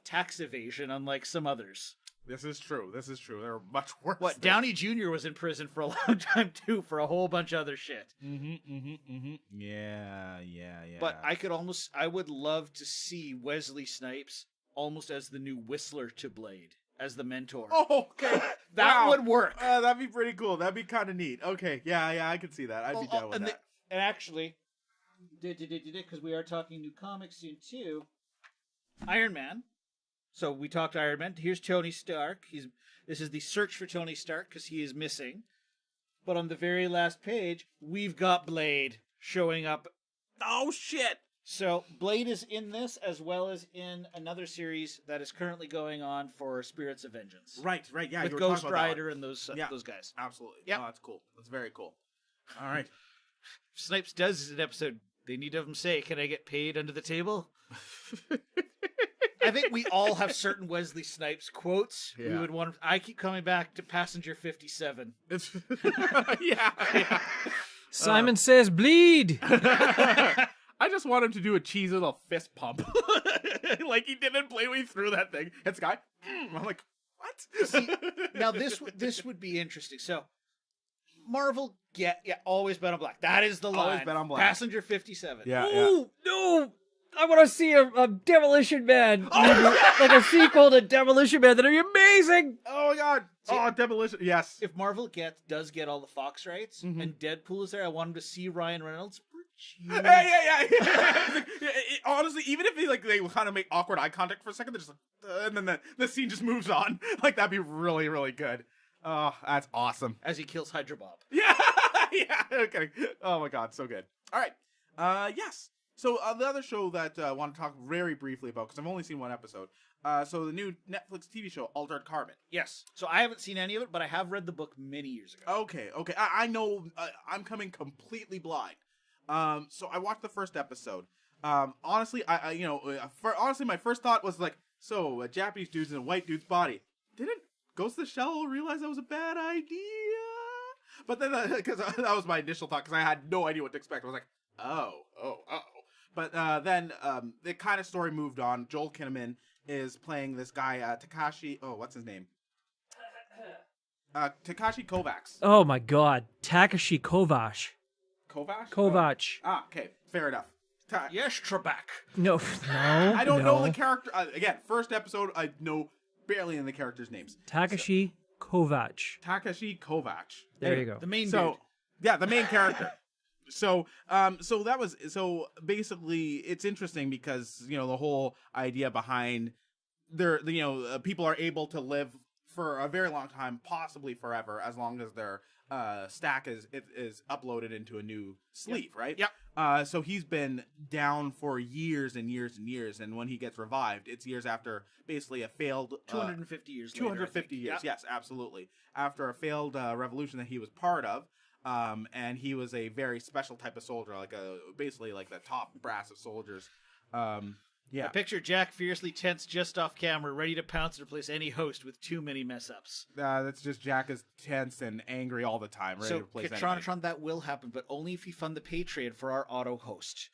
tax evasion, unlike some others. This is true. They're much worse. What, Downey Jr. was in prison for a long time too for a whole bunch of other shit. Yeah. But I would love to see Wesley Snipes almost as the new Whistler to Blade, as the mentor. Oh, okay. That would work. That'd be pretty cool. That'd be kind of neat. Okay, yeah, I could see that. I'd be down with that. And actually, because we are talking new comics soon too. Iron Man. So we talked Iron Man. Here's Tony Stark. This is the search for Tony Stark because he is missing. But on the very last page, we've got Blade showing up. Oh shit! So Blade is in this as well as in another series that is currently going on for Spirits of Vengeance. Right. Yeah, with you were Ghost talking about Rider and those guys. Absolutely. Yeah, that's cool. That's very cool. All right. Snipes does an episode. They need to have him say, "Can I get paid under the table?" I think we all have certain Wesley Snipes quotes. Yeah. We would want. I keep coming back to Passenger 57. Yeah. Simon says, "Bleed." I just want him to do a cheesy little fist pump, like he did in Play Me Through that thing. Hits the guy. I'm like, what? See, now this would be interesting. So, Marvel always bet on black. That is the line. Always bet on black. Passenger 57. Yeah. Ooh, no! I want to see a Demolition Man movie, like a sequel to Demolition Man. That'd be amazing. Oh my god! Demolition. Yes. If Marvel does get all the Fox rights and Deadpool is there, I want him to see Ryan Reynolds. Yeah. Honestly, even if they kind of make awkward eye contact for a second, they're just like, and then the scene just moves on. Like that'd be really, really good. Oh, that's awesome. As he kills Hydra Bob. Yeah. Okay. Oh my god, so good. All right. Yes. So the other show that I want to talk very briefly about, because I've only seen one episode. So the new Netflix TV show, Altered Carbon. Yes. So I haven't seen any of it, but I have read the book many years ago. Okay. I know. I'm coming completely blind. So I watched the first episode. Honestly, honestly, my first thought was like, so a Japanese dude's in a white dude's body. Didn't Ghost in the Shell realize that was a bad idea? But then, because that was my initial thought, because I had no idea what to expect. I was like, oh. But then the kind of story moved on. Joel Kinnaman is playing this guy, Takashi. Oh, what's his name? Takashi Kovacs. Oh my God, Takashi Kovacs. Kovac? Oh. Okay, fair enough. Yes, Trebek. No. I don't know the character. Again, first episode, I know barely in the characters' names. Takashi Kovac. Takashi Kovac. There you go. The main dude. Yeah, the main character. So basically, it's interesting because the whole idea behind people are able to live for a very long time, possibly forever, as long as their stack is uploaded into a new sleeve, right? Yep. So he's been down for years and years and years, and when he gets revived, it's years after basically a failed 250 years. 250 years, yep. Yes, absolutely. After a failed revolution that he was part of. And he was a very special type of soldier, basically like the top brass of soldiers. Yeah. I picture Jack fiercely tense just off camera, ready to pounce and replace any host with too many mess-ups. That's just Jack is tense and angry all the time, ready to replace anything. Tron, that will happen, but only if you fund the Patreon for our auto host.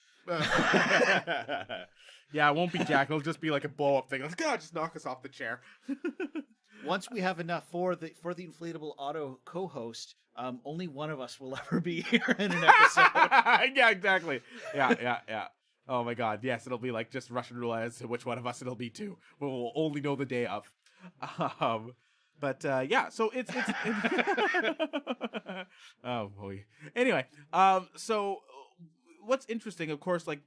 Yeah, it won't be Jack. It'll just be like a blow up thing. Like, God, just knock us off the chair. Once we have enough for the inflatable auto co-host, only one of us will ever be here in an episode. Yeah, exactly. Yeah. Oh my God. Yes, it'll be like just Russian roulette as to which one of us it'll be too. We'll only know the day of. But yeah, so it's oh boy. Anyway, so what's interesting, of course, like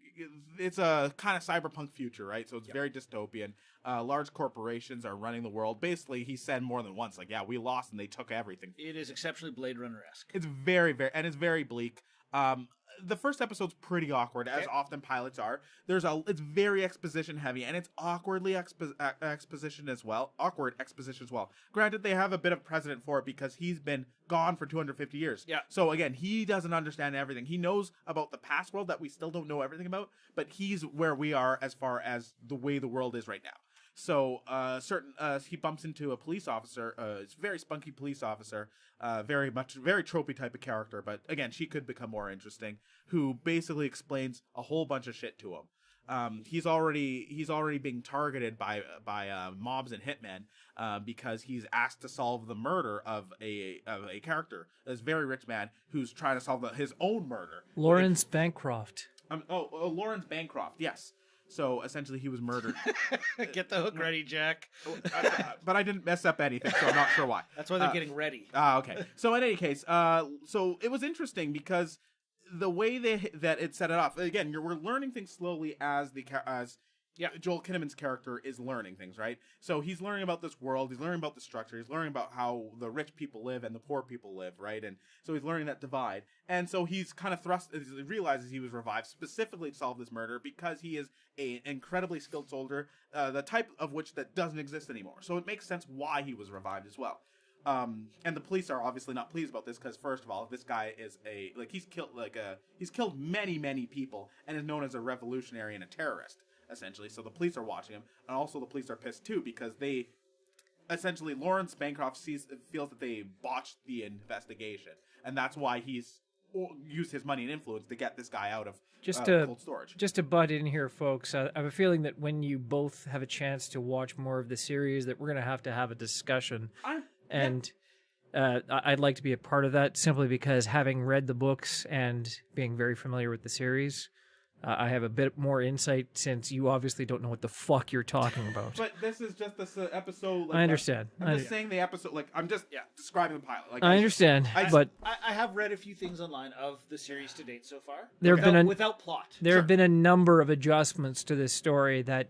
it's a kind of cyberpunk future, right? So it's very dystopian. Large corporations are running the world. Basically, he said more than once, like, yeah, we lost and they took everything. It is exceptionally Blade Runner-esque. It's and it's very bleak. The first episode's pretty awkward, as often pilots are. It's very exposition heavy, and it's awkwardly exposition as well. Awkward exposition as well. Granted, they have a bit of precedent for it because he's been gone for 250 years. Yeah. So again, he doesn't understand everything. He knows about the past world that we still don't know everything about, but he's where we are as far as the way the world is right now. So he bumps into a police officer. It's a very spunky police officer, very tropey type of character. But again, she could become more interesting. Who basically explains a whole bunch of shit to him. He's already being targeted by mobs and hitmen because he's asked to solve the murder of a character, this very rich man who's trying to solve his own murder. Lawrence Bancroft. Lawrence Bancroft. Yes. So essentially, he was murdered. Get the hook ready, Jack. But I didn't mess up anything, so I'm not sure why. That's why they're getting ready. Okay. So in any case, so it was interesting because the way that it set it off. Again, we're learning things slowly as Joel Kinnaman's character is learning things, right? So he's learning about this world, he's learning about the structure, he's learning about how the rich people live and the poor people live, right? And so he's learning that divide. And so he's kind of realizes he was revived specifically to solve this murder because he is an incredibly skilled soldier, the type of which that doesn't exist anymore. So it makes sense why he was revived as well. And the police are obviously not pleased about this because, first of all, this guy is he's killed many people and is known as a revolutionary and a terrorist, essentially. So the police are watching him, and also the police are pissed too because they essentially Lawrence Bancroft feels that they botched the investigation, and that's why he's used his money and influence to get this guy out of cold storage. Just to butt in here, folks, I have a feeling that when you both have a chance to watch more of the series, that we're going to have a discussion. I'd like to be a part of that simply because having read the books and being very familiar with the series, I have a bit more insight since you obviously don't know what the fuck you're talking about. But this is just this episode. I understand. I'm just saying the episode. I'm just describing the pilot. I understand, but I have read a few things online of the series to date so far. Without plot. There have been a number of adjustments to this story that,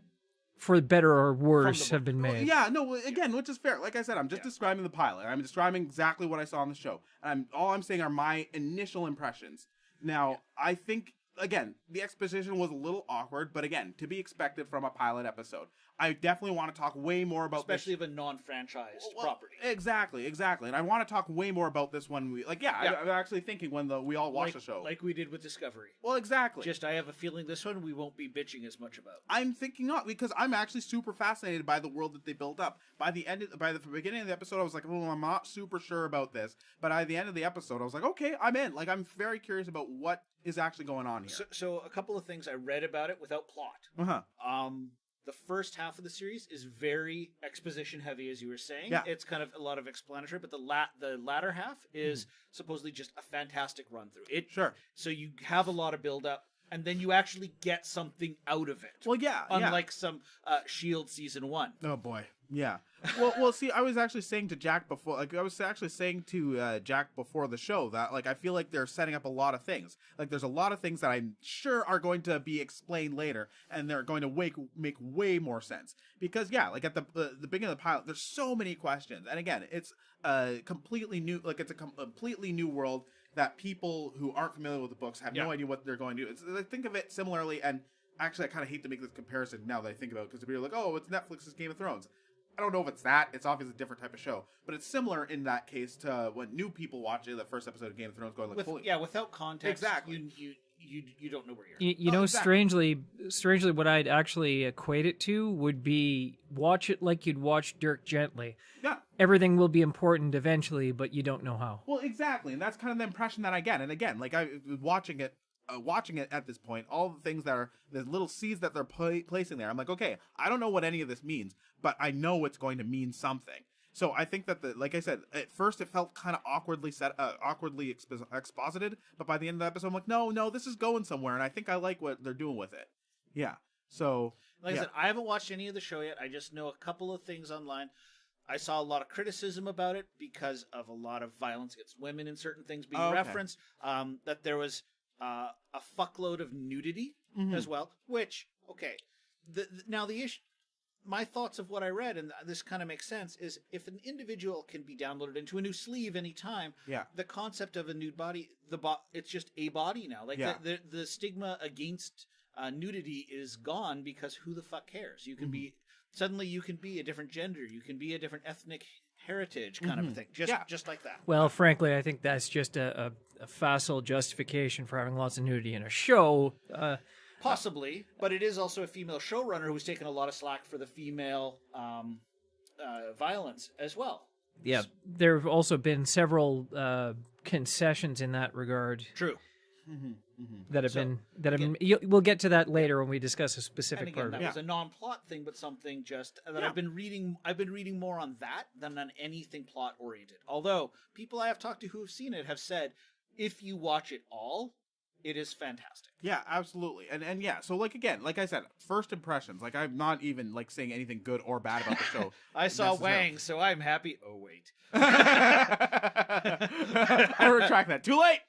for better or worse, have been made. Again, which is fair. Like I said, I'm just describing the pilot. I'm describing exactly what I saw on the show. And all I'm saying are my initial impressions. Now, I think, again, the exposition was a little awkward, but again, to be expected from a pilot episode. I definitely want to talk way more about especially of a non-franchised property. Exactly. And I want to talk way more about this when I'm actually thinking when we all watch the show. Like we did with Discovery. Well, exactly. Just I have a feeling this one we won't be bitching as much about. I'm thinking not, because I'm actually super fascinated by the world that they built up. By the beginning of the episode, I was like, I'm not super sure about this. But by the end of the episode, I was like, okay, I'm in. Like, I'm very curious about what is actually going on here. So a couple of things I read about it without plot. The first half of the series is very exposition heavy, as you were saying. Yeah. It's kind of a lot of explanatory, but the latter half is supposedly just a fantastic run through. Sure. So you have a lot of build up, and then you actually get something out of it. Well, yeah. Unlike some S.H.I.E.L.D. season 1. Oh boy. Yeah. Well, see, I was actually saying to Jack before, Jack before the show that, I feel like they're setting up a lot of things. Like, there's a lot of things that I'm sure are going to be explained later, and they're going to make way more sense. Because, at the beginning of the pilot, there's so many questions. And again, it's a completely new, it's a completely new world that people who aren't familiar with the books have no idea what they're going to do. Think of it similarly, and actually, I kind of hate to make this comparison now that I think about it, because people are like, oh, it's Netflix's Game of Thrones. I don't know if it's that. It's obviously a different type of show. But it's similar in that case to when new people watch the first episode of Game of Thrones going without context. Exactly. You don't know where you're at. Exactly. Strangely, what I'd actually equate it to would be watch it like you'd watch Dirk Gently. Yeah. Everything will be important eventually, but you don't know how. Well, exactly. And that's kind of the impression that I get. And again, I was watching it watching it at this point, all the things that are the little seeds that they're placing there, I'm like, okay, I don't know what any of this means, but I know it's going to mean something. So I think that like I said, at first it felt kind of awkwardly exposited, but by the end of the episode, I'm like, no, this is going somewhere, and I think I like what they're doing with it. Yeah. So, like I said, I haven't watched any of the show yet. I just know a couple of things online. I saw a lot of criticism about it because of a lot of violence against women in certain things being referenced. That there was a fuckload of nudity as well. Which, okay, now the issue. My thoughts of what I read, and this kind of makes sense, is if an individual can be downloaded into a new sleeve anytime, the concept of a nude body, it's just a body now. Like the stigma against nudity is gone because who the fuck cares? You can be suddenly you can be a different gender, you can be a different ethnic heritage kind of a thing, just like that. Well, frankly, I think that's just a facile justification for having lots of nudity in a show. Possibly, but it is also a female showrunner who's taken a lot of slack for the female violence as well. Yeah, there have also been several concessions in that regard. True. That have been. We'll get to that later when we discuss a specific part of it. That was a non-plot thing, but something just that I've been reading. I've been reading more on that than on anything plot-oriented. Although people I have talked to who have seen it have said, if you watch it all, it is fantastic. Yeah, absolutely. And yeah, so like I said, first impressions. Like I'm not even like saying anything good or bad about the show. I saw Wang, so I'm happy. Oh wait. I retract that. Too late.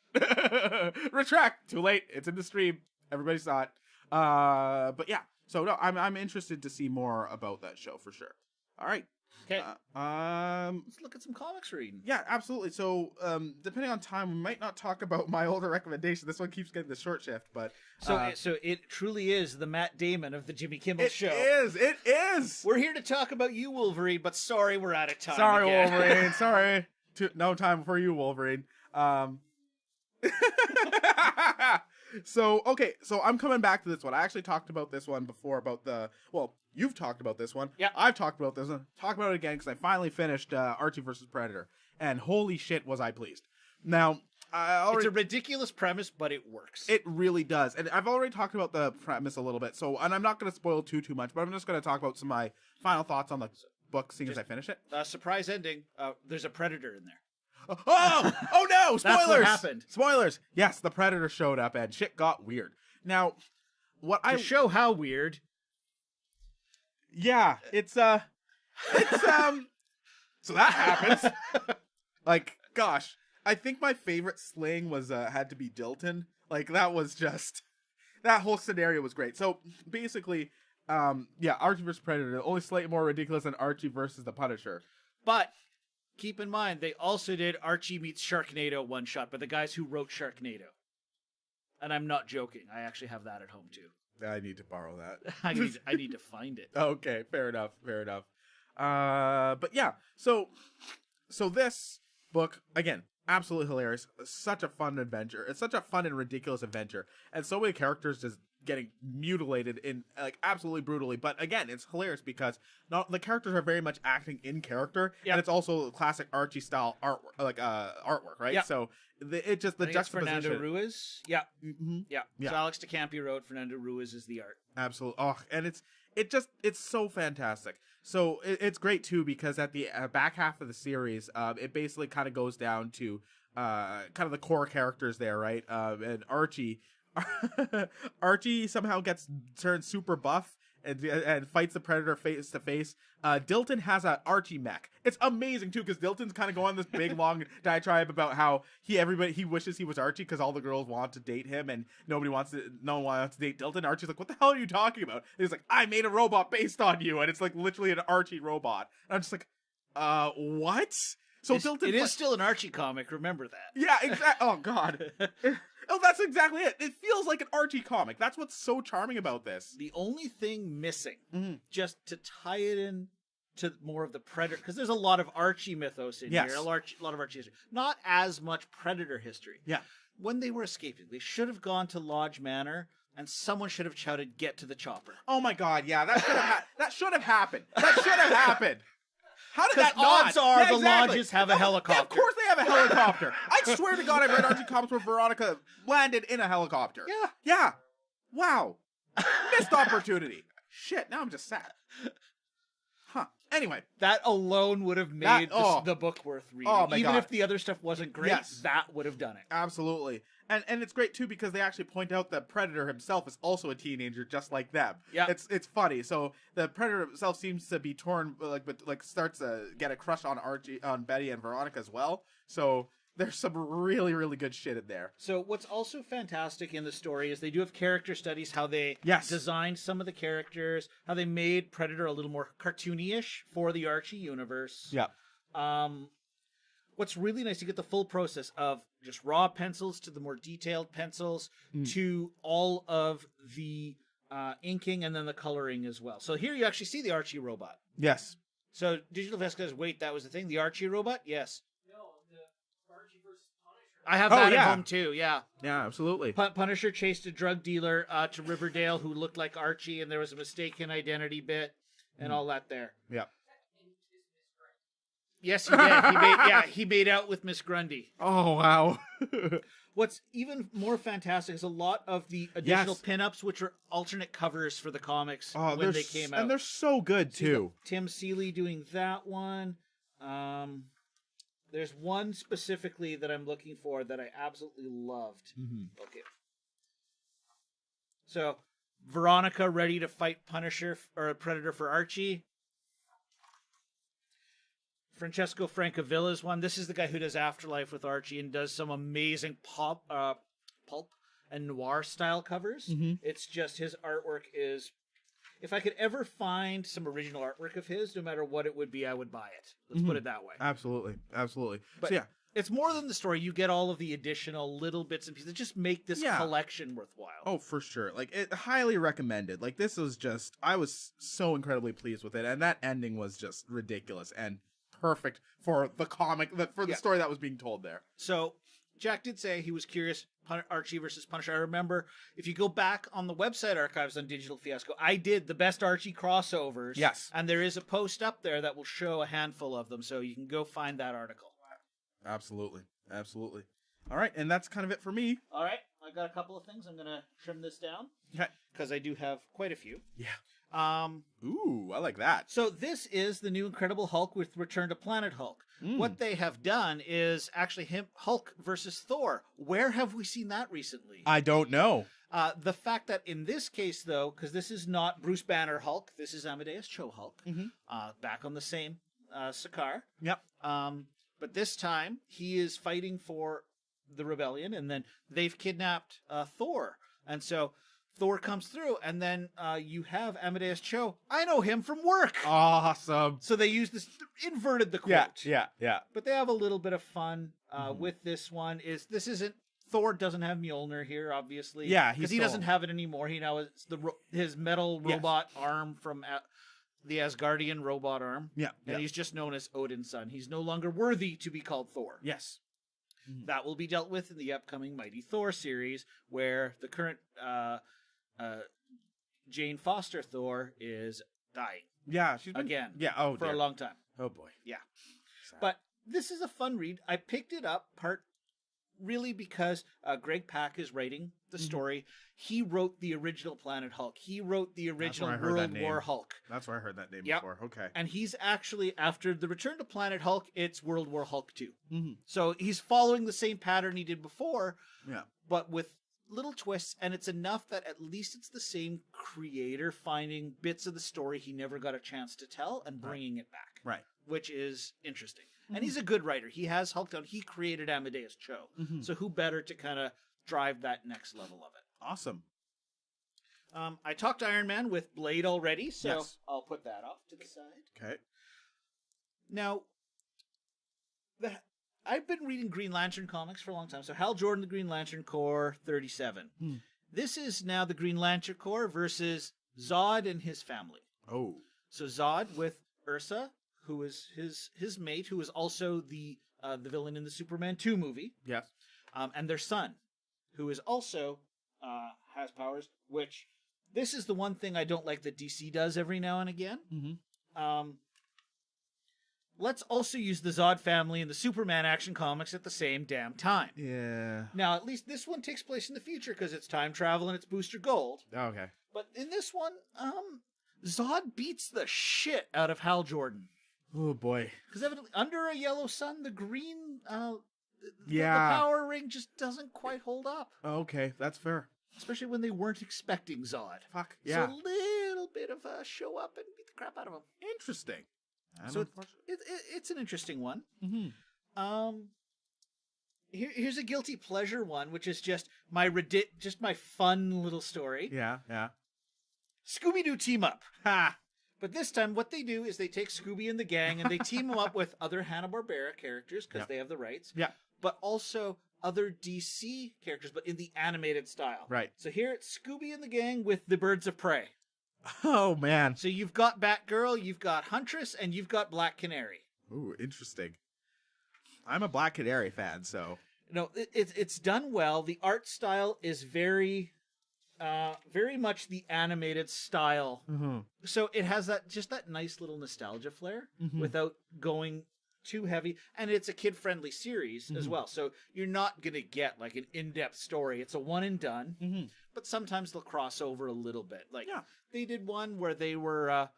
Retract. Too late. It's in the stream. Everybody saw it. But yeah. So no, I'm interested to see more about that show for sure. All right. Okay. Let's look at some comics reading. Yeah, absolutely. So, depending on time, we might not talk about my older recommendation. This one keeps getting the short shift, but so it truly is the Matt Damon of the Jimmy Kimmel Show. It is. We're here to talk about you, Wolverine, but sorry, we're out of time. Sorry, again. Wolverine. Sorry, no time for you, Wolverine. So I'm coming back to this one. I actually talked about this one before you've talked about this one. Yeah. I've talked about this one. Talk about it again because I finally finished Archie vs. Predator, and holy shit was I pleased. Now, it's a ridiculous premise, but it works. It really does. And I've already talked about the premise a little bit, and I'm not going to spoil too much, but I'm just going to talk about some of my final thoughts on the book, seeing as I finish it. Surprise ending. There's a predator in there. Oh no! Spoilers! That's what happened. Spoilers! Yes, the Predator showed up and shit got weird. Now, to show how weird. Yeah, so that happens. Like, gosh, I think my favorite slaying was had to be Dilton. Like, that was just that whole scenario was great. So basically, Archie vs. Predator, only slightly more ridiculous than Archie versus the Punisher. But keep in mind, they also did Archie meets Sharknado one shot by the guys who wrote Sharknado. And I'm not joking. I actually have that at home too. I need to borrow that. I need to find it. Okay, fair enough. But yeah, so this book, again, absolutely hilarious. Such a fun adventure. It's such a fun and ridiculous adventure. And so many characters just getting mutilated in like absolutely brutally, but again, it's hilarious because the characters are very much acting in character, and it's also classic Archie style artwork, right? Yeah. So the juxtaposition. Fernando Ruiz, yeah. Yeah. So Alex DeCampi wrote. Fernando Ruiz is the art. Absolutely. Oh, and it's so fantastic. So it's great too because at the back half of the series, it basically kind of goes down to kind of the core characters there, right? And Archie somehow turns super buff and fights the Predator face to face. Dilton has an Archie mech. It's amazing too because Dilton's kind of going on this big long diatribe about how he wishes he was Archie because all the girls want to date him and no one wants to date Dilton. Archie's like, what the hell are you talking about? And he's like, I made a robot based on you, and it's like literally an Archie robot. And I'm just like, what? So Dilton, it is still an Archie comic. Remember that. Yeah, exactly. Oh God. Oh, that's exactly it. It feels like an Archie comic. That's what's so charming about this. The only thing missing, just to tie it in to more of the Predator, because there's a lot of Archie mythos in here, a lot of Archie history. Not as much Predator history. Yeah. When they were escaping, they should have gone to Lodge Manor, and someone should have shouted, "Get to the chopper." Oh my God, yeah, that should have happened. That should have happened. How did Because that not? odds are the exactly. lodges have a helicopter. Yeah, of course they have a helicopter. I swear to God, I read Archie Comics where Veronica landed in a helicopter. Yeah. Yeah. Wow. Missed opportunity. Shit, now I'm just sad. Huh. Anyway. That alone would have made the book worth reading. Oh, my Even God. if the other stuff wasn't great, that would have done it. Absolutely. And it's great, too, because they actually point out that Predator himself is also a teenager, just like them. Yeah. It's funny. So the Predator himself seems to be torn, but starts to get a crush on Betty and Veronica as well. So there's some really, really good shit in there. So what's also fantastic in the story is they do have character studies, how they designed some of the characters, how they made Predator a little more cartoony-ish for the Archie universe. Yeah. What's really nice, you get the full process of just raw pencils to the more detailed pencils to all of the inking and then the coloring as well. So here you actually see the Archie robot. Yes. So Digital Vesca's, wait, that was the thing? The Archie robot? Yes. No, the Archie versus Punisher. I have that at home too, yeah. Yeah, absolutely. Punisher chased a drug dealer to Riverdale who looked like Archie, and there was a mistaken identity bit and all that there. Yeah. Yes, he did. He made out with Miss Grundy. Oh, wow. What's even more fantastic is a lot of the additional pinups, which are alternate covers for the comics when they came out. And they're so good, too. Tim Seeley doing that one. There's one specifically that I'm looking for that I absolutely loved. Mm-hmm. Okay. So, Veronica ready to fight Punisher or Predator for Archie. Francesco Francovilla's one. This is the guy who does Afterlife with Archie and does some amazing pulp and noir style covers. Mm-hmm. It's just his artwork is... If I could ever find some original artwork of his, no matter what it would be, I would buy it. Let's put it that way. Absolutely. Absolutely. But so, yeah. It's more than the story. You get all of the additional little bits and pieces that just make this collection worthwhile. Oh, for sure. Like, it highly recommended. Like, this was just... I was so incredibly pleased with it. And that ending was just ridiculous and perfect for the comic, for the story that was being told there. So, Jack did say he was curious, Archie versus Punisher. I remember, if you go back on the website archives on Digital Fiasco, I did the best Archie crossovers. Yes. And there is a post up there that will show a handful of them, so you can go find that article. Absolutely. Absolutely. All right, and that's kind of it for me. All right, I got a couple of things. I'm going to trim this down. Okay. Because I do have quite a few. Yeah. Ooh, I like that. So this is the new Incredible Hulk with Return to Planet Hulk. What they have done is actually Hulk versus Thor. Where have we seen that recently? I don't know. The fact that in this case, though, because this is not Bruce Banner Hulk, this is Amadeus Cho Hulk, back on the same Sakaar. Yep. But this time, he is fighting for the rebellion, and then they've kidnapped Thor. And so Thor comes through, and then you have Amadeus Cho. I know him from work. Awesome. So they use this, inverted the quote. Yeah. But they have a little bit of fun with this one. This isn't, Thor doesn't have Mjolnir here, obviously. Yeah, because he doesn't have it anymore. He now has his metal robot arm from the Asgardian robot arm. Yeah. And he's just known as Odin's son. He's no longer worthy to be called Thor. Yes. That will be dealt with in the upcoming Mighty Thor series, where the current Jane Foster Thor is dying. Yeah, she's been, again. Yeah, for a long time. Oh boy. Yeah. Sad. But this is a fun read. I picked it up really because Greg Pak is writing the story. He wrote the original Planet Hulk. He wrote the original World War Hulk. That's where I heard that name before. Okay. And he's actually, after the Return to Planet Hulk, it's World War Hulk 2. So he's following the same pattern he did before, but with little twists, and it's enough that at least it's the same creator finding bits of the story he never got a chance to tell and bringing it back. Right. Which is interesting. And he's a good writer. He has Hulk down. He created Amadeus Cho. So who better to kind of drive that next level of it? Awesome. I talked Iron Man with Blade already, so I'll put that off to the side. Okay. Now, I've been reading Green Lantern comics for a long time. So Hal Jordan, the Green Lantern Corps 37. This is now the Green Lantern Corps versus Zod and his family. Oh. So Zod with Ursa, who is his mate, who is also the villain in the Superman 2 movie. Yes. And their son, who is also has powers, which this is the one thing I don't like that DC does every now and again. let's also use the Zod family and the Superman Action Comics at the same damn time. Yeah. Now, at least this one takes place in the future because it's time travel and it's Booster Gold. Okay. But in this one, Zod beats the shit out of Hal Jordan. Oh boy. Because evidently, under a yellow sun, the green, the Yeah. power ring just doesn't quite hold up. Okay, that's fair. Especially when they weren't expecting Zod. Fuck. Yeah. So a little bit of a show up and beat the crap out of him. Interesting. So it's an interesting one. Mm-hmm. Here's a guilty pleasure one, which is just my fun little story. Yeah, yeah. Scooby-Doo team up. Ha! But this time, what they do is they take Scooby and the gang and they team them up with other Hanna-Barbera characters because they have the rights. Yeah. But also other DC characters, but in the animated style. Right. So here it's Scooby and the gang with the Birds of Prey. Oh, man. So you've got Batgirl, you've got Huntress, and you've got Black Canary. Ooh, interesting. I'm a Black Canary fan, so... No, it's done well. The art style is very much the animated style. Mm-hmm. So it has that nice little nostalgia flair without going too heavy. And it's a kid-friendly series as well. So you're not going to get like an in-depth story. It's a one and done. But sometimes they'll cross over a little bit. Like they did one where they were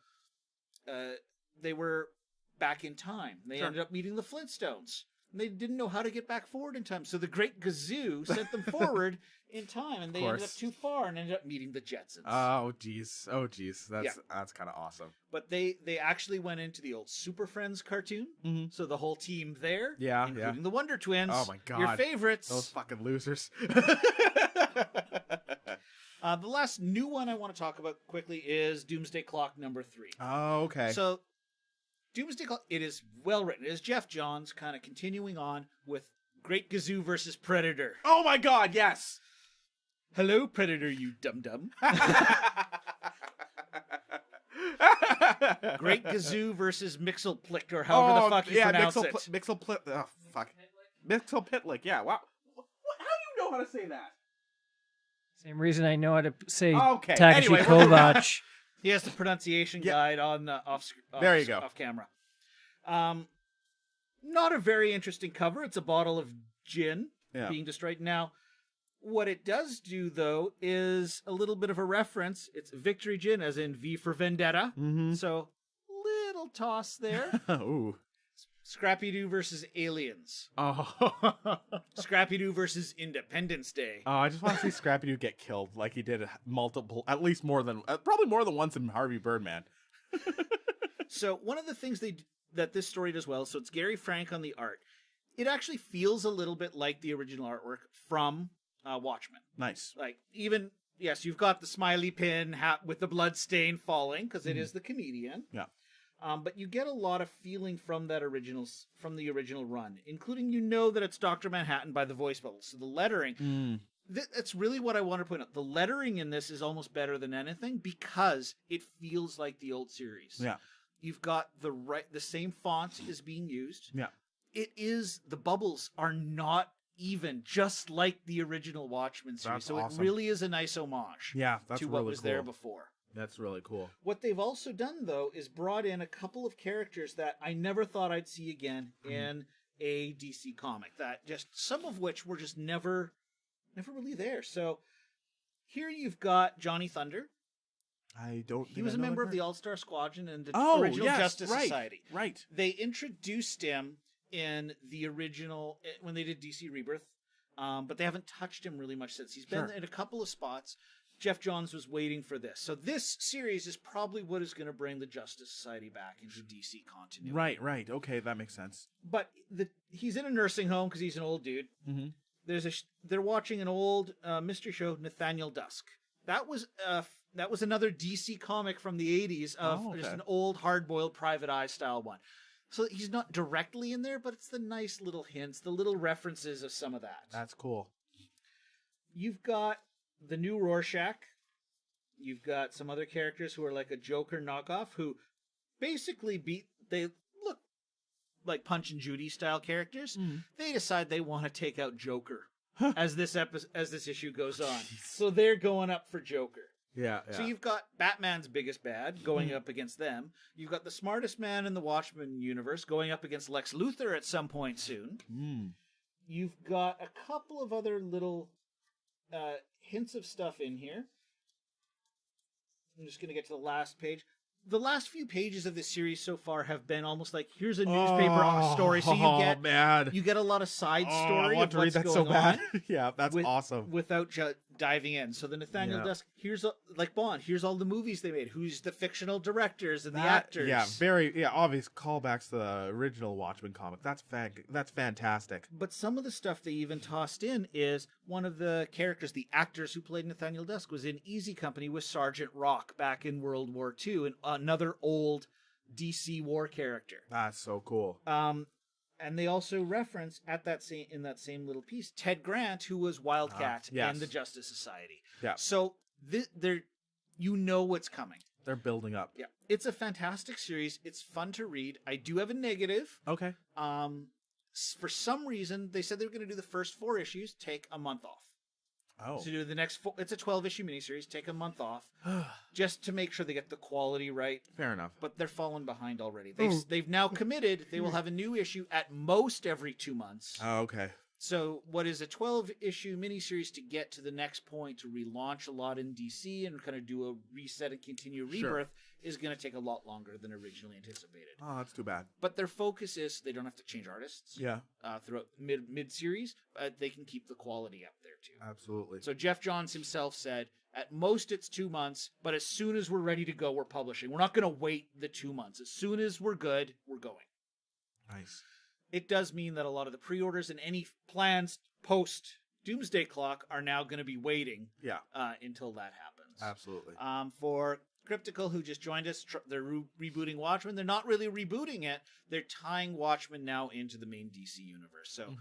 back in time. They ended up meeting the Flintstones. And they didn't know how to get back forward in time. So the Great Gazoo sent them forward in time, and they ended up too far and ended up meeting the Jetsons. Oh, jeez. That's kind of awesome. But they actually went into the old Super Friends cartoon. So the whole team there, including the Wonder Twins. Oh, my God. Your favorites. Those fucking losers. The last new one I want to talk about quickly is Doomsday Clock #3. Oh, okay. So Doomsday Clock, it is well written. It is Jeff Johns kind of continuing on with Great Gazoo versus Predator. Oh my God, yes! Hello, Predator, you dum-dum. Great Gazoo versus Mixelplick, or however the fuck you pronounce it. Mixelplick. Oh, fuck. Mixelpitlick, yeah. Wow. How do you know how to say that? Same reason I know how to say Okay. Takashi Anyway, Kovacs. He has the pronunciation guide on off camera. Not a very interesting cover. It's a bottle of gin being destroyed. Now, what it does do, though, is a little bit of a reference. It's Victory Gin, as in V for Vendetta. So, little toss there. Ooh. Scrappy-Doo versus Aliens. Oh. Scrappy-Doo versus Independence Day. Oh, I just want to see Scrappy-Doo get killed like he did probably more than once in Harvey Birdman. So one of the things that this story does well, so it's Gary Frank on the art. It actually feels a little bit like the original artwork from Watchmen. Nice. Like even, yes, you've got the smiley pin with the blood stain falling because it is the comedian. Yeah. But you get a lot of feeling from the original run, including that it's Dr. Manhattan by the voice bubbles. So the lettering, that's really what I want to point out. The lettering in this is almost better than anything because it feels like the old series. Yeah. You've got the same font is being used. Yeah. The bubbles are not even, just like the original Watchmen series. That's so awesome. It really is a nice homage to what was there before. That's really cool. What they've also done, though, is brought in a couple of characters that I never thought I'd see again in a DC comic. That just some of which were just never really there. So here you've got Johnny Thunder. He was a member of the All-Star Squadron and the original Justice Society. Right. They introduced him in the original when they did DC Rebirth, but they haven't touched him really much since. He's been in a couple of spots. Jeff Johns was waiting for this. So this series is probably what is going to bring the Justice Society back into DC continuity. Right. Okay, that makes sense. But he's in a nursing home because he's an old dude. They're watching an old mystery show, Nathaniel Dusk. That was another DC comic from the 80s of just an old hard-boiled Private Eye style one. So he's not directly in there, but it's the nice little hints, the little references of some of that. That's cool. You've got the new Rorschach. You've got some other characters who are like a Joker knockoff who basically they look like Punch and Judy style characters. They decide they want to take out Joker as this issue goes on. So they're going up for Joker. Yeah. So you've got Batman's biggest bad going up against them. You've got the smartest man in the Watchmen universe going up against Lex Luthor at some point soon. You've got a couple of other little hints of stuff in here. I'm just going to get to the last page. The last few pages of this series so far have been almost like, here's a newspaper story. So you get a lot of side story. I want to read that so bad. Yeah, that's awesome. Without diving in. So the Nathaniel Dusk, like Bond, here's all the movies they made. Who's the fictional directors and the actors. Yeah, obvious callbacks to the original Watchmen comic. That's fantastic. But some of the stuff they even tossed in is one of the characters, the actors who played Nathaniel Dusk, was in Easy Company with Sergeant Rock back in World War II, and another old DC war character. That's so cool. And they also reference in that same little piece Ted Grant, who was Wildcat in the Justice Society. Yeah. So you know what's coming. They're building up. Yeah. It's a fantastic series. It's fun to read. I do have a negative. Okay. For some reason, they said they were going to do the first 4 issues, take a month off. Oh. To do the next 4, it's a 12-issue miniseries, take a month off, just to make sure they get the quality right. Fair enough. But they're falling behind already. They've now committed they will have a new issue at most every 2 months. Oh, okay. So what is a 12-issue miniseries to get to the next point to relaunch a lot in DC and kind of do a reset and continue rebirth is going to take a lot longer than originally anticipated. Oh, that's too bad. But their focus is they don't have to change artists. Yeah. Throughout mid-series, they can keep the quality up there too. Absolutely. So Jeff Johns himself said, at most it's 2 months, but as soon as we're ready to go, we're publishing. We're not going to wait the 2 months. As soon as we're good, we're going. Nice. It does mean that a lot of the pre-orders and any plans post Doomsday Clock are now going to be waiting until that happens. Absolutely. For Cryptical, who just joined us, they're rebooting Watchmen. They're not really rebooting it. They're tying Watchmen now into the main DC universe. So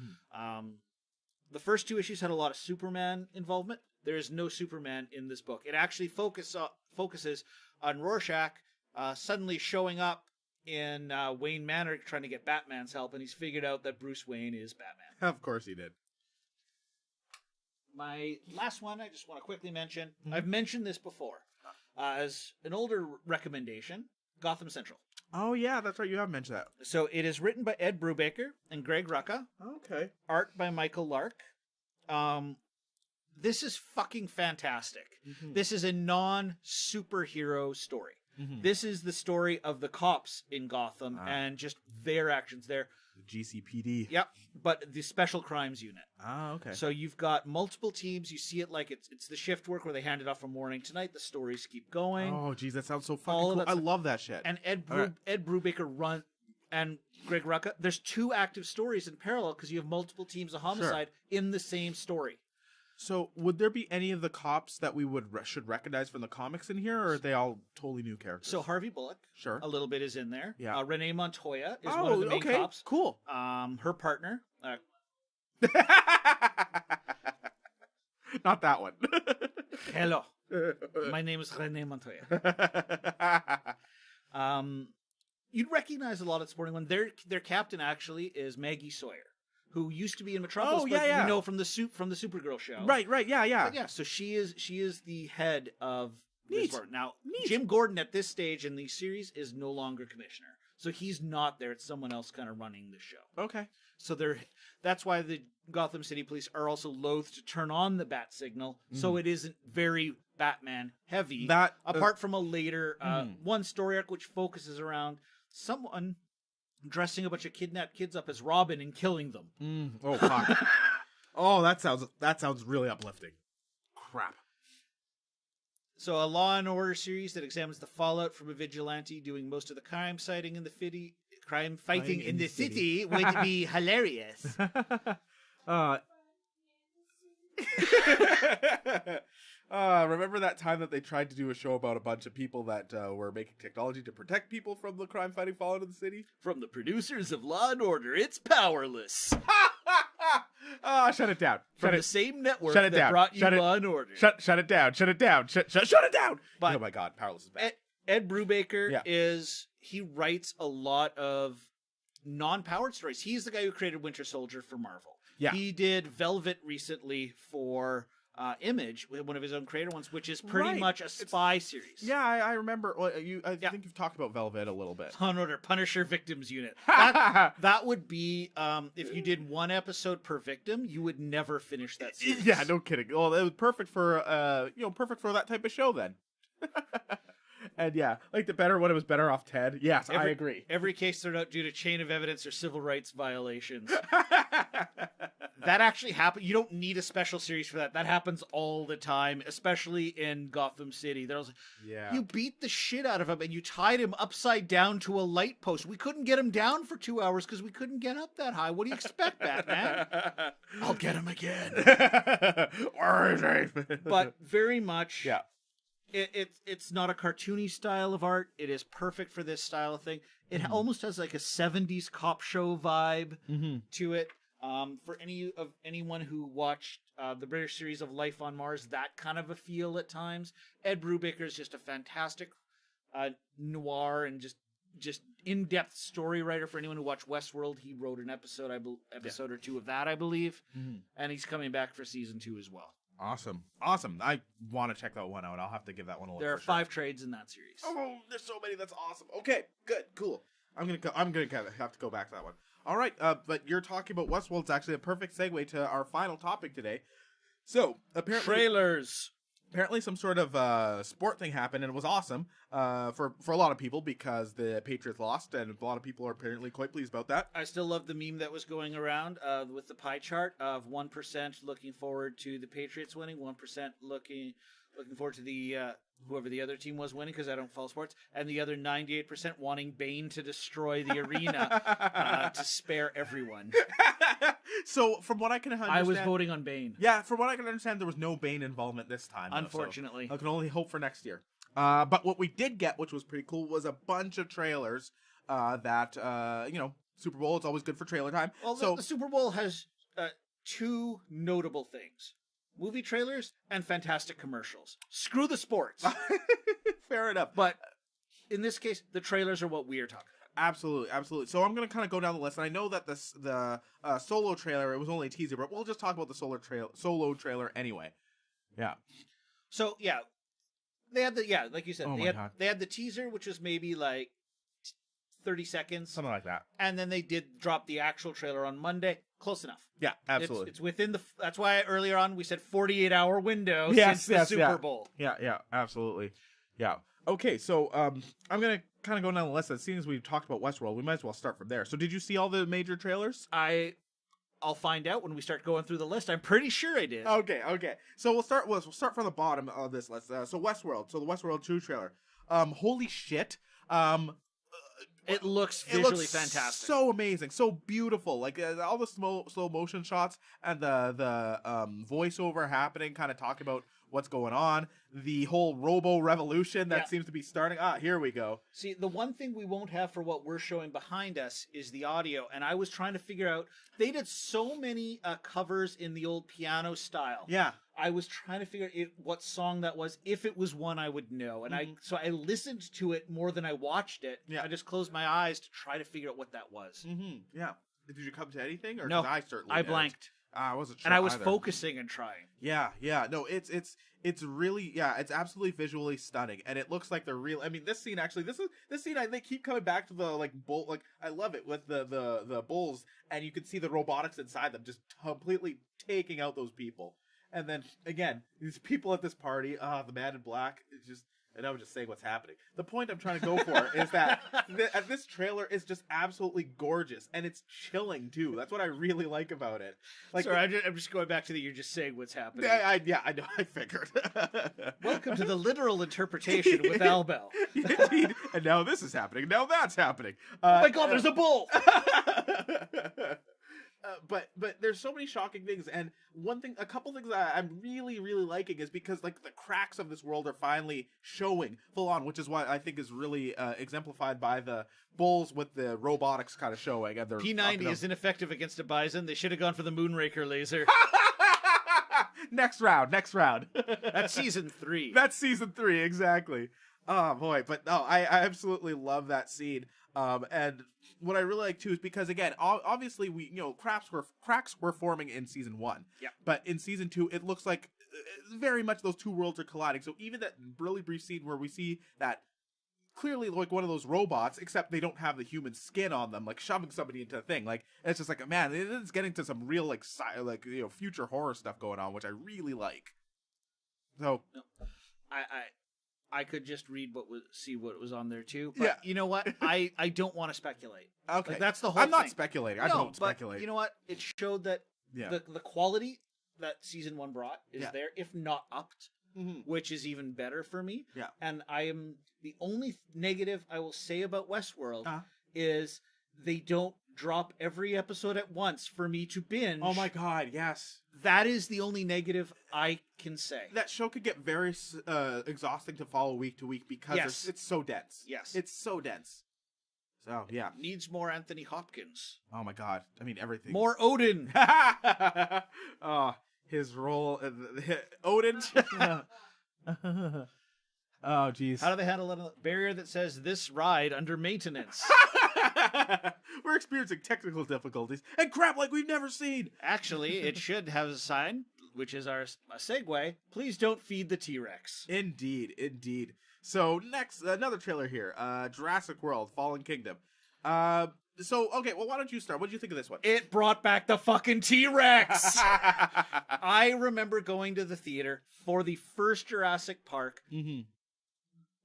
the first 2 issues had a lot of Superman involvement. There is no Superman in this book. It actually focuses on Rorschach suddenly showing up in Wayne Manor trying to get Batman's help, and he's figured out that Bruce Wayne is Batman. Of course he did. My last one I just want to quickly mention. I've mentioned this before. As an older recommendation, Gotham Central. Oh, yeah, that's right. You have mentioned that. So it is written by Ed Brubaker and Greg Rucka. Okay. Art by Michael Lark. This is fucking fantastic. This is a non-superhero story. This is the story of the cops in Gotham and just their actions there. The GCPD. Yep, but the Special Crimes Unit. Ah, okay. So you've got multiple teams. You see it like it's the shift work where they hand it off from morning to night. The stories keep going. Oh, geez, that sounds so fucking cool. I love that shit. And Ed Brubaker and Greg Rucka. There's 2 active stories in parallel because you have multiple teams of homicide in the same story. So, would there be any of the cops that we should recognize from the comics in here, or are they all totally new characters? So Harvey Bullock, a little bit is in there. Yeah. Renee Montoya is one of the main cops. Cool. Her partner. Not that one. Hello. My name is Renee Montoya. You'd recognize a lot of the supporting one. Their captain actually is Maggie Sawyer, who used to be in Metropolis, you know from the Supergirl show. Right, yeah. But yeah, so she is the head of this work. Now, Jim Gordon at this stage in the series is no longer commissioner. So he's not there. It's someone else kind of running the show. Okay. So that's why the Gotham City Police are also loath to turn on the bat signal, so it isn't very Batman heavy. Apart from a later one story arc which focuses around someone dressing a bunch of kidnapped kids up as Robin and killing them. Oh, fuck. Oh, that sounds really uplifting. Crap. So a Law and Order series that examines the fallout from a vigilante doing most of the crime fighting in the city would be hilarious. Remember that time that they tried to do a show about a bunch of people that were making technology to protect people from the crime fighting fallout of the city? From the producers of Law and Order, it's powerless. Shut it down. From the same network that brought you Law and Order. Shut it down. Shut it down. Shut it down. But oh my God, powerless is bad. Ed Brubaker he writes a lot of non-powered stories. He's the guy who created Winter Soldier for Marvel. Yeah. He did Velvet recently for Image, one of his own creator ones, which is pretty Right. much a spy series. Yeah, I remember. Well, I think you've talked about Velvet a little bit. Law and Order Punisher Victims Unit. That would be if you did one episode per victim, you would never finish that series. Yeah, no kidding. Well, it was perfect for perfect for that type of show then. And yeah, like the better when it was Better Off Ted. Yes, I agree. Every case thrown out due to chain of evidence or civil rights violations. That actually happened. You don't need a special series for that. That happens all the time, especially in Gotham City. There's you beat the shit out of him and you tied him upside down to a light post. We couldn't get him down for 2 hours because we couldn't get up that high. What do you expect, Batman? I'll get him again. Where is he? But very much, yeah. It's not a cartoony style of art. It is perfect for this style of thing. It almost has like a 70s cop show vibe to it. For anyone who watched the British series of Life on Mars, that kind of a feel at times. Ed Brubaker is just a fantastic noir and just in-depth story writer. For anyone who watched Westworld, he wrote an episode or two of that, I believe, and he's coming back for season 2 as well. Awesome. I want to check that one out. I'll have to give that one a look. There are 5 trades in that series. Oh, there's so many. That's awesome. Okay, good, cool. I'm gonna have to go back to that one. All right, but you're talking about Westworld. It's actually a perfect segue to our final topic today. So apparently, trailers. Apparently, some sort of sport thing happened, and it was awesome for a lot of people because the Patriots lost, and a lot of people are apparently quite pleased about that. I still love the meme that was going around with the pie chart of 1% looking forward to the Patriots winning, 1% looking forward to the whoever the other team was winning because I don't follow sports, and the other 98% wanting Bane to destroy the arena to spare everyone. So, from what I can understand, I was voting on Bane. Yeah, from what I can understand, there was no Bane involvement this time. Unfortunately. So I can only hope for next year. But what we did get, which was pretty cool, was a bunch of trailers that, Super Bowl, it's always good for trailer time. Well, the Super Bowl has 2 notable things. Movie trailers and fantastic commercials. Screw the sports. Fair enough. But in this case, the trailers are what we are talking about. Absolutely. So I'm going to kind of go down the list. And I know that the solo trailer, it was only a teaser, but we'll just talk about the solo trailer anyway. Yeah. So, yeah. They had like you said, they had the teaser, which was maybe like 30 seconds. Something like that. And then they did drop the actual trailer on Monday. Close enough. Yeah, absolutely. It's within that's why earlier on we said 48-hour window since the Super Bowl. Yeah, absolutely. Yeah. Okay, so I'm going to kind of go down the list. As soon as we've talked about Westworld, we might as well start from there. So did you see all the major trailers? I'll find out when we start going through the list. I'm pretty sure I did. Okay. So we'll start from the bottom of this list. So Westworld. So the Westworld 2 trailer. Holy shit. It looks visually fantastic. So amazing, so beautiful. Like all the slow motion shots and the voiceover happening, kind of talking about what's going on. The whole robo revolution that seems to be starting. Here we go. See, the one thing we won't have for what we're showing behind us is the audio. And I was trying to figure out, they did so many covers in the old piano style. Yeah. I was trying to figure out what song that was, if it was one I would know. And so I listened to it more than I watched it. Yeah. I just closed my eyes to try to figure out what that was. Mm-hmm. Yeah. Did you come to anything? Or no, I blanked. I wasn't sure. And I was either. focusing and trying. Yeah. No, it's really, it's absolutely visually stunning, and it looks like the real. I mean, this scene actually, this scene. They keep coming back to the bull. Like, I love it with the bulls, and you can see the robotics inside them just completely taking out those people. And then again, these people at this party, the man in black is just. And I'm just saying what's happening. The point I'm trying to go for is that this trailer is just absolutely gorgeous, and it's chilling too. That's what I really like about it. Like, sorry, I'm just going back to you're just saying what's happening. Yeah, I know. I figured. Welcome to the literal interpretation with Al Bell. Indeed. And now this is happening. Now that's happening. Oh my God! There's a bull. But there's so many shocking things, and a couple things that I'm really, really liking is because like the cracks of this world are finally showing full on, which is why I think is really exemplified by the bulls with the robotics kind of showing. And P90 is ineffective against a bison. They should have gone for the Moonraker laser. Next round. That's season 3. That's season 3, exactly. Oh boy, but no, I absolutely love that scene. And what I really like too is because again, obviously cracks were forming in season 1. Yeah. But in season 2, it looks like very much those two worlds are colliding. So even that really brief scene where we see that clearly like one of those robots, except they don't have the human skin on them, like shoving somebody into a thing. Like it's just like, man, it's getting to some real like future horror stuff going on, which I really like. So I could just read see what was on there too. But yeah, you know what? I don't want to speculate. Okay, like, that's the whole. I'm not thing. speculating. I don't speculate. You know what? It showed that the quality that season 1 brought is there, if not upped, which is even better for me. Yeah, and I am. The only negative I will say about Westworld is they don't drop every episode at once for me to binge. Oh my god, yes. That is the only negative I can say. That show could get very exhausting to follow week to week because it's so dense. Yes. It's so dense. So, yeah. Needs more Anthony Hopkins. Oh my god. I mean, everything. More Odin. Oh, his role. Odin. Oh, jeez. How do they handle a barrier that says this ride under maintenance? We're experiencing technical difficulties and crap like we've never seen. Actually, it should have a sign, which is our segue. Please don't feed the T-Rex. Indeed, indeed. So next, another trailer here. Jurassic World: Fallen Kingdom. Okay, well, why don't you start? What did you think of this one? It brought back the fucking T-Rex. I remember going to the theater for the first Jurassic Park. Mm-hmm.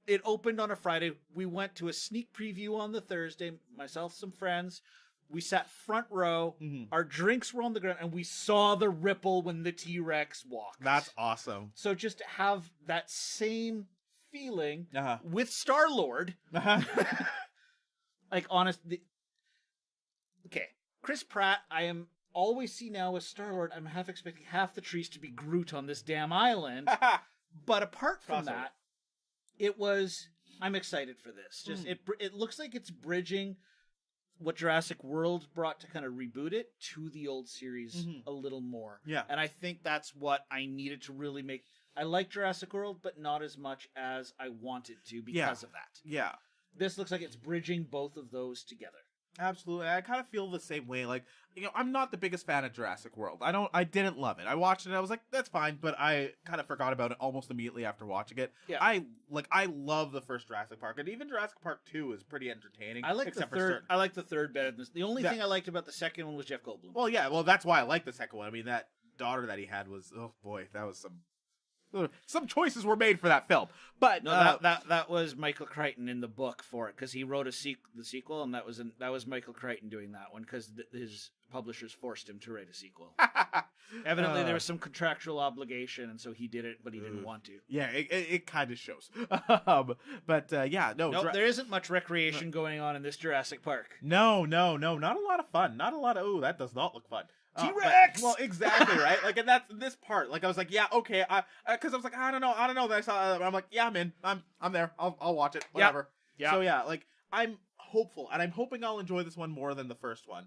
It opened on a Friday. We went to a sneak preview on the Thursday. Myself, some friends. We sat front row. Mm-hmm. Our drinks were on the ground, and we saw the ripple when the T-Rex walked. That's awesome. So just to have that same feeling with Star-Lord. Like, honestly. Okay, Chris Pratt, I am always see now as Star-Lord. I'm half expecting half the trees to be Groot on this damn island. But apart from that, I'm excited for this. Just it looks like it's bridging what Jurassic World brought to kind of reboot it to the old series a little more. Yeah. And I think that's what I needed to really make. I like Jurassic World, but not as much as I wanted to because of that. Yeah. This looks like it's bridging both of those together. Absolutely. I kind of feel the same way. Like, I'm not the biggest fan of Jurassic World. I didn't love it. I watched it and I was like, that's fine, but I kind of forgot about it almost immediately after watching it. Yeah. I love the first Jurassic Park, and even Jurassic Park 2 is pretty entertaining. I like the third. I like the third better than this. The only thing I liked about the second one was Jeff Goldblum. Well, yeah, that's why I like the second one. I mean, that daughter that he had was, oh boy, that was some choices were made for that film. But no, that was Michael Crichton in the book for it, because he wrote the sequel, and that was Michael Crichton doing that one because his publishers forced him to write a sequel. Evidently, there was some contractual obligation, and so he did it, but he didn't want to. Yeah, it kind of shows. There isn't much recreation going on in this Jurassic Park. No, not a lot of fun. Not a lot of. Oh, that does not look fun. T-Rex. Well, exactly, right. Like, and that's this part. Like, I was like, yeah, okay. Because I was like, I don't know. Then I saw. I'm like, yeah, I'm in. I'm there. I'll watch it. Whatever. Yeah. So yeah, like, I'm hopeful, and I'm hoping I'll enjoy this one more than the first one.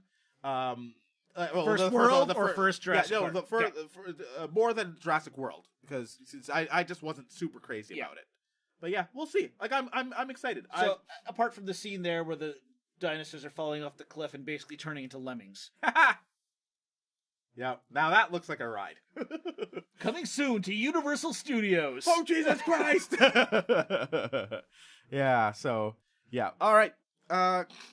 First World or first Jurassic Park? More than Jurassic World, because I just wasn't super crazy about it. But yeah, we'll see. Like, I'm excited. So apart from the scene there where the dinosaurs are falling off the cliff and basically turning into lemmings. Yeah, now that looks like a ride. Coming soon to Universal Studios. Oh, Jesus Christ! Yeah, so, yeah. All right,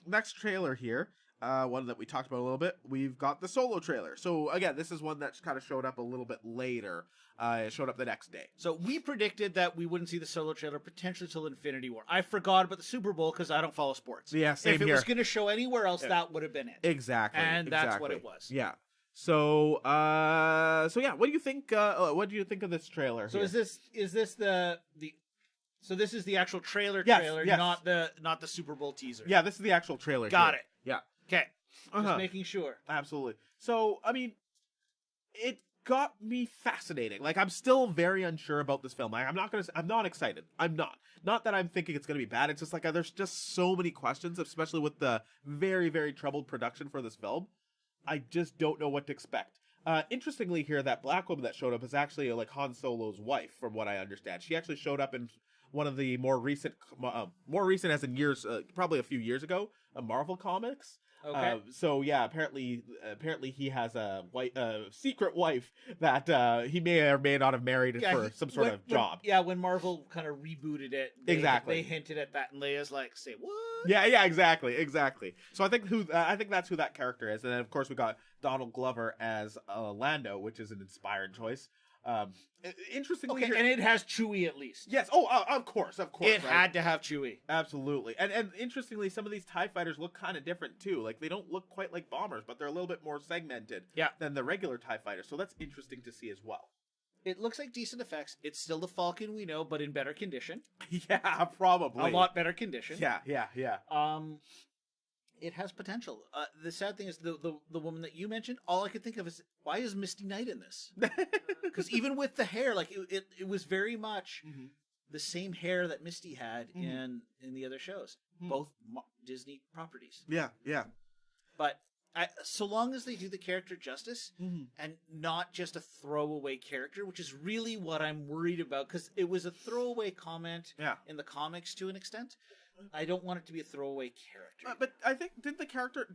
next trailer here, one that we talked about a little bit. We've got the Solo trailer. So, again, this is one that kind of showed up a little bit later. It showed up the next day. So, we predicted that we wouldn't see the Solo trailer potentially till Infinity War. I forgot about the Super Bowl because I don't follow sports. Yeah, same here. If it was going to show anywhere else, that would have been it. Exactly. And that's what it was. Yeah. So yeah, what do you think? What do you think of this trailer? So here? is this the? So this is the actual trailer, yes. not the Super Bowl teaser. Yeah, this is the actual trailer. Got here. it. Yeah. Okay. Just making sure. Absolutely. So I mean, it got me fascinating. Like, I'm still very unsure about this film. Like, I'm not excited. I'm not. Not that I'm thinking it's gonna be bad. It's just like there's just so many questions, especially with the very, very troubled production for this film. I just don't know what to expect. Interestingly here, that black woman that showed up is actually like Han Solo's wife, from what I understand. She actually showed up in one of the more recent as in years, probably a few years ago, Marvel comics. Okay. So yeah, apparently he has a secret wife that he may or may not have married for some sort of job. When Marvel kind of rebooted it, they hinted at that, and Leia's like, "Say what?" Yeah, exactly. So I think that's who that character is, and then of course we got Donald Glover as Lando, which is an inspired choice. Interestingly, and it has Chewie at least. Yes. Oh, of course. It had to have Chewie. Absolutely. And interestingly, some of these TIE fighters look kind of different too. Like they don't look quite like bombers, but they're a little bit more segmented than the regular TIE fighters. So that's interesting to see as well. It looks like decent effects. It's still the Falcon we know, but in better condition. Yeah, probably. A lot better condition. Yeah. It has potential. The sad thing is the woman that you mentioned, all I could think of is, why is Misty Knight in this? Because even with the hair, like it was very much the same hair that Misty had in the other shows, both Disney properties. Yeah. But so long as they do the character justice and not just a throwaway character, which is really what I'm worried about, because it was a throwaway comment in the comics to an extent. I don't want it to be a throwaway character. But I think didn't the character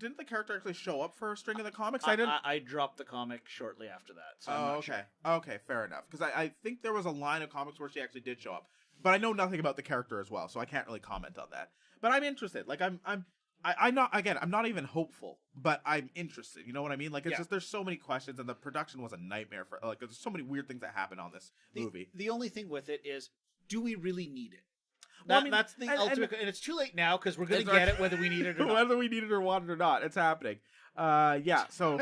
actually show up for a string of the comics? I dropped the comic shortly after that. So I'm not sure. Okay, fair enough. Because I think there was a line of comics where she actually did show up, but I know nothing about the character as well, so I can't really comment on that. But I'm interested. Like I'm not even hopeful, but I'm interested. You know what I mean? Like it's just there's so many questions, and the production was a nightmare for there's so many weird things that happen on this movie. The only thing with it is, do we really need it? That's the ultimate, and it's too late now because we're going to get it whether we need it or not. Whether we need it or want it or not, it's happening. So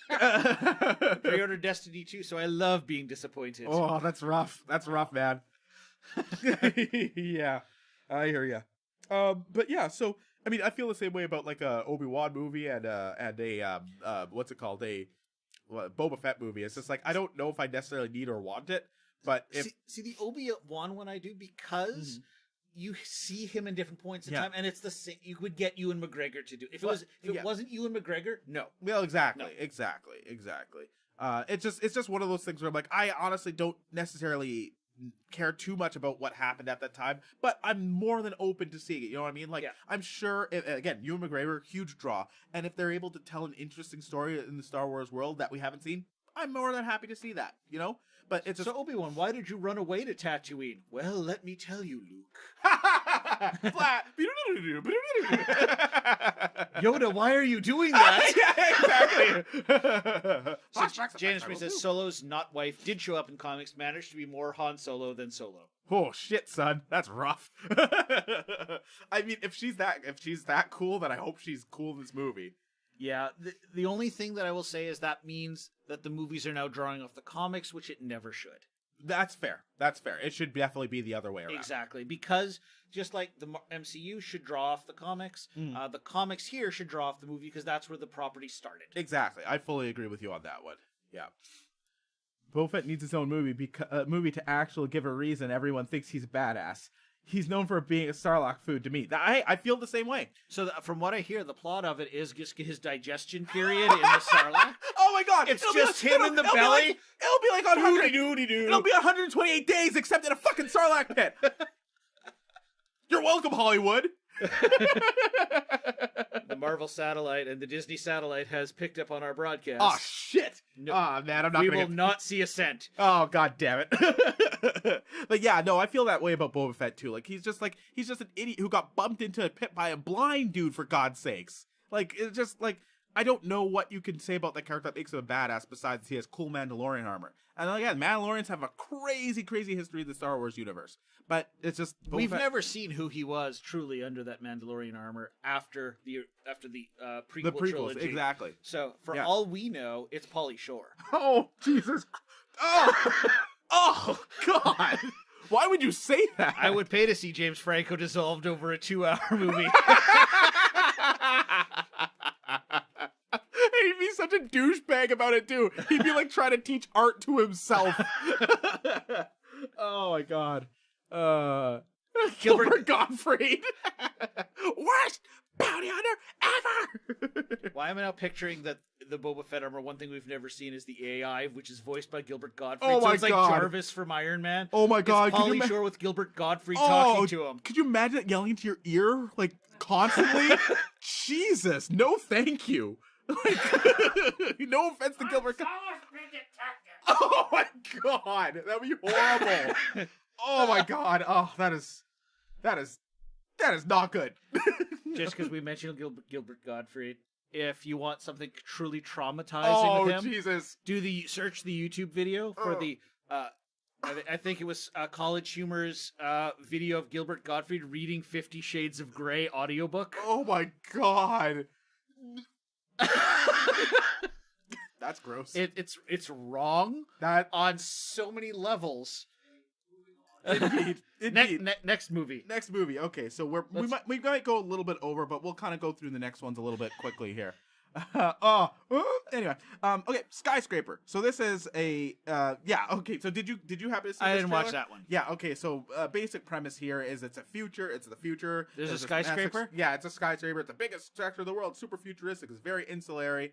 pre-order Destiny 2, so I love being disappointed. Oh, that's rough. That's rough, man. Yeah, I hear you. But yeah, so I mean, I feel the same way about like a Obi-Wan movie and a what's it called, Boba Fett movie. It's just like I don't know if I necessarily need or want it, but see the Obi-Wan one I do because. You see him in different points in time, and it's the same. You would get Ewan McGregor to do if it wasn't Ewan McGregor. No, well, exactly. It's just one of those things where I'm like, I honestly don't necessarily care too much about what happened at that time, but I'm more than open to seeing it. You know what I mean? Like, I'm sure again, Ewan McGregor, huge draw, and if they're able to tell an interesting story in the Star Wars world that we haven't seen, I'm more than happy to see that. You know. But it's so Obi-Wan, why did you run away to Tatooine? Well, let me tell you, Luke. Flat. Yoda, why are you doing that? Exactly. Janice Smith says Solo's not wife did show up in comics, managed to be more Han Solo than Solo. Oh shit, son, that's rough. I mean, if she's that cool, then I hope she's cool in this movie. Yeah, the only thing that I will say is that means that the movies are now drawing off the comics, which it never should. That's fair. It should definitely be the other way around. Exactly, because just like the MCU should draw off the comics, the comics here should draw off the movie because that's where the property started. Exactly, I fully agree with you on that one. Yeah. Boba Fett needs his own movie to actually give a reason everyone thinks he's a badass. He's known for being a Sarlacc food to me. I feel the same way. So from what I hear, the plot of it is just his digestion period in the Sarlacc. Oh my god! It's just him in the belly. It'll be like 128 days, except in a fucking Sarlacc pit. You're welcome, Hollywood. The Marvel satellite and the Disney satellite has picked up on our broadcast. Oh shit! No, man, I'm not. We will not see a cent. Oh god damn it! But yeah, no, I feel that way about Boba Fett too. Like he's just an idiot who got bumped into a pit by a blind dude. For God's sakes, like it's just like I don't know what you can say about that character that makes him a badass besides he has cool Mandalorian armor. And again, Mandalorians have a crazy history of the Star Wars universe. But it's just we've never seen who he was truly under that Mandalorian armor after the prequels, trilogy. Exactly. So for all we know, it's Pauly Shore. Oh Jesus! Oh God! Why would you say that? I would pay to see James Franco dissolved over a 2-hour movie. He'd be such a douchebag about it too. He'd be like trying to teach art to himself. Oh my god. Gilbert Gottfried. Worst bounty hunter ever. Why am I now picturing that the Boba Fett armor, one thing we've never seen is the AI, which is voiced by Gilbert Gottfried. Oh my it's like God. Jarvis from Iron Man. Oh my God! It's Pauly Shore with Gilbert Gottfried Oh, talking to him. Could you imagine it yelling into your ear like constantly? Jesus, no, thank you. Like, no offense to Gilbert. Oh my God, that'd be horrible. Oh my God. Oh, that is not good. Just because we mentioned Gilbert Gottfried, if you want something truly traumatizing with him, Jesus, search the YouTube video for the. I think it was College Humor's video of Gilbert Gottfried reading 50 Shades of Grey audiobook. Oh my God. That's gross. It's wrong on so many levels. Indeed. Next movie. Next movie. Okay, so we might go a little bit over, but we'll kind of go through the next ones a little bit quickly here. Anyway, okay, Skyscraper. So this is a okay. So did you happen to see? I this didn't trailer? watch that one. Yeah. Okay. So basic premise here is it's the future. There's a skyscraper. Yeah, it's a skyscraper. It's the biggest structure in the world. Super futuristic. It's very insulary.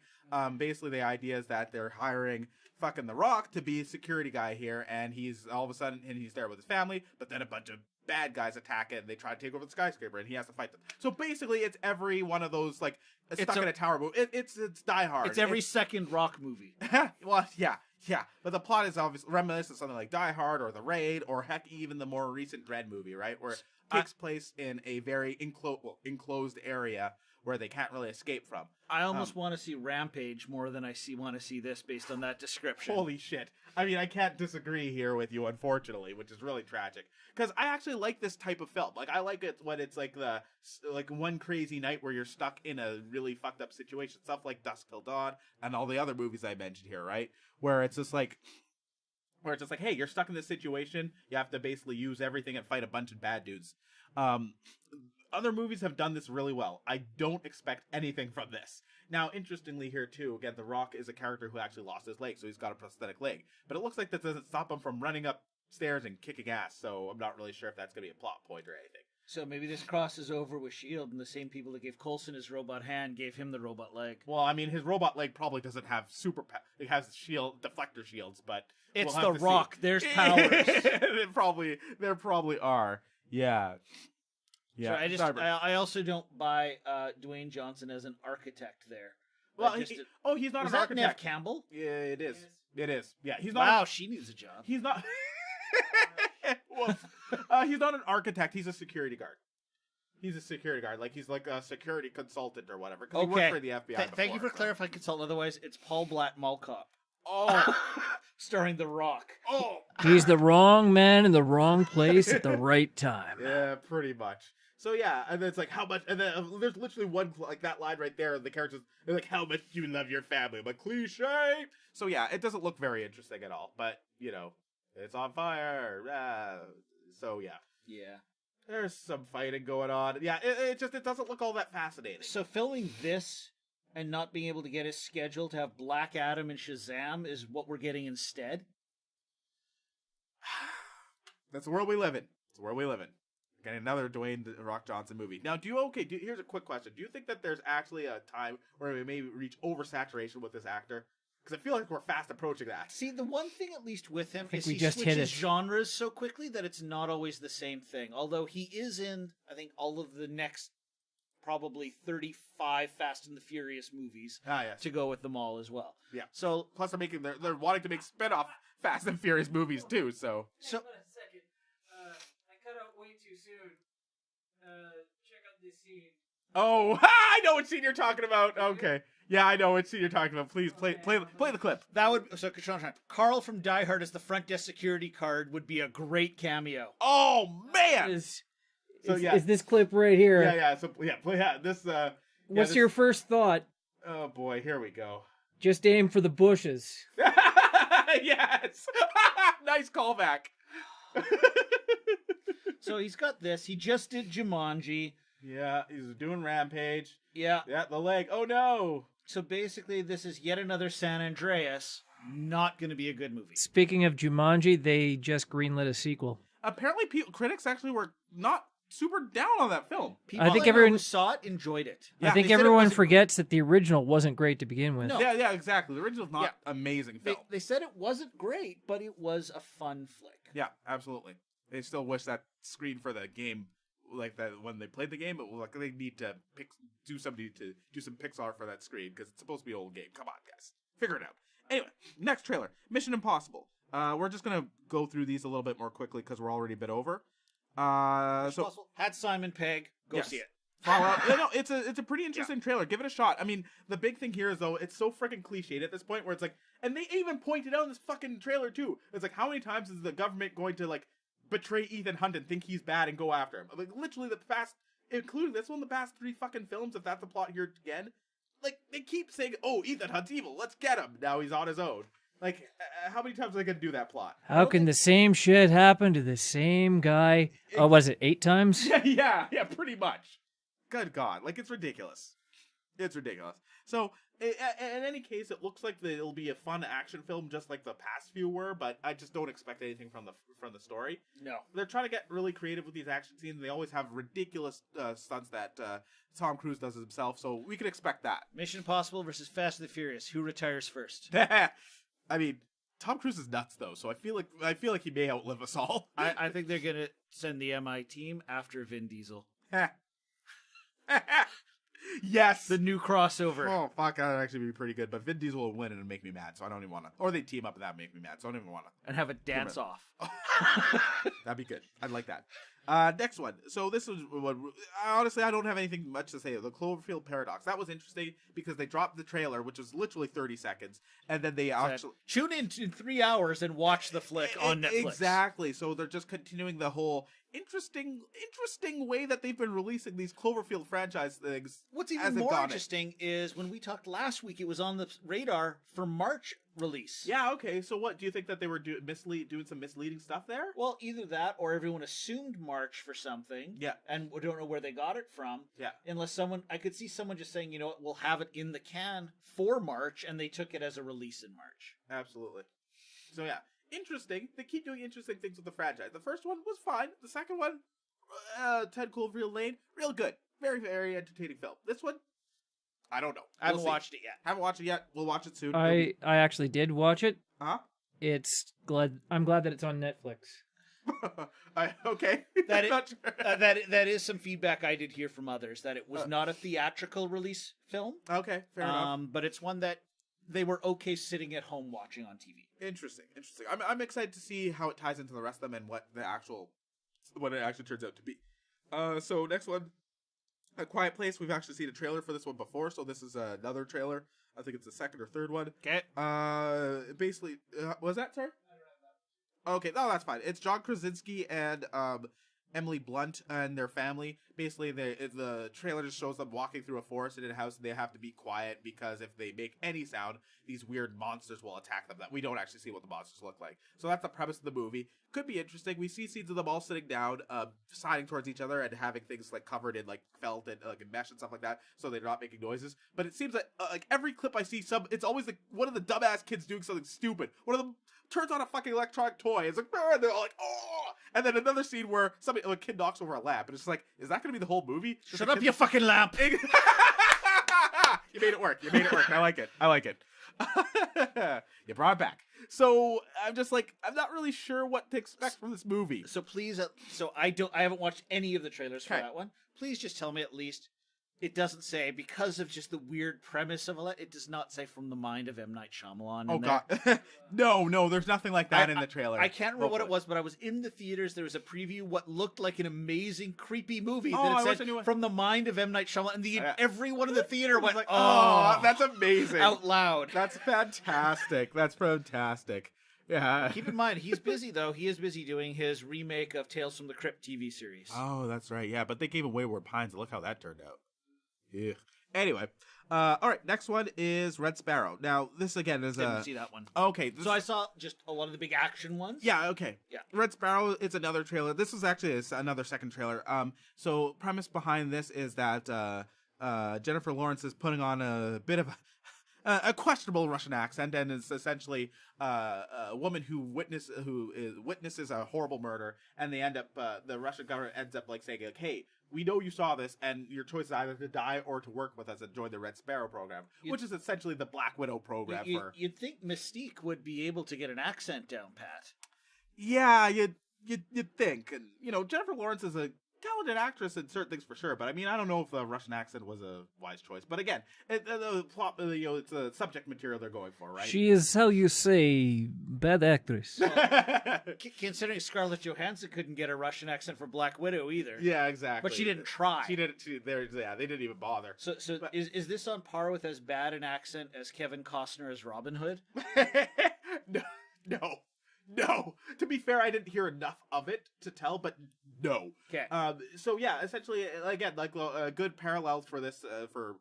Basically, the idea is that they're hiring fucking The Rock to be a security guy here, and he's all of a sudden he's there with his family, but then a bunch of bad guys attack it and they try to take over the skyscraper and he has to fight them. So basically it's every one of those like stuck in a tower movie. It's Die Hard. It's every second Rock movie. Well, yeah. But the plot is obviously reminiscent of something like Die Hard or The Raid or heck even the more recent Dread movie, right? Where it takes place in a very enclosed area where they can't really escape from. I almost want to see Rampage more than I want to see this based on that description. Holy shit. I mean, I can't disagree here with you, unfortunately, which is really tragic. Because I actually like this type of film. Like, I like it when it's like one crazy night where you're stuck in a really fucked up situation. Stuff like Dusk Till Dawn and all the other movies I mentioned here, right? Where it's just like, hey, you're stuck in this situation. You have to basically use everything and fight a bunch of bad dudes. Other movies have done this really well. I don't expect anything from this. Now, interestingly here too, again, The Rock is a character who actually lost his leg, so he's got a prosthetic leg. But it looks like that doesn't stop him from running upstairs and kicking ass, so I'm not really sure if that's going to be a plot point or anything. So maybe this crosses over with S.H.I.E.L.D. and the same people that gave Coulson his robot hand gave him the robot leg. Well, I mean, his robot leg probably doesn't have it has deflector shields, but it's we'll The Rock. See. There's powers. There probably are. Yeah. Yeah, so I also don't buy Dwayne Johnson as an architect there. Well, he's not an architect. Nev Campbell? Yeah, it is. It is. Yeah, he's not. Wow, she needs a job. He's not. He's not an architect. He's a security guard. He's a security guard. Like he's like a security consultant or whatever. Because he worked for the FBI. Thank you for clarifying consultant. Otherwise, it's Paul Blatt Mall Cop. Oh, starring The Rock. Oh, he's the wrong man in the wrong place at the right time. Yeah, pretty much. So yeah, and then it's like how much, and then there's literally one like that line right there. The characters they're like, "How much do you love your family?" I'm like, cliche. So yeah, it doesn't look very interesting at all. But you know, it's on fire. So yeah, there's some fighting going on. Yeah, it doesn't look all that fascinating. So filming this and not being able to get his schedule to have Black Adam and Shazam is what we're getting instead. That's the world we live in. It's the world we live in. Getting another Dwayne The Rock Johnson movie. Now, here's a quick question. Do you think that there's actually a time where we may reach oversaturation with this actor? Because I feel like we're fast approaching that. See, the one thing at least with him is he switches genres so quickly that it's not always the same thing. Although he is in, I think, all of the next probably 35 Fast and the Furious movies to go with them all as well. Yeah. So plus they're wanting to make spin-off Fast and Furious movies too, so cut out way too soon. Check out this scene. Oh, I know what scene you're talking about. Okay. Yeah, I know what scene you're talking about. Please play the clip. That would Carl from Die Hard as the front desk security guard would be a great cameo. Oh man. Is this clip right here? Yeah. This. What's your first thought? Oh boy, here we go. Just aim for the bushes. Yes. Nice callback. So he's got this. He just did Jumanji. Yeah, he's doing Rampage. Yeah. Yeah, the leg. Oh no. So basically, this is yet another San Andreas. Not going to be a good movie. Speaking of Jumanji, they just greenlit a sequel. Apparently, critics actually were not super down on that film. People I think I know everyone- who saw it enjoyed it. Yeah, I think they said it everyone wasn't- forgets that the original wasn't great to begin with. No. Yeah, exactly. The original's not Yeah. amazing They, film. they said it wasn't great, but it was a fun flick. Yeah, absolutely. They still wish that screen for the game, like that when they played the game, it was like they need to do some Pixar for that screen because it's supposed to be an old game. Come on, guys, figure it out. Anyway, next trailer, Mission Impossible. We're just gonna go through these a little bit more quickly because we're already a bit over. Had Simon Pegg. Go Yes. see it. No, it's a pretty interesting trailer. Give it a shot. I mean, the big thing here is though it's so freaking cliched at this point where it's like, and they even pointed out in this fucking trailer too. It's like, how many times is the government going to like betray Ethan Hunt and think he's bad and go after him? Like literally the past, including this one, the past 3 fucking films. If that's the plot here again, like they keep saying, "Oh, Ethan Hunt's evil. Let's get him." Now he's on his own. Like, how many times are they gonna do that plot? How can the same shit happen to the same guy? Oh, was it 8 times? Yeah, pretty much. Good God, like it's ridiculous. It's ridiculous. So, in any case, it looks like it'll be a fun action film, just like the past few were. But I just don't expect anything from the story. No. They're trying to get really creative with these action scenes. They always have ridiculous stunts that Tom Cruise does himself, so we can expect that. Mission Impossible versus Fast and the Furious. Who retires first? I mean, Tom Cruise is nuts though, so I feel like he may outlive us all. I think they're gonna send the MI team after Vin Diesel. Yes, The new crossover. Oh fuck, that'd actually be pretty good. But Vin Diesel will win and it'd make me mad, so I don't even want to. Or they team up and that make me mad, so I don't even want to. And have a dance off. That'd be good. I'd like that. Next one. So this was honestly, I don't have anything much to say. The Cloverfield Paradox. That was interesting because they dropped the trailer, which was literally 30 seconds, and then they actually tune in 3 hours and watch the flick on Netflix. Exactly. So they're just continuing the whole interesting way that they've been releasing these Cloverfield franchise things. What's even more interesting is when we talked last week, it was on the radar for March release. Yeah, okay. So what, do you think that they were doing some misleading stuff there? Well, either that or everyone assumed March for something. Yeah. And we don't know where they got it from. Yeah. Unless I could see someone just saying, you know what, we'll have it in the can for March, and they took it as a release in March. Absolutely. So yeah, interesting. They keep doing interesting things with the franchise. The first one was fine. The second one, 10 Cloverfield Lane, real good. Very, very entertaining film. This one, I don't know. I haven't watched it yet. Haven't watched it yet. We'll watch it soon. I actually did watch it. Huh? I'm glad that it's on Netflix. Okay. That is some feedback I did hear from others, that it was not a theatrical release film. Okay, fair enough. But it's one that they were okay sitting at home watching on TV. Interesting. I'm excited to see how it ties into the rest of them and what it actually turns out to be. So next one, A Quiet Place. We've actually seen a trailer for this one before, so this is another trailer. I think it's the second or third one. Okay. Basically, was that, sorry? Okay, no, that's fine. It's John Krasinski and Emily Blunt and their family. Basically, the trailer just shows them walking through a forest in a house, and they have to be quiet because if they make any sound, these weird monsters will attack them. That we don't actually see what the monsters look like. So that's the premise of the movie. Could be interesting. We see scenes of them all sitting down, siding towards each other, and having things like covered in like felt and like mesh and stuff like that, so they're not making noises. But it seems like every clip I see, it's always like one of the dumbass kids doing something stupid. One of them turns on a fucking electronic toy. It's like, and they're all like, oh! And then another scene where a kid knocks over a lamp, and it's like, is that going to be the whole movie? Shut up, you fucking lamp! You made it work. I like it. You brought it back. So I'm just like, I'm not really sure what to expect from this movie. So please, I haven't watched any of the trailers for that one. Please just tell me at least. It doesn't say, because of just the weird premise of it does not say from the mind of M. Night Shyamalan. Oh, God. No, there's nothing like that in the trailer. I can't remember what it was, but I was in the theaters. There was a preview, what looked like an amazing, creepy movie that it said, from the mind of M. Night Shyamalan. And everyone in the theater went, like, oh, that's amazing. Out loud. That's fantastic. Yeah. Keep in mind, he's busy, though. He is busy doing his remake of Tales from the Crypt TV series. Oh, that's right. Yeah, but they gave away Wayward Pines. Look how that turned out. Yeah. Anyway, all right. Next one is Red Sparrow. Now, this again is Didn't see that one. Okay. So I saw just a lot of the big action ones. Yeah. Okay. Yeah. Red Sparrow. It's another trailer. This is actually another second trailer. So premise behind this is that Jennifer Lawrence is putting on a bit of a questionable Russian accent, and is essentially a woman who witnesses a horrible murder, and they end up the Russian government ends up like saying like, hey, we know you saw this, and your choice is either to die or to work with us and join the Red Sparrow program, which is essentially the Black Widow program. You'd think Mystique would be able to get an accent down pat. Yeah, you'd think, and Jennifer Lawrence is a talented actress in certain things for sure, but I mean, I don't know if the Russian accent was a wise choice. But again, it's a subject material they're going for, right? She is, how you say, bad actress. Considering Scarlett Johansson couldn't get a Russian accent for Black Widow either. Yeah, exactly. But she didn't try. They didn't even bother. So but, is this on par with as bad an accent as Kevin Costner as Robin Hood? No. To be fair, I didn't hear enough of it to tell, but no. Okay. So yeah, essentially, again, like a good parallel for this, for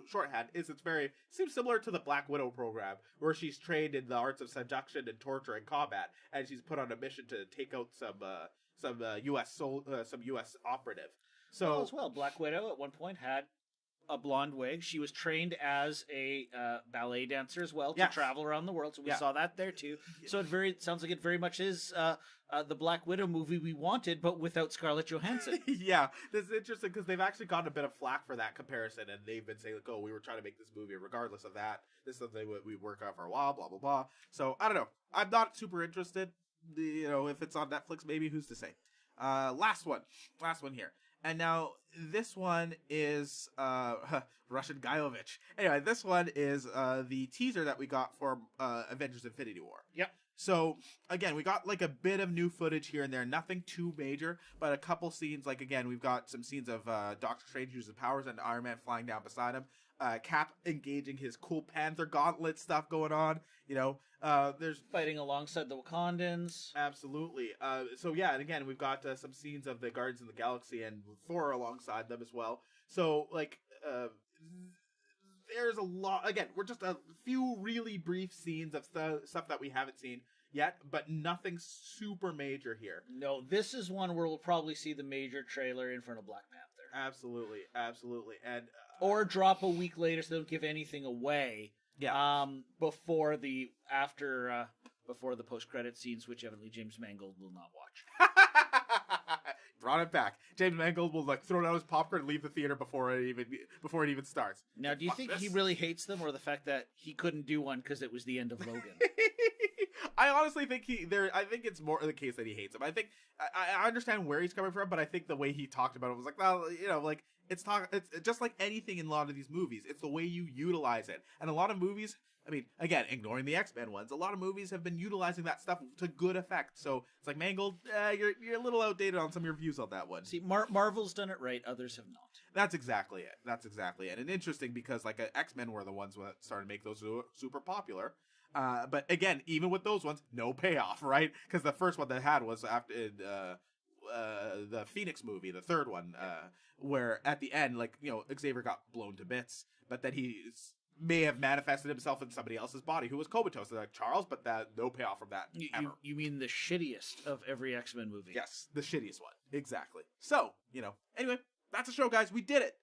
shorthand is seems similar to the Black Widow program, where she's trained in the arts of seduction and torture and combat, and she's put on a mission to take out some U.S. operative. So as well, Black Widow at one point had a blonde wig. She was trained as a ballet dancer as well to travel around the world. So we saw that there too. So it sounds like it very much is the Black Widow movie we wanted, but without Scarlett Johansson. Yeah, this is interesting because they've actually gotten a bit of flack for that comparison, and they've been saying like, "Oh, we were trying to make this movie regardless of that. This is something we work on for a while." Blah blah blah. So I don't know. I'm not super interested. If it's on Netflix, maybe who's to say? Last one here. And now this one is Russian Guyovich. Anyway, this one is the teaser that we got for Avengers Infinity War. Yep. So, again, we got like a bit of new footage here and there. Nothing too major, but a couple scenes. Like, again, we've got some scenes of Doctor Strange using powers and Iron Man flying down beside him. Cap engaging his cool Panther gauntlet stuff going on. There's fighting alongside the Wakandans. Absolutely. So yeah, and again, we've got some scenes of the Guardians of the Galaxy and Thor alongside them as well. So like, there's a lot. Again, we're just a few really brief scenes of stuff that we haven't seen yet, but nothing super major here. No, this is one where we'll probably see the major trailer in front of Black Panther. Absolutely, and or drop a week later so they don't give anything away. Yeah. Before the post-credit scenes, which evidently James Mangold will not watch. Brought it back. James Mangold will throw down his popcorn and leave the theater before it even starts. Now, do you think he really hates them, or the fact that he couldn't do one because it was the end of Logan? I honestly think I think it's more the case that he hates him. I think I understand where he's coming from, but I think the way he talked about it was like, well, it's just like anything in a lot of these movies. It's the way you utilize it. And a lot of movies, I mean, again, ignoring the X-Men ones, a lot of movies have been utilizing that stuff to good effect. So it's like, Mangold, you're a little outdated on some of your views on that one. See, Marvel's done it right, others have not. That's exactly it. And interesting because X-Men were the ones that started to make those super popular. But again, even with those ones, no payoff, right? Because the first one they had was after the Phoenix movie, the third one, where at the end, Xavier got blown to bits, but then he may have manifested himself in somebody else's body who was comatose, like Charles, but no payoff from that ever. You mean the shittiest of every X-Men movie? Yes, the shittiest one. Exactly. So, anyway, that's the show, guys. We did it.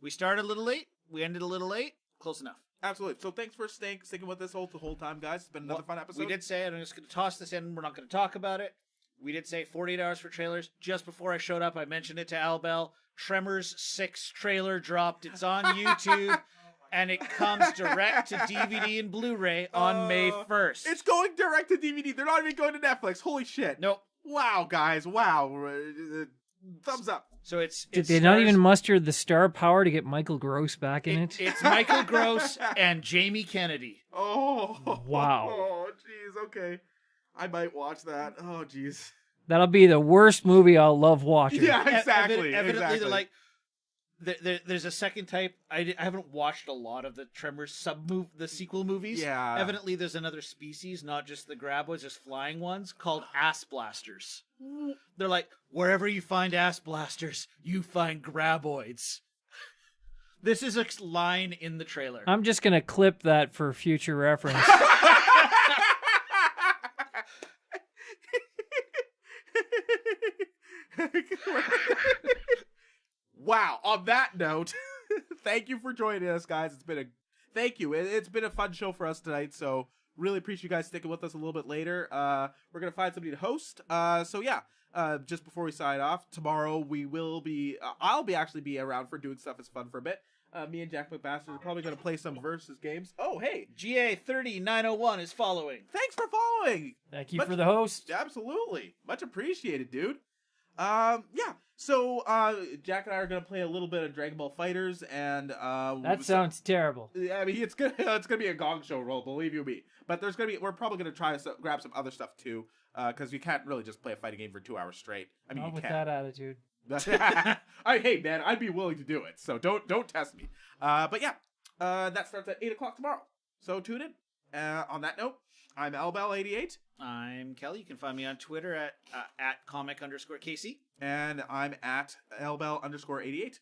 We started a little late. We ended a little late. Close enough. Absolutely. So thanks for sticking with us the whole time, guys. It's been another fun episode. We did say, and I'm just going to toss this in, we're not going to talk about it. We did say 48 hours for trailers. Just before I showed up, I mentioned it to Al Bell. Tremors 6 trailer dropped. It's on YouTube, and it comes direct to DVD and Blu-ray on May 1st. It's going direct to DVD. They're not even going to Netflix. Holy shit. Nope. Wow, guys. Wow. Thumbs up. So Did they not even muster the star power to get Michael Gross back in it? It's Michael Gross and Jamie Kennedy. Oh. Wow. Oh, jeez. Okay. I might watch that. Oh, jeez. That'll be the worst movie I'll love watching. Yeah, exactly. Evidently, they're like, there's a second type. I haven't watched a lot of the Tremors the sequel movies. Yeah. Evidently, there's another species, not just the graboids, just flying ones, called ass blasters. They're like, wherever you find ass blasters, you find graboids. This is a line in the trailer. I'm just going to clip that for future reference. Wow. On that note, thank you for joining us, guys. It's been thank you. It's been a fun show for us tonight, so really appreciate you guys sticking with us a little bit later. We're going to find somebody to host. So yeah, just before we sign off, tomorrow we will be, I'll actually be around for doing stuff as fun for a bit. Me and Jack McBastard are probably going to play some versus games. Oh, hey. GA 30901 is following. Thanks for following. Thank you for the host. Absolutely. Much appreciated, dude. Yeah. So, Jack and I are going to play a little bit of Dragon Ball Fighters, and, that sounds terrible. I mean, it's gonna be a Gong Show roll, believe you me. But we're probably gonna try to grab some other stuff too, because you can't really just play a fighting game for 2 hours straight. I mean, Not you with can. that attitude. Hey man, I'd be willing to do it. So don't test me. But yeah, that starts at 8:00 tomorrow. So tune in. On that note, I'm Elbel88. I'm Kelly. You can find me on Twitter at comic_KC. And I'm at Elbel_88.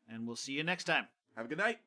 And we'll see you next time. Have a good night.